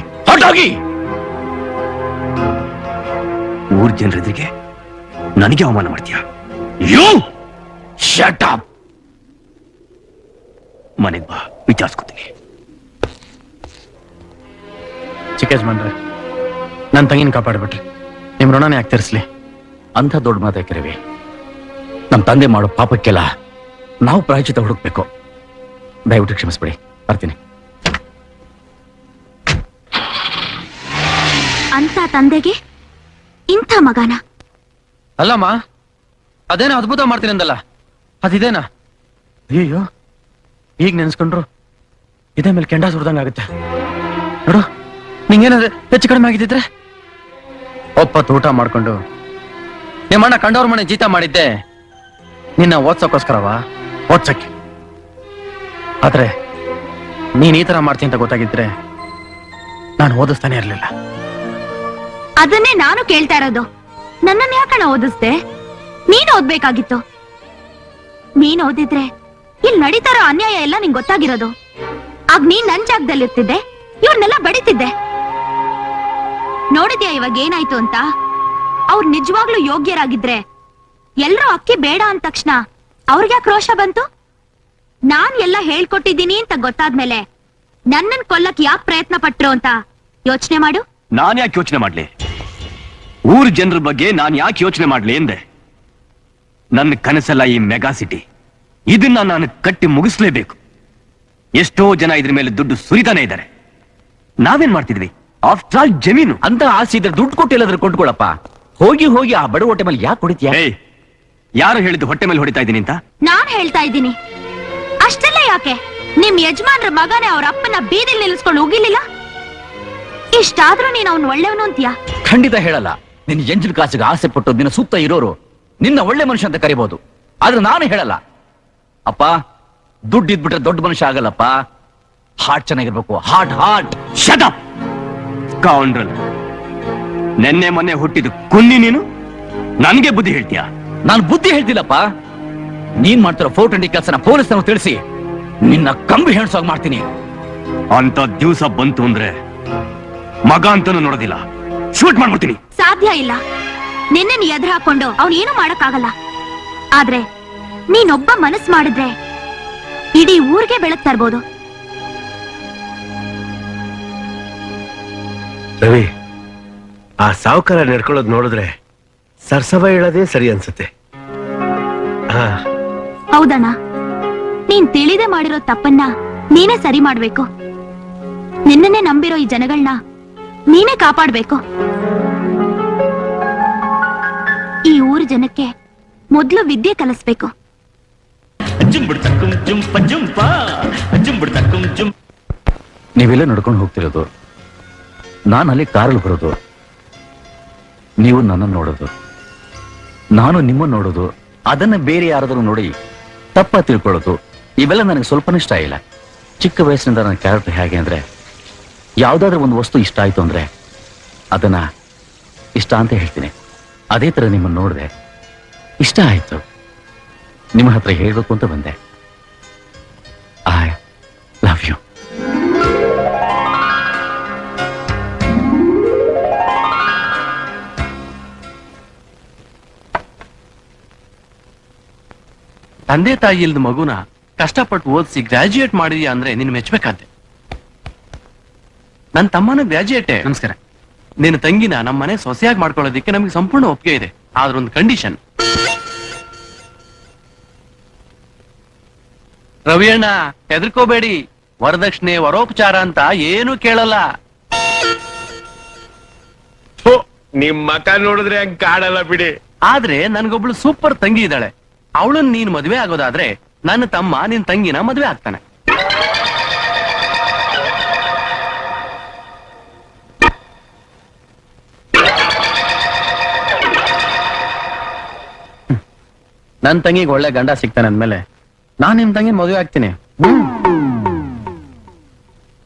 ಊರ್ ಜನರೆದುರಿಗೆ ನನಗೆ ಅವಮಾನ ಮಾಡ್ತೀಯ? You shut up. ಮನೆಗ್ ಬಾ, ವಿಚಾರಿಸ್ಕೊತೀನಿ. ಚಿಕ್ಕ ಯಜಮಾನ್ರೆ, ನನ್ನ ತಂಗಿನ ಕಾಪಾಡ್ಬಿಟ್ರಿ, ನಿಮ್ ಋಣನೇ ಯಾಕೆ ತೀರಿಸ್ಲಿ? ಅಂಥ ದೊಡ್ಡ ಮಾತಾಕೆ ರವಿ. ನಮ್ಮ ತಂದೆ ಮಾಡೋ ಪಾಪಕ್ಕೆಲ್ಲ ನಾವು ಪ್ರಾಯಶ್ಚಿತ್ತ ಹುಡುಕ್ಬೇಕು. ದಯವಿಟ್ಟು ಕ್ಷಮಿಸ್ಬಿಡಿ, ಬರ್ತೀನಿ. ಅಂತ ತಂದೆಗೆ ಇಂಥ ಮಗನ? ಅಲ್ಲಮ್ಮ, ಅದೇನೋ ಅದ್ಭುತ ಮಾಡ್ತೀನಿ ಅಂದಲ್ಲ, ಅದಿದೇನಾ? ಅಯ್ಯೋ, ಈಗ ನೆನ್ಸ್ಕೊಂಡ್ರು ಇದೇ ಮೇಲೆ ಕೆಂಡ ಸುಡ್ದಂಗ ಆಗುತ್ತೆ ನೋಡು. ನಿಂಗೇನಾದ್ರೆ ಹೆಚ್ಚು ಕಡಿಮೆ ಆಗಿದ್ದಿದ್ರೆ ಒಪ್ಪತ್ತು ಊಟ ಮಾಡ್ಕೊಂಡು ನಿಮ್ಮಣ್ಣ ಕಂಡವ್ರ ಮನೆ ಜೀತ ಮಾಡಿದ್ದೆ ನಿನ್ನ ಓದ್ಸೋಕ್ಕೋಸ್ಕರವಾ? ಓದ್ಸಕ್ಕೆ. ಆದ್ರೆ ನೀನ್ ಈ ತರ ಮಾಡ್ತೀನಿ ಅಂತ ಗೊತ್ತಾಗಿದ್ರೆ ನಾನು ಓದಿಸ್ತಾನೆ ಇರ್ಲಿಲ್ಲ. ಅದನ್ನೇ ನಾನು ಕೇಳ್ತಾ ಇರೋದು. ನನ್ನನ್ನ ಯಾಕಣ ಓದಿಸ್ದೆ? ನೀನ್ ಓದ್ಬೇಕಾಗಿತ್ತು. ನೀನ್ ಓದಿದ್ರೆ ಇಲ್ಲಿ ನಡೀತಾರೋ ಅನ್ಯಾಯ ಎಲ್ಲ ನಿಂಗೆ ಗೊತ್ತಾಗಿರೋದು. ಆಗ ನೀನ್ ನನ್ ಜಾಗದಲ್ಲಿರ್ತಿದ್ದೆ, ಇವ್ರನ್ನೆಲ್ಲ ಬಡಿತಿದ್ದೆ. ನೋಡಿದ್ಯಾ ಇವಾಗ ಏನಾಯ್ತು ಅಂತ? ಅವ್ರು ನಿಜವಾಗ್ಲೂ ಯೋಗ್ಯರಾಗಿದ್ರೆ ಎಲ್ರೂ ಅಕ್ಕಿ ಬೇಡ ಅಂದ ತಕ್ಷಣ ಅವ್ರಿಗ್ಯಾಕೆ ರೋಷ ಬಂತು? ನಾನ್ ಎಲ್ಲ ಹೇಳ್ಕೊಟ್ಟಿದ್ದೀನಿ ಅಂತ ಗೊತ್ತಾದ್ಮೇಲೆ ನನ್ನನ್ ಕೊಲ್ಲಕ್ ಯಾಕೆ ಪ್ರಯತ್ನ ಪಟ್ರು ಅಂತ ಯೋಚನೆ ಮಾಡು. ನಾನ್ ಯಾಕೆ ಯೋಚನೆ ಮಾಡ್ಲಿ? ಊರ್ ಜನರ ಬಗ್ಗೆ ನಾನ್ ಯಾಕೆ ಯೋಚನೆ ಮಾಡ್ಲಿ ಎಂದೆ. ನನ್ನ ಕನಸಲ್ಲ ಈ ಮೆಗಾ ಸಿಟಿ. ಇದನ್ನ ನಾನು ಕಟ್ಟಿ ಮುಗಿಸ್ಲೇಬೇಕು. ಎಷ್ಟೋ ಜನ ಇದ್ರ ಮೇಲೆ ದುಡ್ಡು ಸುರಿತಾನೆ ಇದ್ದಾರೆ. ನಾವೇನ್ ಮಾಡ್ತಿದ್ವಿ? ಆಫ್ಟರ್ ಆಲ್ ಜಮೀನು ಅಂತ ಆಸೆ ಇದ್ರೆ ದುಡ್ಡು ಕೊಟ್ಟು ಎಲ್ಲಾದ್ರೂ ಕೊಂಡ್ಕೊಳಪ್ಪ. ಹೋಗಿ ಹೋಗಿ ಆ ಬಡ ಹೊಟ್ಟೆ ಮೇಲೆ ಯಾಕೆ ಹೊಡಿತೀಯ? ಯಾರು ಹೇಳಿದ್ದು ಹೊಟ್ಟೆ ಮೇಲೆ ಹೊಡಿತಾ ಇದ್ದೀನಿ ಅಂತ? ನಾನ್ ಹೇಳ್ತಾ ಇದ್ದೀನಿ. ಅಷ್ಟೆಲ್ಲ ಯಾಕೆ? ನಿಮ್ ಯಜಮಾನ್ರ ಮಗನೇ ಅವ್ರ ಅಪ್ಪನ ಬೀದಿಲ್ ನಿಲ್ಲಿಸ್ಕೊಂಡು ಹೋಗಿರ್ಲಿಲ್ಲ? ಇಷ್ಟಾದ್ರೂ ನೀನ್ ಅವ್ನ್ ಒಳ್ಳೆಯವನು ಅಂತೀಯಾ? ಖಂಡಿತ ಹೇಳಲ್ಲ. ನಿನ್ನ ಎಂಜಿನ ಕಾಸಿಗೆ ಆಸೆ ಪಟ್ಟು ನಿನ್ನ ಸುತ್ತ ಇರೋರು ನಿನ್ನ ಒಳ್ಳೆ ಮನುಷ್ಯ ಅಂತ ಕರಿಬಹುದು, ಆದ್ರೆ ನಾನು ಹೇಳಲ್ಲ. ಅಪ್ಪ, ದುಡ್ಡು ಇದ್ಬಿಟ್ರೆ ದೊಡ್ಡ ಮನುಷ್ಯ ಆಗಲ್ಲಪ್ಪ. ಹಾರ್ಟ್ ಚೆನ್ನಾಗಿರ್ಬೇಕು. ಹಾರ್ಟ್. Shut up scoundrel. ನೆನ್ನೆ ಮೊನ್ನೆ ಹುಟ್ಟಿದ ಕುನ್ನಿ ನೀನು ನನ್ಗೆ ಬುದ್ಧಿ ಹೇಳ್ತೀಯ? ನಾನು ಬುದ್ಧಿ ಹೇಳ್ತಿಲ್ಲಪ್ಪ. ನೀನ್ ಮಾಡ್ತಿರೋ 420 ಕೆಲಸನ ಪೊಲೀಸ್ನವ್ರು ತಿಳಿಸಿ ನಿನ್ನ ಕಂಬಿ ಹೆಣ್ಸೋಗ್ ಮಾಡ್ತೀನಿ. ಅಂತ ದಿವಸ ಬಂತು ಅಂದ್ರೆ ಮಗ ಅಂತನೂ ನೋಡೋದಿಲ್ಲ, ಶೂಟ್ ಮಾಡ್ಬಿಡ್ತೀನಿ. ಸಾಧ್ಯ ಇಲ್ಲ. ನಿನ್ನೆ ನೀ ಎದುರು ಹಾಕೊಂಡು ಅವ್ನ್ ಏನು ಮಾಡಕ್ಕಾಗಲ್ಲ. ಆದ್ರೆ ನೀನೊಬ್ಬ ಮನಸ್ ಮಾಡಿದ್ರೆ ಇಡೀ ಊರಿಗೆ ಬೆಳಕ್ ತರ್ಬೋದು. ರವಿ, ಆ ಸಾವುಕಾರ ನಡ್ಕೊಳ್ಳೋದು ನೋಡಿದ್ರೆ ಸರ್ಸವ ಹೇಳೋದೇ ಸರಿ ಅನ್ಸುತ್ತೆ. ಹಾ, ಹೌದಣ್ಣ, ನೀನ್ ತಿಳಿದೇ ಮಾಡಿರೋ ತಪ್ಪನ್ನ ನೀನೇ ಸರಿ ಮಾಡ್ಬೇಕು. ನಿನ್ನನ್ನೇ ನಂಬಿರೋ ಈ ಜನಗಳನ್ನ ನೀನೇ ಕಾಪಾಡ್ಬೇಕು. ಈ ಊರು ಜನಕ್ಕೆ ಮೊದ್ಲು ವಿದ್ಯೆ ಕಲಿಸ್ಬೇಕು. ನೀವೆಲ್ಲ ನಡ್ಕೊಂಡು ಹೋಗ್ತಿರೋದು, ನಾನು ಅಲ್ಲಿ ಕಾರಲ್ಲಿ ಬರೋದು, ನೀವು ನನ್ನನ್ನು ನೋಡೋದು, ನಾನು ನಿಮ್ಮನ್ನು ನೋಡೋದು, ಅದನ್ನ ಬೇರೆ ಯಾರಾದ್ರೂ ನೋಡಿ ತಪ್ಪ ತಿಳ್ಕೊಳ್ಳೋದು, ಇವೆಲ್ಲ ನನಗೆ ಸ್ವಲ್ಪನೂ ಇಷ್ಟ ಇಲ್ಲ. ಚಿಕ್ಕ ವಯಸ್ಸಿನಿಂದ ನನ್ನ ಕ್ಯಾರೆಕ್ಟರ್ ಹೇಗೆ ಅಂದ್ರೆ, ಯಾವ್ದಾದ್ರೂ ಒಂದು ವಸ್ತು ಇಷ್ಟ ಆಯ್ತು ಅಂದ್ರೆ ಅದನ್ನ ಇಷ್ಟ ಅಂತ ಹೇಳ್ತೀನಿ. ಅದೇ ತರ ನಿಮ್ಮನ್ನು ನೋಡಿದೆ, ಇಷ್ಟ ಆಯ್ತು, ನಿಮ್ಮ ಹತ್ರ ಹೇಳ್ಬೇಕು ಅಂತ ಬಂದೆ. I love you. ತಂದೆ ತಾಯಿ ಇಲ್ದ ಮಗುನ ಕಷ್ಟಪಟ್ಟು ಓದಿಸಿ ಗ್ರಾಜುಯೇಟ್ ಮಾಡಿದ್ಯಾ ಅಂದ್ರೆ ನಿನ್ ಮೆಚ್ಬೇಕಾದ್ದೆ. ನನ್ನ ತಮ್ಮನ ಗ್ರಾಜುಯೇಟೇ. ನಮಸ್ಕಾರ. ನಿನ್ನ ತಂಗಿನ ನಮ್ಮ ಮನೆ ಸೊಸೆಯಾಗಿ ಮಾಡ್ಕೊಳ್ಳೋದಿಕ್ಕೆ ನಮ್ಗೆ ಸಂಪೂರ್ಣ ಒಪ್ಪಿಗೆ ಇದೆ. ಆದ್ರೆ ಒಂದು ಕಂಡೀಷನ್. ರವಿಯಣ್ಣ, ಹೆದರ್ಕೋಬೇಡಿ. ವರದಕ್ಷಿಣೆ ವರೋಪಚಾರ ಅಂತ ಏನು ಕೇಳಲ್ಲ. ನಿಮ್ ಮಕ ನೋಡಿದ್ರೆ ಹಂಗ್ ಕಾಡಲ್ಲ ಬಿಡಿ. ಆದ್ರೆ ನನ್ಗೊಬ್ಳು ಸೂಪರ್ ತಂಗಿ ಇದ್ದಾಳೆ. ಅವಳನ್ನ ನೀನ್ ಮದ್ವೆ ಆಗೋದಾದ್ರೆ ನನ್ನ ತಮ್ಮ ನಿನ್ ತಂಗಿನ ಮದ್ವೆ ಆಗ್ತಾನೆ. ನನ್ ತಂಗಿಗೆ ಒಳ್ಳೆ ಗಂಡ ಸಿಗ್ತಾನೆ ಅಂದ್ಮೇಲೆ ನಾನ್ ನಿಮ್ ತಂಗಿ ಮದುವೆ ಆಗ್ತೀನಿ.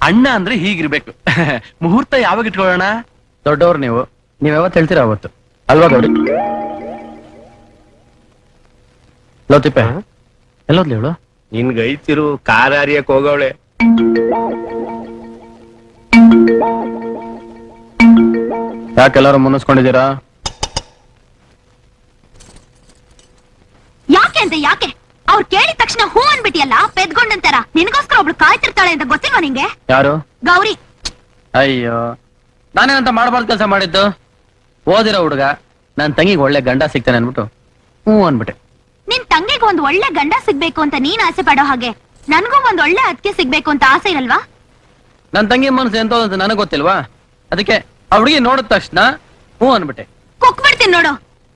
ಅಣ್ಣ ಅಂದ್ರೆ ಹೀಗಿರ್ಬೇಕು. ಮುಹೂರ್ತ ಯಾವಾಗ ಇಟ್ಕೊಳ್ಳೋಣ? ದೊಡ್ಡವ್ರು ನೀವ್ ಯಾವತ್ತು ಹೇಳ್ತೀರಾ ಅವತ್ತು ಅಲ್ವಾ ಗೌರಿ? ಲೋತಿಪ್ಪ ಎಲ್ಲೋದ್ಲಿ ಇವಳು? ನಿನ್ಗೈತಿರು ಕಾರ್ ಹರಿಯಕ್ ಹೋಗವಳೆ. ಯಾಕೆಲ್ಲರೂ ಮುನ್ನಿಸ್ಕೊಂಡಿದ್ದೀರಾ? ಯಾಕೆ ಅಂತ ಯಾಕೆ? ಅವ್ರು ಕೇಳಿದ ತಕ್ಷಣ ಹೂ ಅನ್ಬಿಟ್ಟಿಯಲ್ಲ, ಪೆದ್ಗೊಂಡಂತಾರ. ನಿನಗೋಸ್ಕರ ಒಬ್ಳು ಕಾಯ್ತಿರ್ತಾಳೆ ಅಂತ ಗೊತ್ತಿಲ್ವಾ ನಿಂಗೆ? ಯಾರು? ಗೌರಿ. ಅಯ್ಯೋ, ನಾನೇನಂತ ಮಾಡಬಾರ್ದು ಕೆಲಸ ಮಾಡಿದ್ದು? ಓದಿರೋ ಹುಡುಗ ನನ್ ತಂಗಿಗೆ ಒಳ್ಳೆ ಗಂಡ ಸಿಗ್ತಾನೆ ಅನ್ಬಿಟ್ಟು ಹ್ಞೂ ಅನ್ಬಿಟ್ಟೆ. ನಿನ್ ತಂಗಿಗೆ ಒಂದ್ ಒಳ್ಳೆ ಗಂಡ ಸಿಗ್ಬೇಕು ಅಂತ ನೀನ್ ಆಸೆ ಪಡೋ ಹಾಗೆ ನನ್ಗೂ ಒಂದ್ ಒಳ್ಳೆ ಅತ್ತಿಗೆ ಸಿಗ್ಬೇಕು ಅಂತ ಆಸೆ ಇರಲ್ವಾ? ನನ್ ತಂಗಿ ಮನಸ್ಸು ಎಂತ ನನಗ್ ಗೊತ್ತಿಲ್ವಾ? ಅದಕ್ಕೆ ಆ ಹುಡುಗಿ ನೋಡಿದ ತಕ್ಷಣ ಹ್ಞೂ ಅನ್ಬಿಟ್ಟೆ. ಕುಕ್ಬಿಡ್ತೀನಿ ನೋಡು.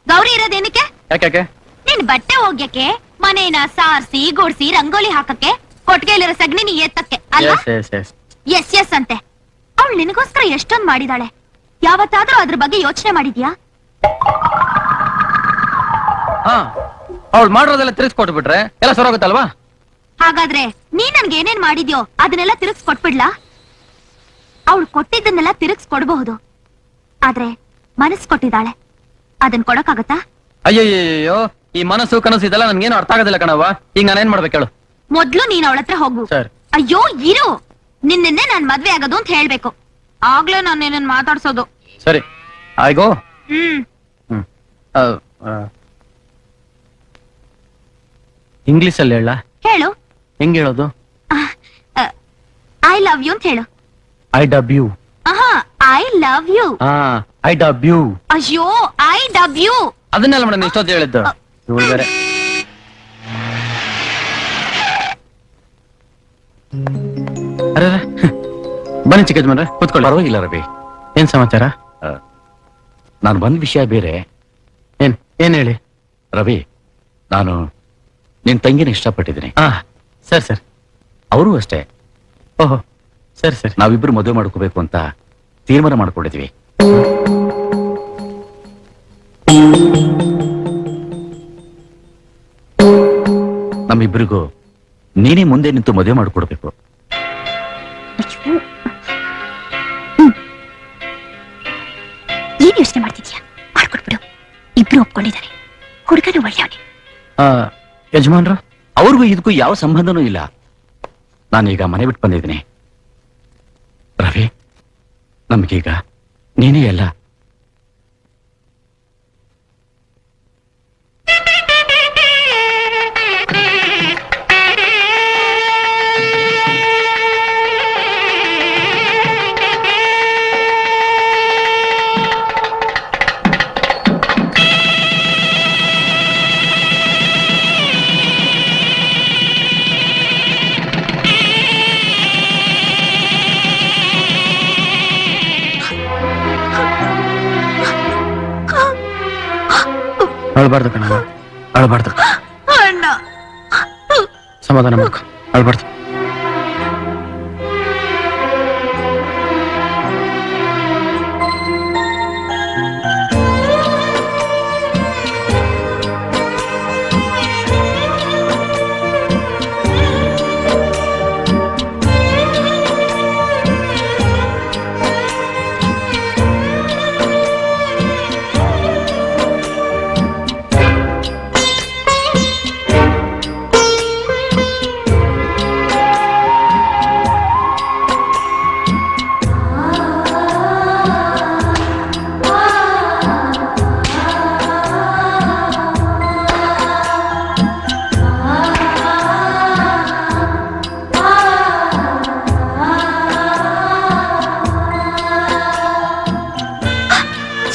ಗೌರಿ ಇರೋದೇನಕ್ಕೆ? ಯಾಕೆ? ನಿನ್ ಬಟ್ಟೆ ಒಗ್ಯಕ್ಕೆ, ಮನೇನ ಸಾರ್ಸಿ ಗುಡ್ಸಿ ರಂಗೋಲಿ ಹಾಕಕ್ಕೆ, ಕೊಟ್ಟಿಗೆಲಿರೋ ಸಗಣಿನ ಎತ್ತಕ್ಕೆ ಅಲ್ವಾ? ಎಸ್ ಎಸ್ ಅಂತೆ. ಅವಳು ನಿನಗೋಸ್ಕರ ಎಷ್ಟೊಂದ್ ಮಾಡಿದಾಳೆ. ಯಾವತ್ತಾದ್ರೂ ಅದ್ರ ಬಗ್ಗೆ ಯೋಚನೆ ಮಾಡಿದ್ಯಾ? ಹಾ, ಅವಳು ಮಾಡಿರೋದೆಲ್ಲ ತಿರ್ಸ್ಕೊಟ್ಬಿಟ್ರೆ ಎಲ್ಲ ಸರೋಗುತ್ತಲ್ವಾ? ಹಾಗಾದ್ರೆ ನೀನ್ ನನ್ಗೆ ಏನೇನ್ ಮಾಡಿದ್ಯೋ ಅದನ್ನೆಲ್ಲ ತಿರುಗ್ಸ್ ಕೊಟ್ಬಿಡ್ಲಾ? ಅವಳು ಕೊಟ್ಟಿದ್ದನ್ನೆಲ್ಲ ತಿರುಗ್ಸ್ ಕೊಡ್ಬಹುದು, ಆದ್ರೆ ಮನಸ್ ಕೊಟ್ಟಿದ್ದಾಳೆ, ಅದನ್ ಕೊಡಕ್ಕಾಗತ್ತಾ? ಅಯ್ಯಯ್ಯೋ, ಈ ಮನಸ್ಸು ಕನಸು ಇದೆಲ್ಲ ನನ್ಗೇನು ಅರ್ಥ ಆಗೋದಿಲ್ಲ ಕಣವ್ವ. ಈಗ ನಾನೇನ್ ಮಾಡ್ಬೇಕು ಹೇಳು? ಮೊದ್ಲು ನೀನ್ ಅವಳ ಹತ್ರ ಹೋಗು. ಸರ್. ಅಯ್ಯೋ ಇರು, ನಿನ್ನೆ ನಾನ್ ಮದ್ವೆ ಆಗೋದು ಅಂತ ಹೇಳ್ಬೇಕು, ಆಗ್ಲೇ ನಾನು ನಿನ್ನ ಮಾತಾಡ್ಸೋದು. ಸರಿ, ಆಯ್ಗೋ. ಹ್ಮ್ ಇಂಗ್ಲಿಷ್ ಅಲ್ಲಿ ಹೇಳ? ಹೇಳು. ಹೆಂಗ್ ಹೇಳೋದು? ಐ ಲವ್ ಯು ಅಂತ ಹೇಳು. I dub you. I love you. I dub you. ಅಯ್ಯೋ, ಐ ಡಬ್ ಯು. ಅದನ್ನೆಲ್ಲ ಮೇಡಮ್ ಇಷ್ಟೊತ್ತು ಹೇಳಿದ್ದು. ಇವಳು ಬೇರೆ. ಅರೆ ಬನ್ನಿ ಚಿಕ್ಕ ಯಜಮಾನ್ರೆ, ಕೂತ್ಕೊಳ್ಳಿ. ಪರವಾಗಿಲ್ಲ ರವಿ. ಏನ್ ಸಮಾಚಾರ? ನಾನು ಬಂದ ವಿಷಯ ಬೇರೆ. ಏನ್ ಹೇಳಿ? ರವಿ, ನಾನು ನಿನ್ ತಂಗಿನ ಇಷ್ಟಪಟ್ಟಿದ್ದೀನಿ. ಸರ್. ಅವರು ಅಷ್ಟೇ. ಓಹೋ, ಸರಿ. ನಾವಿಬ್ರು ಮದುವೆ ಮಾಡ್ಕೋಬೇಕು ಅಂತ ತೀರ್ಮಾನ ಮಾಡ್ಕೊಂಡಿದ್ವಿ. ನಮ್ಮಿಬ್ಬರಿಗೂ ನೀನೇ ಮುಂದೆ ನಿಂತು ಮದುವೆ ಮಾಡಿಕೊಡ್ಬೇಕು. ಏನ್ ಯೋಚನೆ ಮಾಡ್ತಿದ್ಯಾ? ಮಾಡ್ಕೊಟ್ಬಿಡು. ಇಬ್ರು ಒಪ್ಕೊಂಡಿದ್ದಾರೆ. ಹುಡುಗನು ಒಳ್ಳೆಯವನೇ. ಯಜಮಾನ್ರು, ಅವ್ರಿಗೂ ಇದಕ್ಕೂ ಯಾವ ಸಂಬಂಧನೂ ಇಲ್ಲ. ನಾನೀಗ ಮನೆ ಬಿಟ್ಟು ಬಂದಿದ್ದೀನಿ. ರವಿ, ನಮಗೀಗ ನೀನೇ ಎಲ್ಲ. ಅಳ್ಬಾರ್ದು ಕಣ, ಅಳ್ಬಾರ್ದು. ಸಮಾಧಾನ ಮಾಡ್ಕೊ, ಅಳ್ಬಾರ್ದು.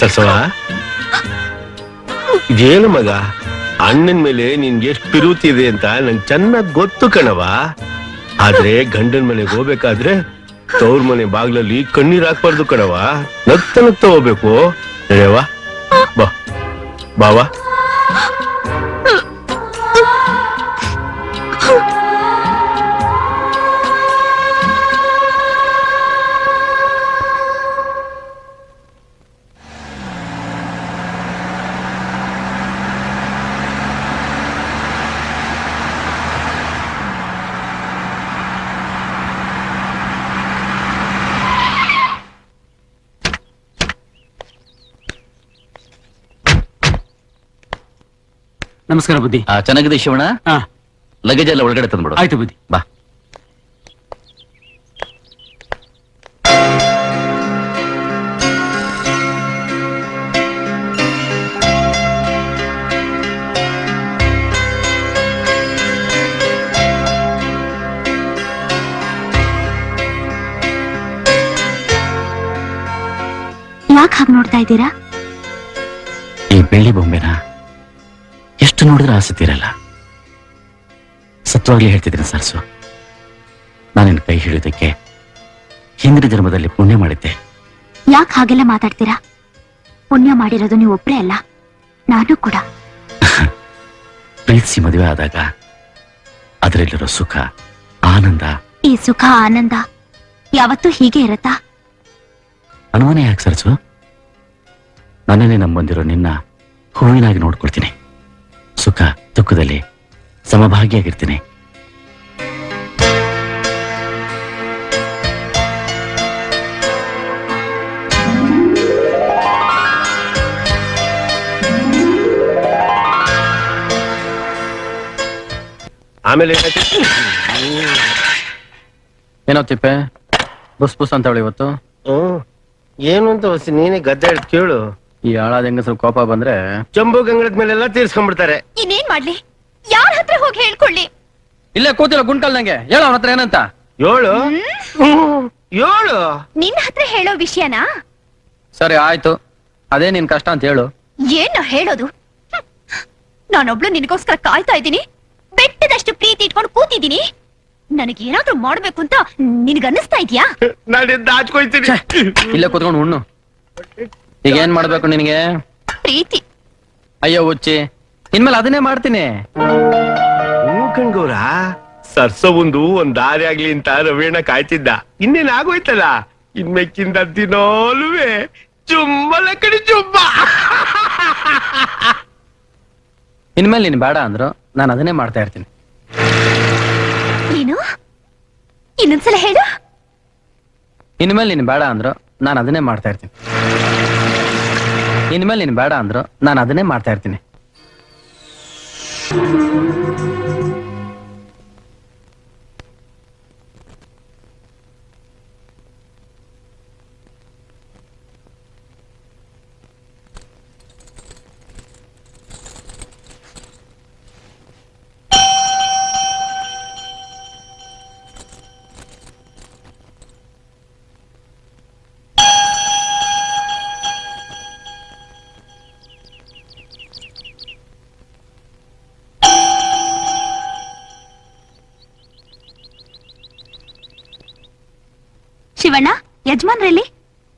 ಸರ್ಸವ, ಇದೇನು ಮಗ, ಅಣ್ಣನ ಮೇಲೆ ನಿನ್ಗೆ ಎಷ್ಟು ಪಿರುತಿ ಇದೆ ಅಂತ ನಂಗೆ ಚೆನ್ನಾಗ್ ಗೊತ್ತು ಕಣವ. ಆದ್ರೆ ಗಂಡನ ಮನೆಗೆ ಹೋಗ್ಬೇಕಾದ್ರೆ ತವ್ರ ಮನೆ ಬಾಗ್ಲಲ್ಲಿ ಕಣ್ಣೀರ್ ಹಾಕ್ಬಾರ್ದು ಕಣವ. ನಗ್ತಾ ನಗ್ತಾ ಹೋಗ್ಬೇಕು. ನಡೆಯವಾ, ಬಾ ಬಾವಾ. ನಮಸ್ಕಾರ ಬುದ್ಧಿ. ಚೆನ್ನಾಗಿದೆ ಶಿವಣ್ಣ. ಹಾ, ಲಗೇಜ್ ಎಲ್ಲ ಒಳಗಡೆ ತಂದ್ಬಿಡು. ಆಯ್ತು ಬುದ್ಧಿ. ಬಾ. ಯಾಕೆ ಹಾಗೆ ನೋಡ್ತಾ ಇದ್ದೀರಾ? ಈ ಬೆಳ್ಳಿ ಬೊಂಬೆನ ಎಷ್ಟು ನೋಡಿದ್ರೆ ಆಸಕ್ತಿರಲ್ಲ. ಸತ್ವಾಗ್ಲಿ ಹೇಳ್ತಿದ್ದೀನಿ ಸರ್ಸು, ನಾನಿನ್ ಕೈ ಹಿಡಿಯೋದಕ್ಕೆ ಹಿಂದಿನ ಜನ್ಮದಲ್ಲಿ ಪುಣ್ಯ ಮಾಡಿದ್ದೆ. ಯಾಕೆ ಹಾಗೆಲ್ಲ ಮಾತಾಡ್ತೀರಾ? ಪುಣ್ಯ ಮಾಡಿರೋದು ನೀವು ಒಬ್ರೇ ಅಲ್ಲ, ನಾನು ಕೂಡ. ಪ್ರೀತಿಸಿ ಮದುವೆ ಆದಾಗ ಅದರಲ್ಲಿರೋ ಸುಖ, ಆನಂದ. ಈ ಸುಖ ಆನಂದ ಯಾವತ್ತೂ ಹೀಗೆ ಇರತ್ತಾ? ಅನುಮಾನ ಯಾಕೆ ಸರ್ಸು? ನನ್ನನ್ನೇ ನಂಬಂದಿರೋ ನಿನ್ನ ಹೂವಿನಾಗಿ ನೋಡ್ಕೊಳ್ತೀನಿ. ಸುಖ ದುಃಖದಲ್ಲಿ ಸಮಭಾಗಿಯಾಗಿರ್ತೀನಿ. ಆಮೇಲೆ ಏನೋ ತಿಪ್ಪೆ ಬುಸ್ ಬುಸ್ ಅಂತ ಹೇಳಿ ಇವತ್ತು. ಏನು ಅಂತ ಹೊಸಿ ನೀನೇ ಗದ್ದೆ ಹಿಡ್ದು ಕೇಳು. ಈ ಆಳಾದ ಹೆಂಗಸರು ಕೋಪ ಬಂದ್ರೆ ಜಂಬೂ ಗಂಗಳದ ಮೇಲೆಲ್ಲ ತೀರ್ಸ್ಕೊಂಡ್ಬಿಡ್ತಾರೆ. ಇನ್ನೇನ್ ಮಾಡ್ಲಿ? ಯಾರ ಹತ್ರ ಹೋಗಿ ಹೇಳ್ಕೊಳ್ಳಿ? ಇಲ್ಲೇ ಕೂತಿಲ್ಲ ಗುಂಡ್ಕಲ್ದಂಗೆ. ಹೇಳ ಅವನ ಹತ್ರ ಏನಂತ. ಏಳು ಏಳು ನಿನ್ನ ಹತ್ರ ಹೇಳೋ ವಿಷಯನಾ? ಸರಿ ಆಯ್ತು, ಅದೇ ನಿನ್ ಕಷ್ಟ ಅಂತ ಹೇಳು. ಏನು ಹೇಳೋದು? ನಾನೊಬ್ಳು ನಿನಗೋಸ್ಕರ ಕಾಯ್ತಾ ಇದ್ದೀನಿ. ಬೆಟ್ಟದಷ್ಟು ಪ್ರೀತಿ ಇಟ್ಕೊಂಡು ಕೂತಿದ್ದೀನಿ. ನನಗೇನಾದ್ರೂ ಮಾಡ್ಬೇಕು ಅಂತ ನಿನಗನ್ನಿಸ್ತಾ ಇದ್ಯಾ? ನಾನು ದಾಚ್ಕೊಯ್ತೀನಿ. ಇಲ್ಲೇ ಕೂತ್ಕೊಂಡು ಉಣ್ಣು. ಈಗ ಏನ್ ಮಾಡ್ಬೇಕು ನಿನಗೆ? ಪ್ರೀತಿ. ಅಯ್ಯೋ ಹುಚ್ಚಿ, ಇನ್ಮೇಲೆ ಅದನ್ನೇ ಮಾಡ್ತೀನಿ. ಕಣ್ಗೌರ, ಸರ್ಸೋ ಒಂದ್ ದಾರಿ ಆಗ್ಲಿ ಅಂತ ರವೀಣ ಕಾಯ್ತಿದ್ದ. ಇನ್ನೇನ್ ಆಗೋಯ್ತಲ್ಲ. ಇನ್ಮೇಕಿಂದ ದಿನಾಲುವೆ ಚುಮ್ಮಲ ಕಡೆ ಚುಮ್ಮ. ಇನ್ಮೇಲೆ ನೀನು ಬೇಡ ಅಂದ್ರು ನಾನು ಅದನ್ನೇ ಮಾಡ್ತಾ ಇರ್ತೀನಿ. ಏನು? ಇನ್ನೊಂದ್ಸಲ ಹೇಳು. ಇನ್ಮೇಲೆ ನೀನು ಬೇಡ ಅಂದ್ರು ನಾನು ಅದನ್ನೇ ಮಾಡ್ತಾ ಇರ್ತೀನಿ. ಇನ್ಮೇಲೆ ನೀನು ಬೇಡ ಅಂದ್ರು ನಾನು ಅದನ್ನೇ ಮಾಡ್ತಾ ಇರ್ತೀನಿ. ಶಿವಣ್ಣ, ಯಜಮಾನ್ರಲ್ಲಿ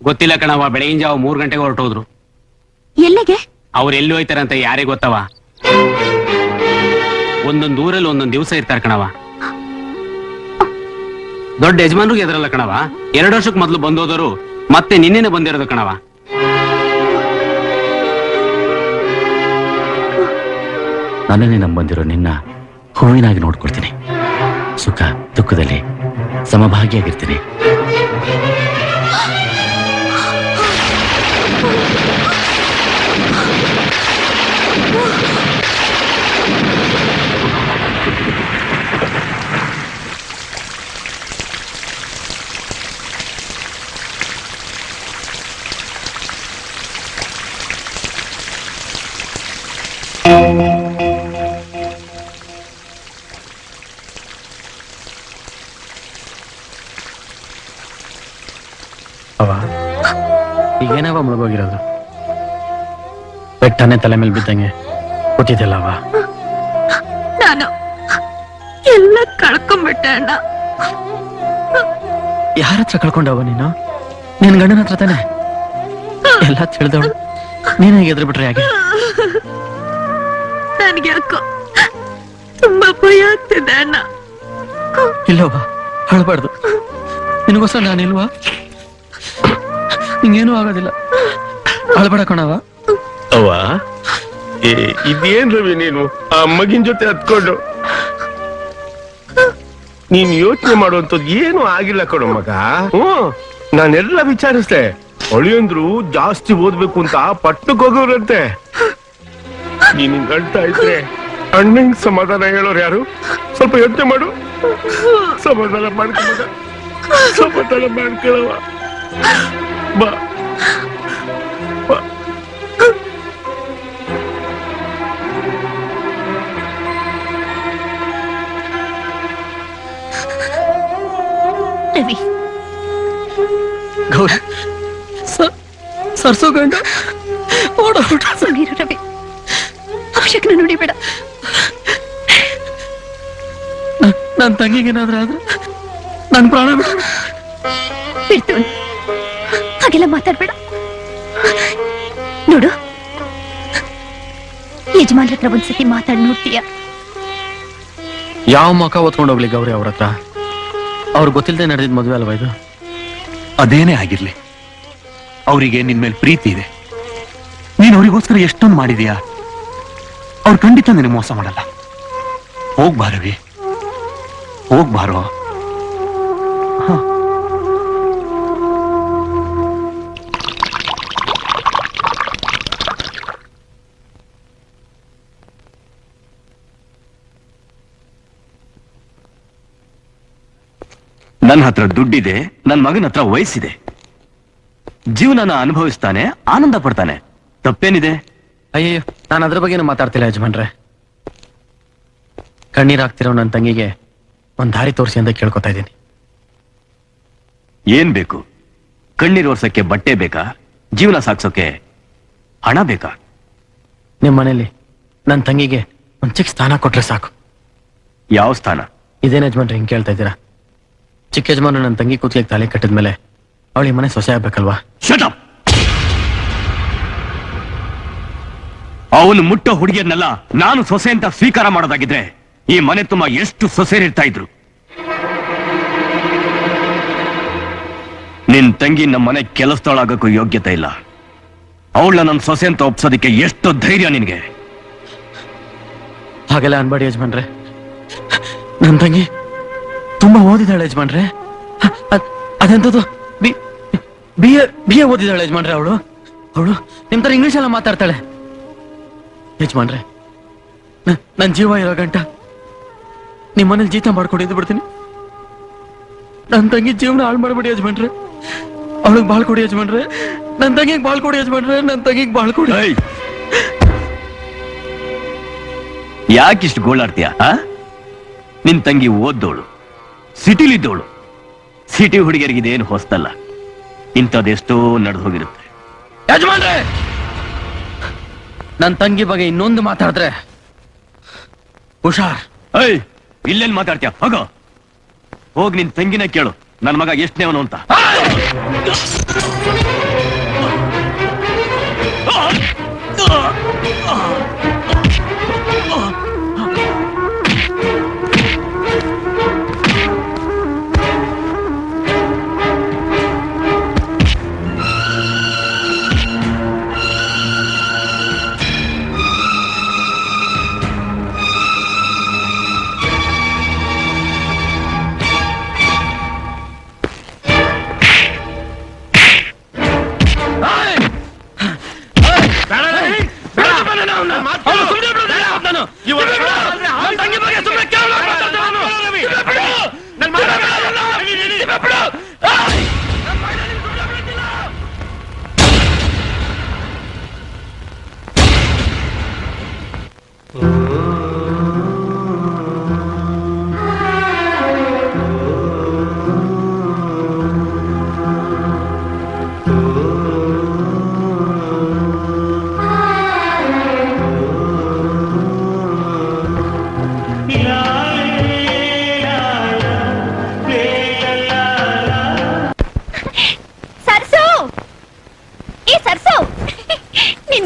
ಗೊತ್ತಿಲ್ಲ ಕಣವ, ಬೆಳಗಿನ ಜಾವ 3 ಗಂಟೆಗೆ ಹೊರಟೋದ್ರು. ಎಲ್ಲಿಗೆ? ಅವ್ರು ಎಲ್ಲಿ ಹೋಯ್ತಾರಂತ ಯಾರೇ ಗೊತ್ತವ. ಒಂದೊಂದು ಊರಲ್ಲಿ ಒಂದೊಂದು ದಿವಸ ಇರ್ತಾರೆ ಕಣವ. ದೊಡ್ಡ ಯಜಮಾನ್ರಿಗೆ ಎದುರಲ್ಲ ಕಣವ. 2 ವರ್ಷಕ್ಕೆ ಮೊದಲು ಬಂದೋದವರು ಮತ್ತೆ ನಿನ್ನೆನೆ ಬಂದಿರೋದು ಕಣವ. ನನ್ನನ್ನೇ ನಂಬಂದಿರೋ ನಿನ್ನ ಹೂವಿನಾಗಿ ನೋಡ್ಕೊಳ್ತೀನಿ. ಸುಖ ದುಃಖದಲ್ಲಿ ಸಮಭಾಗಿಯಾಗಿರ್ತೀನಿ. ಅವ ಈಗೇನವ ಮುಳುಗೋಗಿರೋದು? ಬೆಟ್ಟನೆ ತಲೆ ಮೇಲೆ ಬಿದ್ದಂಗೆ ಕೂತಿದ್ದಲ್ಲವ. ನಾನು ಎಲ್ಲ ಕಳ್ಕೊಂಡ್ಬಿಟ್ಟೆ ಅಣ್ಣ. ಯಾರ ಹತ್ರ ಕಳ್ಕೊಂಡವ ನೀನು? ನಿನ್ ಗಂಡನ ಹತ್ರ ತಾನೆ ಎಲ್ಲ ತಿಳಿದವಳು. ನೀನೇ ಎದ್ರು ಬಿಟ್ರೆ ಯಾಕೆ? ನನ್ಗೆ ಯಾಕೋ ತುಂಬಾ ಭಯ ಆಗ್ತಿದೆ ಅಣ್ಣ. ಇಲ್ಲವ, ಅಳಬಾರ್ದು. ನಿನಗೋಸ್ಕರ ನಾನಿಲ್ವಾ? ನಿಂಗೇನೂ ಆಗೋದಿಲ್ಲ, ಅಳಬೇಡ ಕಣವ. ಅವ ಇದೇನ್ ರವಿ ನೀನು ಆ ಮಗಿನ ಜೊತೆ ಹತ್ಕೊಂಡು ನೀನ್ ಯೋಚನೆ ಮಾಡುವಂತದ್ದು ಏನು ಆಗಿಲ್ಲ ಕಣೋ ಮಗ. ನಾನೆಲ್ಲ ವಿಚಾರಿಸ್ದೆ. ಅಳಿಯಂದ್ರು ಜಾಸ್ತಿ ಓದ್ಬೇಕು ಅಂತ ಪಟ್ಟಕ್ಕೆ ಹೋಗೋರಂತೆ. ನೀನ್ ಗಂಟ ಇದ್ರೆ ಅಣ್ಣಂಗ್ ಸಮಾಧಾನ ಹೇಳೋರು ಯಾರು? ಸ್ವಲ್ಪ ಯೋಚನೆ ಮಾಡು. ಸಮಾಧಾನ ಮಾಡ್ಕೊಳ್ಳ, ಸಮಾಧಾನ ಮಾಡ್ಕೊಳ್ಳವ. ಬಾ ಬಾ. ರವಿ, ಗೌರಿ ಸರ್ಸೋ ಗಂಡ ಓಡೋಟ. ಸುಮ್ಮನಿರು ರವಿ, ಅವಶ್ಯಕನ ನುಡಿಬೇಡ. ನನ್ನ ತಂಗಿಗೇನಾದ್ರೂ ಆದ್ರೆ ನನ್ನ ಪ್ರಾಣ ಬಿಡ್ತು. ಹಾಗೆಲ್ಲ ಮಾತಾಡ್ಬೇಡ. ನೋಡು, ಯಜಮಾನ್ರ ಹತ್ರ ಒಂದ್ಸತಿ ಮಾತಾಡಿ ನೋಡ್ತೀಯ. ಯಾವ ಮುಖ ಓದ್ಕೊಂಡು ಹೋಗ್ಲಿ ಗೌರಿ ಅವ್ರ ಹತ್ರ? ಅವ್ರು ಗೊತ್ತಿಲ್ಲದೆ ನಡೆದಿದ್ ಮದುವೆ ಅಲ್ವಾ ಇದು? ಅದೇನೇ ಆಗಿರ್ಲಿ, ಅವರಿಗೆ ನಿನ್ ಮೇಲೆ ಪ್ರೀತಿ ಇದೆ. ನೀನ್ ಅವರಿಗೋಸ್ಕರ ಎಷ್ಟೊಂದು ಮಾಡಿದೀಯಾ. ಅವ್ರು ಖಂಡಿತ ನಿನಗೆ ಮೋಸ ಮಾಡಲ್ಲ. ಹೋಗ್ಬಾರವಿ, ಹೋಗ್ಬಾರೋ. ನನ್ನ ಹತ್ರ ದುಡ್ಡಿದೆ, ನನ್ನ ಮಗನ ಹತ್ರ ವಯಸ್ಸಿದೆ. ಜೀವನನ ಅನುಭವಿಸ್ತಾನೆ, ಆನಂದ ಪಡ್ತಾನೆ. ತಪ್ಪೇನಿದೆ? ಅಯ್ಯಯ್ಯೋ, ನಾನು ಅದ್ರ ಬಗ್ಗೆನೂ ಮಾತಾಡ್ತಿಲ್ಲ ಯಜಮಾನ್ರೆ. ಕಣ್ಣೀರಾಗ್ತಿರೋ ನನ್ನ ತಂಗಿಗೆ ಒಂದ್ ದಾರಿ ತೋರಿಸಿ ಅಂತ ಕೇಳ್ಕೊತಾ ಇದ್ದೀನಿ. ಏನ್ ಬೇಕು? ಕಣ್ಣೀರ್ ಒರ್ಸಕ್ಕೆ ಬಟ್ಟೆ ಬೇಕಾ? ಜೀವನ ಸಾಗ್ಸೋಕೆ ಹಣ ಬೇಕಾ? ನಿಮ್ ಮನೇಲಿ ನನ್ನ ತಂಗಿಗೆ ಒಂದ್ ಚಿಕ್ಕ ಸ್ಥಾನ ಕೊಟ್ರೆ ಸಾಕು. ಯಾವ ಸ್ಥಾನ? ಇದೇನ್ ಯಜಮಾನ್ರೆ ಹಿಂಗ್ ಕೇಳ್ತಾ ಇದ್ದೀರಾ? ಚಿಕ್ಕ ಯಜಮಾನ್ರು ನನ್ನ ತಂಗಿ ಕೂತ್ಲಿಗೆ ತಾಳಿ ಕಟ್ಟಿದ್ಮೇಲೆ ಅವಳಿ ಮನೆ ಸೊಸೆ ಆಗ್ಬೇಕಲ್ವಾ? Shut up! ಅವನು ಮುಟ್ಟೋ ಹುಡುಗಿಯನ್ನೆಲ್ಲ ನಾನು ಸೊಸೆ ಅಂತ ಸ್ವೀಕಾರ ಮಾಡೋದಾಗಿದ್ರೆ ಈ ಮನೆ ತುಂಬಾ ಎಷ್ಟು ಸೊಸೆರಿರ್ತಾ ಇದ್ರು. ನಿನ್ ತಂಗಿ ನಮ್ಮ ಮನೆ ಕೆಲಸದೊಳಾಗಕ್ಕೂ ಯೋಗ್ಯತೆ ಇಲ್ಲ. ಅವಳ ನನ್ನ ಸೊಸೆ ಅಂತ ಒಪ್ಸೋದಕ್ಕೆ ಎಷ್ಟು ಧೈರ್ಯ ನಿನ್ಗೆ? ಹಾಗೆಲ್ಲ ಅನ್ಬೇಡಿ ಯಜಮಾನ್ರೆ. ನನ್ ತಂಗಿ ತುಂಬಾ ಓದಿದಾಳೆ ಯಜಮಾನ್ರೆ. ಅದೆಂತದ್ದು ಬಿ ಎ ಓದಿದಾಳೆ ಯಜಮಾನ್ರೆ. ಅವಳು ನಿಮ್ ತರ ಇಂಗ್ಲಿಷ್ ಎಲ್ಲ ಮಾತಾಡ್ತಾಳೆ ಯಜಮಾನ್ರೆ. ನನ್ ಜೀವ ಇರೋ ಗಂಟ ನಿಮ್ ಮನೇಲಿ ಜೀತ ಮಾಡ್ಕೊಂಡಿದ್ದು ಬಿಡ್ತೀನಿ. ನನ್ ತಂಗಿ ಜೀವನ ಹಾಳು ಮಾಡ್ಬೇಡಿ ಯಜಮಾನ್ರೆ. ಅವಳಿಗೆ ಬಾಳ್ ಕೊಡಿ ಯಜಮಾನ್ರೆ. ನನ್ ತಂಗಿಗೆ ಬಾಳ್ ಕೊಡಿ ಯಜಮಾನ್ರೆ. ನನ್ ತಂಗಿಗೆ ಬಾಳ್ ಕೊಡಿ. ಯಾಕಿಷ್ಟು ಗೋಳಾಡ್ತೀಯ? ನಿನ್ ತಂಗಿ ಓದ್ದೋಳು, ಸಿಟಿಲಿದ್ದೋಳು. ಸಿಟಿ ಹುಡುಗಿಯರಿಗೆ ಇದೇನು ಹೊಸ್ತಲ್ಲ. ಇಂಥದ್ದೆಷ್ಟೋ ನಡೆದು ಹೋಗಿರುತ್ತೆ. ಯಜಮಾನ್ರೆ, ನನ್ ತಂಗಿ ಬಗ್ಗೆ ಇನ್ನೊಂದು ಮಾತಾಡಿದ್ರೆ ಹುಷಾರ್. ಇಲ್ಲೇನ್ ಮಾತಾಡ್ತೀಯ? ಹೋಗ್ ನಿನ್ ತಂಗಿನ ಕೇಳು, ನನ್ ಮಗ ಎಷ್ಟನೇ ಅವನು ಅಂತ.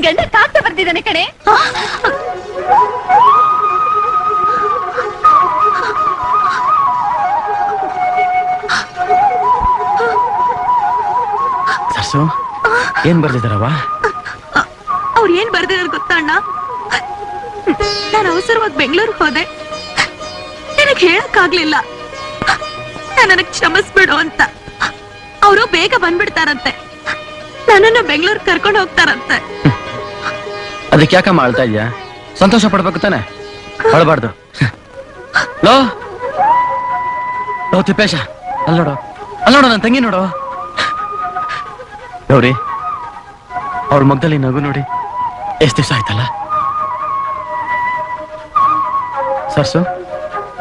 ಗಂಡ ಕಾಗ್ದ ಬರ್ದಿದ್ದಾನೆ ಕಣೆ. ಸರ್ಸು, ಏನ್ ಬರ್ದಿದಾರವ? ಅವ್ರು ಏನ್ ಬರ್ದಿದಾರ ಗೊತ್ತಾ ಅಣ್ಣ? ನಾನು ಅವಸರವಾಗಿ ಬೆಂಗಳೂರಿಗೆ ಹೋದೆ. ನನಗ್ ಹೇಳಕ್ ಆಗ್ಲಿಲ್ಲ. ನನಗ್ ಕ್ಷಮಿಸ್ಬಿಡು ಅಂತ. ಅವರು ಬೇಗ ಬಂದ್ಬಿಡ್ತಾರಂತೆ. ನನ್ನನ್ನು ಬೆಂಗಳೂರು ಕರ್ಕೊಂಡು ಹೋಗ್ತಾರಂತೆ. ಅದಕ್ಕೆ ಯಾಕಮ್ಮ ಅಳ್ತಾ ಇದ್ಯಾ? ಸಂತೋಷ ಪಡ್ಬೇಕು ತಾನೆ, ಅಳಬಾರ್ದು. ಲೋ ಲೋ ತಿಪ್ಪೇಶ, ಅಲ್ ನೋಡು ನನ್ನ ತಂಗಿ ನೋಡು. ಗೌರಿ, ಅವಳ ಮಗದಲ್ಲಿ ನಗು ನೋಡಿ ಎಷ್ಟ್ ದಿವಸ ಆಯ್ತಲ್ಲ. ಸರ್ಸು,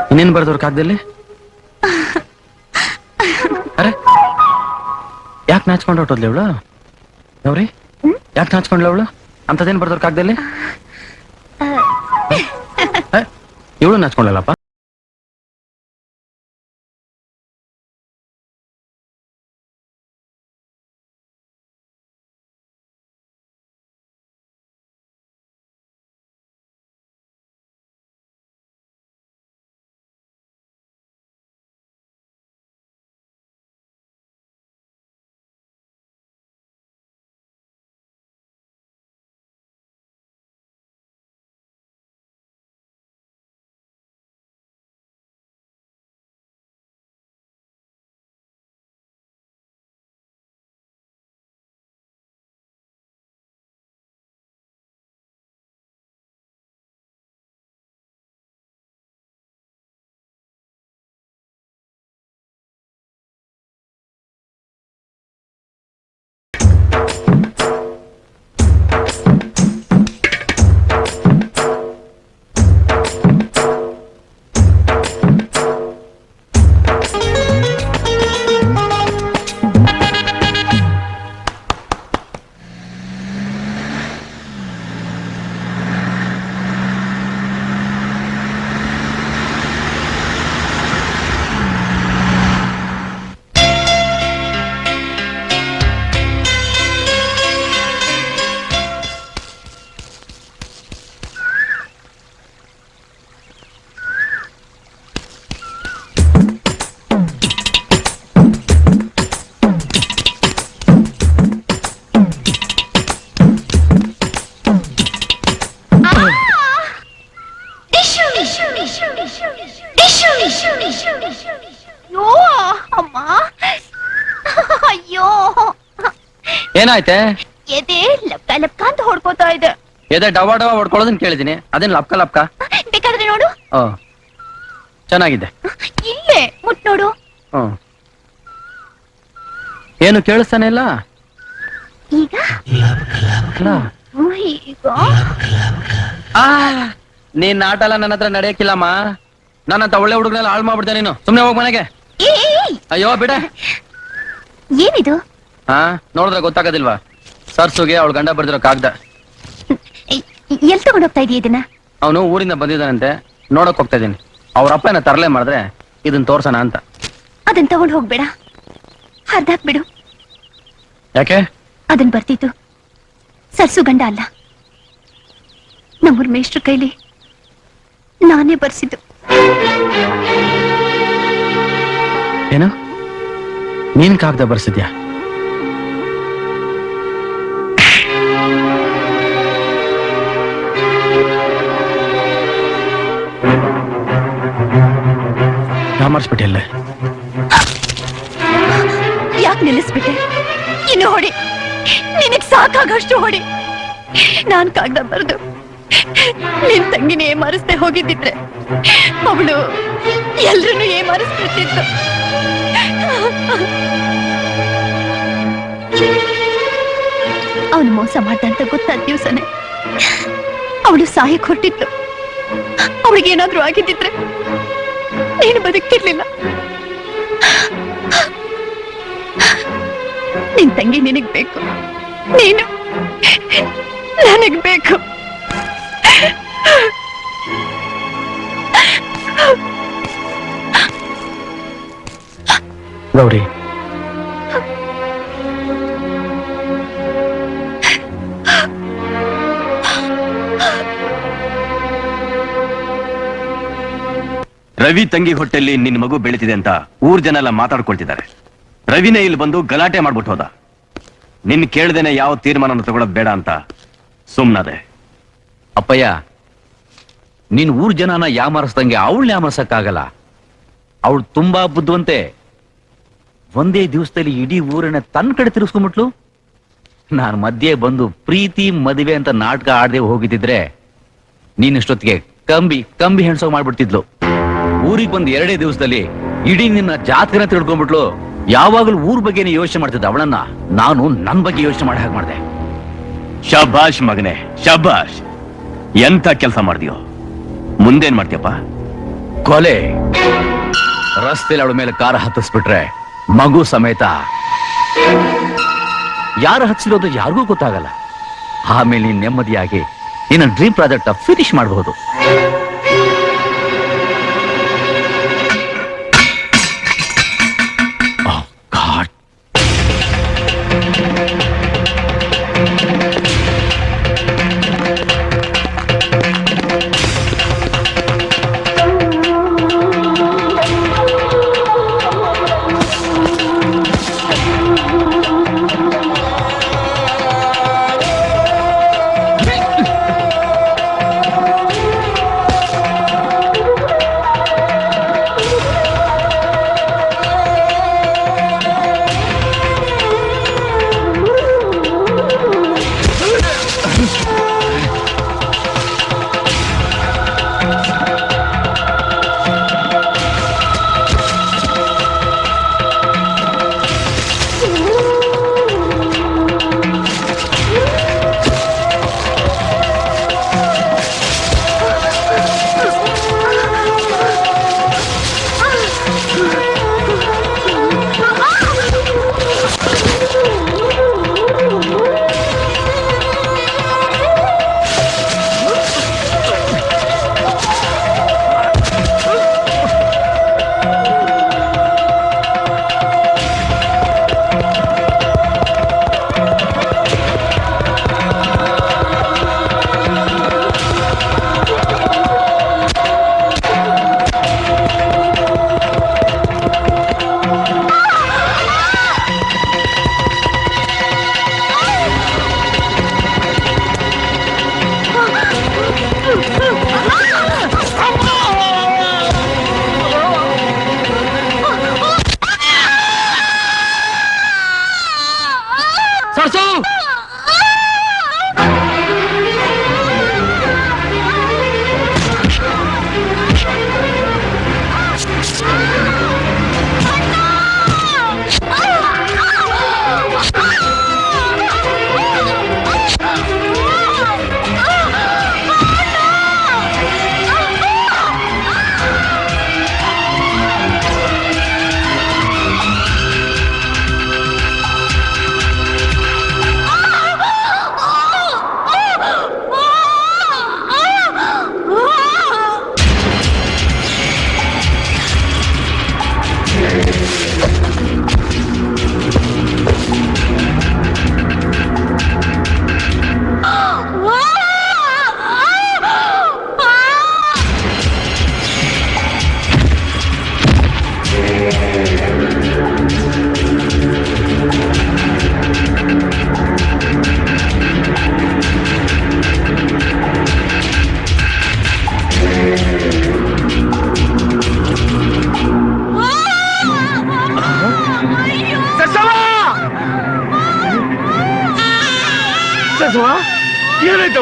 ಇನ್ನೇನ್ ಬರ್ದವ್ರ ಕಾಗದಲ್ಲಿ? ಅರೆ, ಯಾಕೆ ನಾಚ್ಕೊಂಡು ಹೊಟ್ಟೋದ್ಲಿ ಅವಳು? ಗೌರಿ, ಯಾಕೆ ನಾಚ್ಕೊಂಡ್ಲ ಅವಳು? ಅಂತದೇನ್ ಬರ್ದವ್ರ ಕಾಗದಲ್ಲಿ? ಇವಳು ನಾಚ್ಕೊಂಡಲ್ಲಪ್ಪ. ಅಯ್ಯೋ ಅಮ್ಮ, ಅಯ್ಯೋ ಏನಾಯ್ತೆ? ಎದೆ ಲಪ್ಕ ಲಪ್ಕ ಅಂತ ಹೊಡ್ಕೋತಾ ಇದೆ. ಎದೆ ಡವ ಡವ ಹೊಡ್ಕೊಳ್ಳೋದನ್ನ ಕೇಳಿದೀನಿ, ಅದೇನ್ ಲಪ್ಕ ಲಪ್ಕ? ಬೇಕಾದ್ರೆ ನೋಡು. ಚೆನ್ನಾಗಿದೆ. ಇಲ್ಲೇ ಮುಟ್ ನೋಡು. ಏನು ಕೇಳಿಸ್ತಾನೆ ಇಲ್ಲ? ಈಗ ಈಗ ನೀನ್ ಆಟ ಎಲ್ಲ ನನ್ನ ಹತ್ರ ನಡೆಯಕ್ಕಿಲ್ಲಮ್ಮ. ನನ್ನಂತ ಒಳ್ಳೆ ಹುಡುಗನೆಲ್ಲ ಹಾಳು ಮಾಡ್ಬಿಡ್ತೇನೆ ನೀನು. ಸುಮ್ನೆ ಹೋಗ್ ಮನೆಗೆ. ಅಯ್ಯೋ ಬಿಡೆ. ಏನಿದು? ನೋಡಿದ್ರೆ ಗೊತ್ತಾಗೋದಿಲ್ವಾ? ಸರ್ಸುಗೆ ಅವಳು ಗಂಡ ಬರ್ದಿರೋ ಕಾಗ್ದ. ಎಲ್ ತಗೊಂಡೋಗ್ತಾ ಇದೀಯ ಇದನ್ನ? ಅವನು ಊರಿಂದ ಬಂದಿದ್ದಾನಂತೆ, ನೋಡಕ್ ಹೋಗ್ತಾ ಇದೀನಿ. ಅವ್ರ ಅಪ್ಪ ಏನ ತರಲೆ ಮಾಡಿದ್ರೆ ಇದನ್ನ ತೋರ್ಸೋಣ ಅಂತ. ಅದನ್ನ ತಗೊಂಡ್ ಹೋಗ್ಬೇಡ, ಹರ್ದಾಕ್ಬಿಡು. ಯಾಕೆ? ಅದನ್ ಬರ್ತಿತ್ತು ಸರ್ಸು ಗಂಡ ಅಲ್ಲ, ನಮ್ಮೂರ್ ಮೇಷ್ಟ್ರ ಕೈಲಿ ನಾನೇ ಬರ್ಸಿದ್ದು. ಏನು? ನೀನ್ ಕಾಗ್ದ ಬರ್ಸಿದ್ಯಾ? ಯಾಮರ್ಸ್ಬಿಟ್ಟಿಲ್ಲ. ಯಾಕೆ ನಿಲ್ಲಿಸ್ಬಿಟ್ಟೆ? ಇನ್ನು ಹೊಡಿ, ನಿನಗ್ ಸಾಕಾಗಷ್ಟು ಹೊಡಿ. ನಾನ್ ಕಾಗ್ದ ಬರ್ದು ನಿನ್ ತಂಗಿನ ಏಮಾರಿಸ್ದೆ ಹೋಗಿದ್ದಿದ್ರೆ ಅವಳು ಎಲ್ರನ್ನೂ ಏಮಾರಿಸ್ಬಿಡ್ತಿತ್ತು. ಅವನು ಮೋಸ ಮಾಡ್ದ ಅಂತ ಗೊತ್ತಾದ ದಿವ್ಸನೇ ಅವಳು ಸಾಯಕ್ ಹೊರಟಿತ್ತು. ಅವಳಿಗೇನಾದ್ರೂ ಆಗಿದ್ದಿದ್ರೆ ನೀನು ಬದುಕ್ತಿರ್ಲಿಲ್ಲ. ನಿನ್ ತಂಗಿ ನಿನಗ್ ಬೇಕು, ನೀನು ನನಗ್ ಬೇಕು. ಗೌರಿ, ರವಿ ತಂಗಿ ಹೊಟ್ಟೆಲ್ಲಿ ನಿನ್ ಮಗು ಬೆಳೀತಿದೆ ಅಂತ ಊರ್ ಜನ ಎಲ್ಲ ಮಾತಾಡ್ಕೊಳ್ತಿದ್ದಾರೆ. ರವಿನೇ ಇಲ್ಲಿ ಬಂದು ಗಲಾಟೆ ಮಾಡ್ಬಿಟ್ಟು ಹೋದ. ನಿನ್ ಕೇಳ್ದೇನೆ ಯಾವ ತೀರ್ಮಾನ ತಗೊಳ್ಳೋದ್ ಬೇಡ ಅಂತ ಸುಮ್ನದೆ. ಅಪ್ಪಯ್ಯ, ನೀನ್ ಊರ್ ಜನನ ಯಾಮರ್ಸ್ದಂಗೆ ಅವಳನ್ನ ಯಾಮರ್ಸಕ್ಕಾಗಲ್ಲ. ಅವಳು ತುಂಬಾ ಬುದ್ಧಿವಂತೆ. ಒಂದೇ ದಿವಸದಲ್ಲಿ ಇಡೀ ಊರನ್ನ ತನ್ನ ಕಡೆ ತಿರ್ಸ್ಕೊಂಡ್ಬಿಟ್ಲು. ನಾನು ಮಧ್ಯೆ ಬಂದು ಪ್ರೀತಿ ಮದುವೆ ಅಂತ ನಾಟಕ ಆಡದೆ ಹೋಗಿದ್ದಿದ್ರೆ ನೀನಿಷ್ಟೊತ್ತಿಗೆ ಕಂಬಿ ಕಂಬಿ ಹೆಣ್ಸೋ ಮಾಡ್ಬಿಡ್ತಿದ್ಲು. ಊರಿಗೆ ಬಂದು 2 ದಿವಸದಲ್ಲಿ ಇಡೀ ನಿನ್ನ ಜಾತಕನ ತಿಳ್ಕೊಂಡ್ಬಿಟ್ಲು. ಯಾವಾಗಲೂ ಊರ್ ಬಗ್ಗೆನೇ ಯೋಚನೆ ಮಾಡ್ತಿದ್ದ ಅವಳನ್ನ ನಾನು ನನ್ ಬಗ್ಗೆ ಯೋಚನೆ ಮಾಡಿ ಹಾಗೆ ಮಾಡಿದೆ. ಶಬಾಷ್ ಮಗನೇ, ಶಬಾಷ್. ಎಂತ ಕೆಲಸ ಮಾಡ್ತೀಯೋ. ಮುಂದೇನ್ ಮಾಡ್ತೀಯಪ್ಪ? ಕೊಲೆ. ರಸ್ತೆಲಿ ಅವಳ ಮೇಲೆ ಕಾರ ಹತ್ತಿಸ್ಬಿಟ್ರೆ ಮಗು ಸಮೇತ. ಯಾರು ಹಚ್ಚಿರೋದು ಯಾರಿಗೂ ಗೊತ್ತಾಗಲ್ಲ. ಆಮೇಲೆ ನೀನ್ ನೆಮ್ಮದಿಯಾಗಿ ನಿನ್ನ ಡ್ರೀಮ್ ಪ್ರಾಜೆಕ್ಟ್ ಫಿನಿಶ್ ಮಾಡಬಹುದು.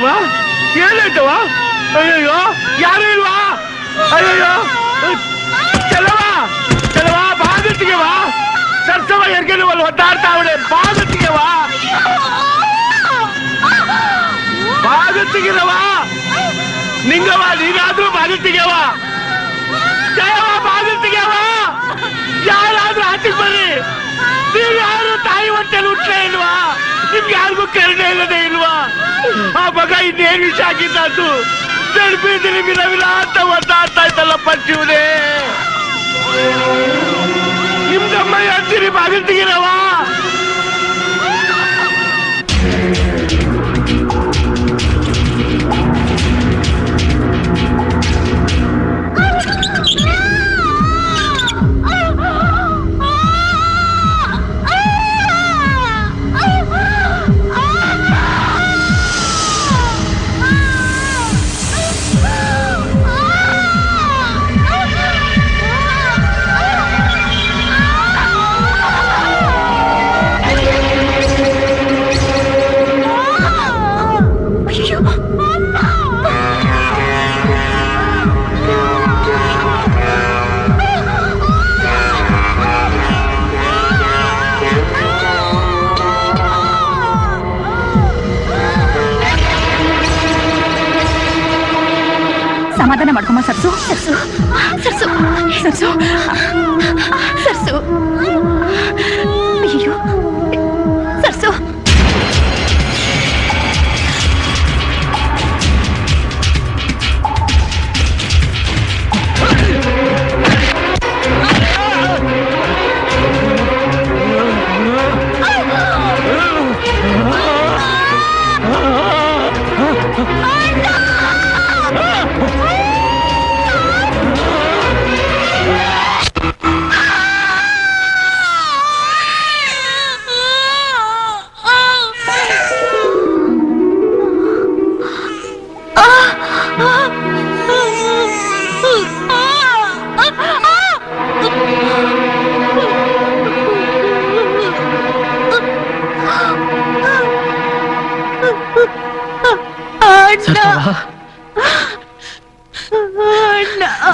ಏನಾಯ್ತವ ಏನಾಯ್ತವ ಅಯ್ಯೋ ಯಾರು ಇಲ್ವಾ ಅಯ್ಯೋ ಚಲವ ಚಲವ ಬಾಗತ್ತಿಗೆವ ಸರ್ಸವ ಎರ್ಗೆಲ್ವಲ್ಲಿ ಒದ್ದಾಡ್ತಾವಳೆ ಬಾಗತ್ತಿಗೆವ ಬಾಗತ್ತಿಗಿರವ ನಿಂಗವ ನೀನಾದ್ರೂ ಬಾಗತ್ತಿಗೆವ ಜಯವ ಬಾಗತ್ತಿಗೆವ ಯಾರಾದ್ರೂ ಆಚೆಗೆ ಬರ್ರಿ ನೀವು ಯಾರು ತಾಯಿ ಹೊಟ್ಟೆಲಿ ಹುಟ್ಟಲೇ ಇಲ್ವಾ ನಿಮ್ಗೆ ಯಾರಿಗೂ ಕರುಣೆ ಇಲ್ಲದೆ ಇಲ್ವಾ ಆ ಮಗ ಇನ್ನೇನು ವಿಷ ಆಗಿದ್ದು ನಡ್ಬೀದಿರಿ ವಿಲ ವಿಲ ಅಂತ ಒದ್ದಾಡ್ತಾ ಇದ್ದಲ್ಲಪ್ಪ ಶಿವನೇ ನಿಮ್ದಮ್ಮ ಅಂತೀರಿ ಬಾಗಿಲ್ತಿಗಿರವ ಸಮಾಧಾನ ಮಾಡ್ಕೊಮ್ಮ ಸರ್ಸು ಸರ್ಸು ಸರ್ಸು ಸರ್ಸು ಸರ್ಸು ಅಯ್ಯೋ ಸರ್ಸು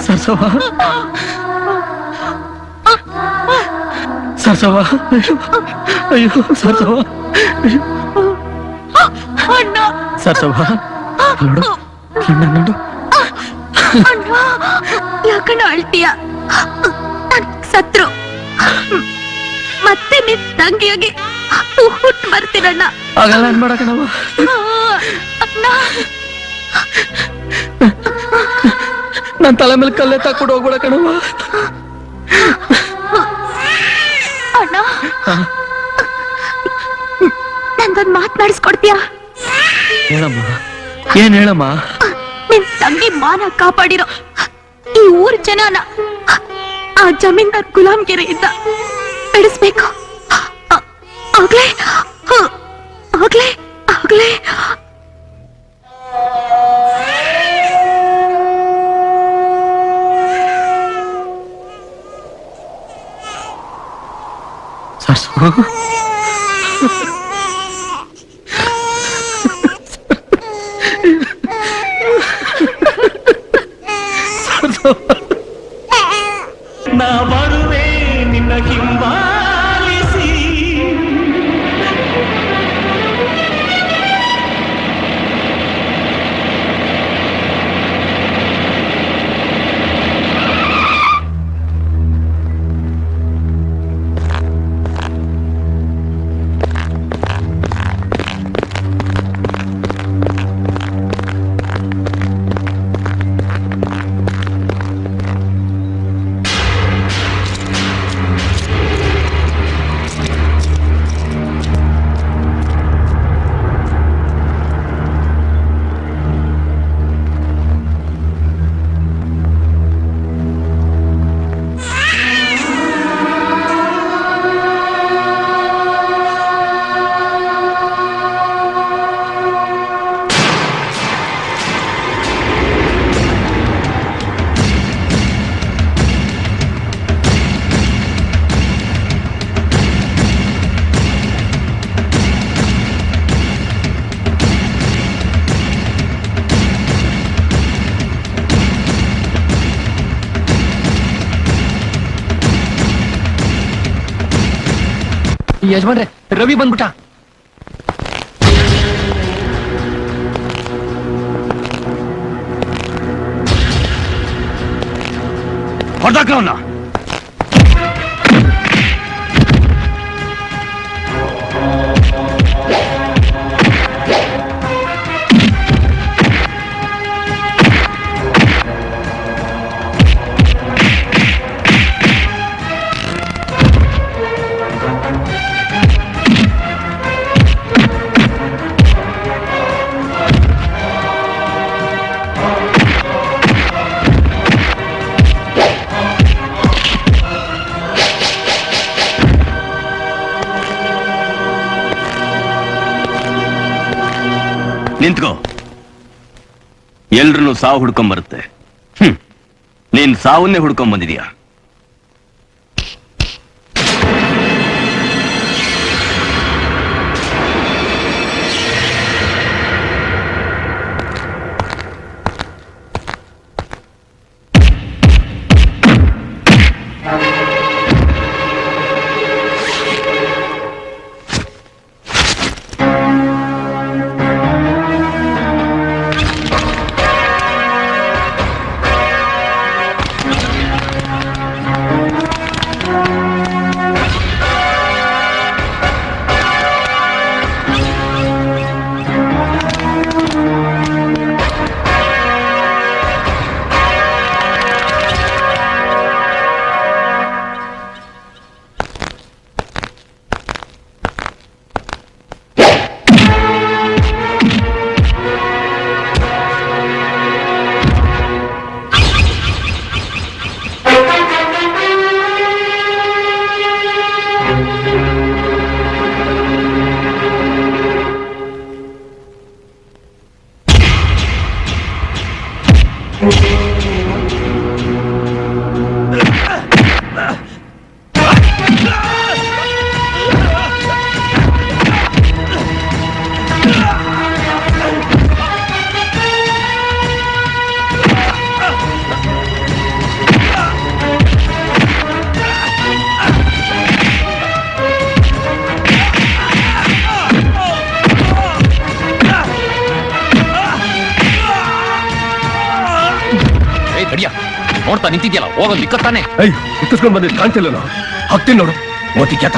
ಸರ್ಸವ ಸರ್ಸವ ಅಯ್ಯೋ ಸರ್ಸವ ಸರ್ಸವ ನೋಡು ನೋಡು ಯಾಕಣ್ಣ ಅಳ್ತೀಯ ಸತ್ರು ಮತ್ತೆ ನಿನ್ ತಂಗಿಯಾಗಿ ಹುಟ್ಟು ಬರ್ತೀರಣ್ಣ ಆಗಲ್ಲ ಅನ್ಬೇಡ ಕಣವ ನನ್ ತಲೆ ಮೇಲೆ ಕಲ್ಲೆ ತಾಕೊಂಡು ಹೋಗ್ಬೇಡ ಕಣವ ಅಣ್ಣ ನಂದೊಂದ್ ಮಾತನಾಡಿಸ್ಕೊಡ್ತೀಯಾ ಹೇಳಮ್ಮ ಏನ್ ಹೇಳಮ್ಮ ನಿನ್ ತಂಗಿ ಮಾನ ಕಾಪಾಡಿರೋ ಈ ಊರ್ ಜನನ ಆ ಜಮೀನ್ದಾರ್ ಗುಲಾಮ್ಗಿರಿಯಿಂದ ಬಿಡಿಸ್ಬೇಕು ಆಗ್ಲೇ ಆಗ್ಲೇ ಆಗ್ಲೇ ಸರ್ಸು ನಾ ಬರುವೆ ನಿನ್ನ ಹಿಂಬಾಲಿಸಿ ಯಜಮಾನ್ರೆ ರವಿ ಬಂದ್ಬಿಟ್ಟ. ಹೊಡೆದಾಕ್ರವನ್ನ. ನಿಂತ್ಕೋ. ಎಲ್ರನ್ನೂ ಸಾವು ಹುಡ್ಕೊಂಡ್ ಬರುತ್ತೆ. ನೀನ್ ಸಾವನ್ನೇ ಹುಡ್ಕೊಂಡ್ ಬಂದಿದೀಯ. ನೋಡ್ತಾ ನಿಂತಿದ್ಯಲ್ಲ, ಹೋಗೋದು ನಿಕ್ಕತ್ತಾನೆ. ಇತ್ತಿಸ್ಕೊಂಡ್ ಬಂದಿದ್ದು ಕಾಣ್ತಿಲ್ಲ ನಾವು. ಹಾಕ್ತೀನಿ ನೋಡು, ಓದಿ ಕೇತ.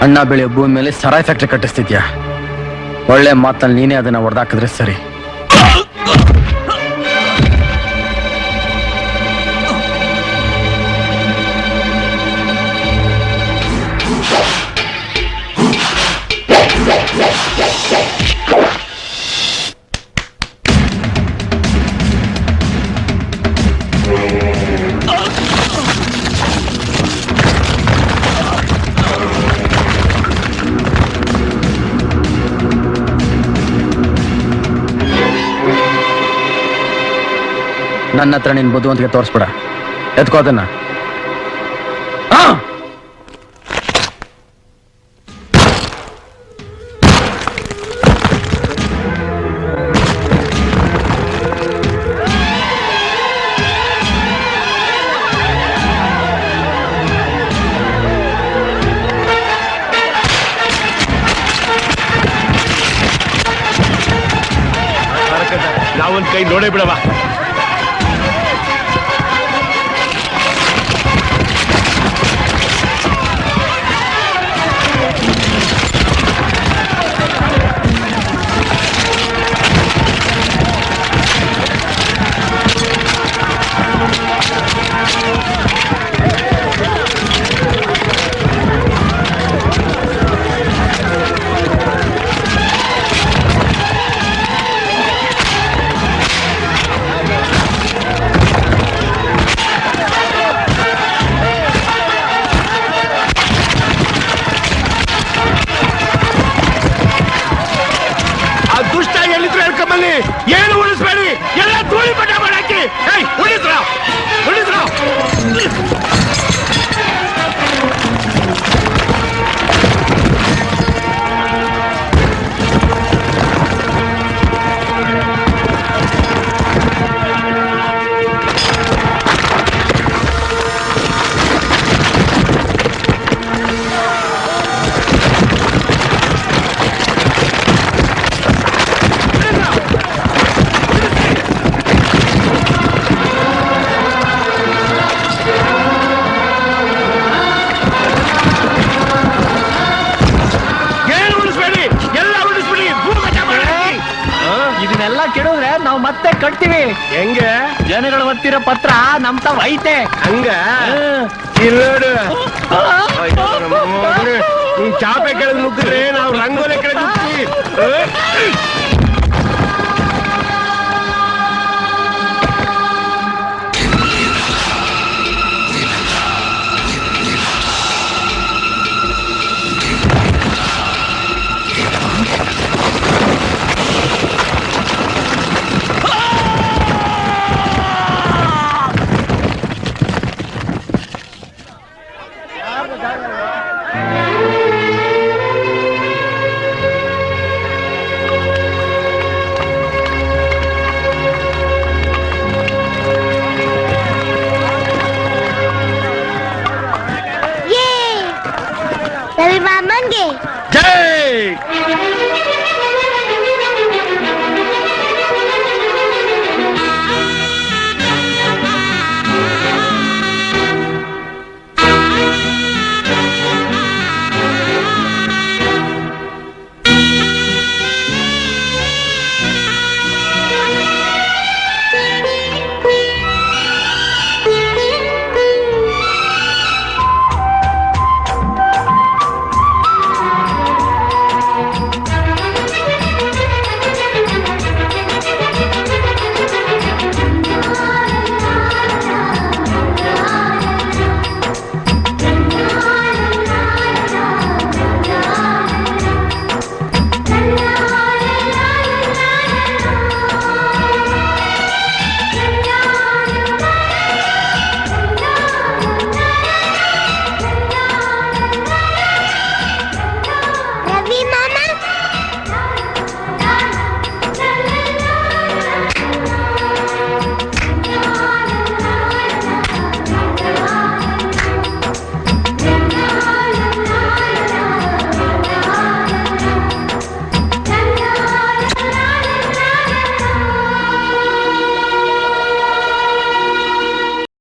ಅಣ್ಣ ಬೆಳೆಯೋ ಭೂಮಿ ಮೇಲೆ ಸರಾಯ್ ಫ್ಯಾಕ್ಟ್ರಿ ಕಟ್ಟಿಸ್ತಿದ್ಯಾ? ಒಳ್ಳೆ ಮಾತಲ್ಲಿ ನೀನೇ ಅದನ್ನ ಹೊಡೆದಾಕಿದ್ರೆ ಸರಿ. ನನ್ನ ಹತ್ರ ನೀನ್ ಬುದ್ಧಿವಂತಿಕೆ ತೋರಿಸ್ಬಿಡ. ಎತ್ಕೋ ಅದನ್ನ. ನಾವೊಂದ್ ಕೈ ನೋಡೇ ಬಿಡವ. ಮತ್ತೆ ಕಟ್ತೀವಿ. ಹೆಂಗೆ ಜನಗಳು ಒತ್ತಿರೋ ಪತ್ರ ನಮ್ ತಾವ್ ಐತೆ. ಹಂಗ ಇಲ್ಲೋಡು ನೀ ಚಾಪೆ ಕೆಳಗೆ ನುಗ್ಗಿದ್ರೆ ನಾವು ರಂಗೋಲೆ ಕೆಳಗೆ ನುಗ್ತೀವಿ. ರವಿ ಮಾಮನ್ಗೆ ಜೈ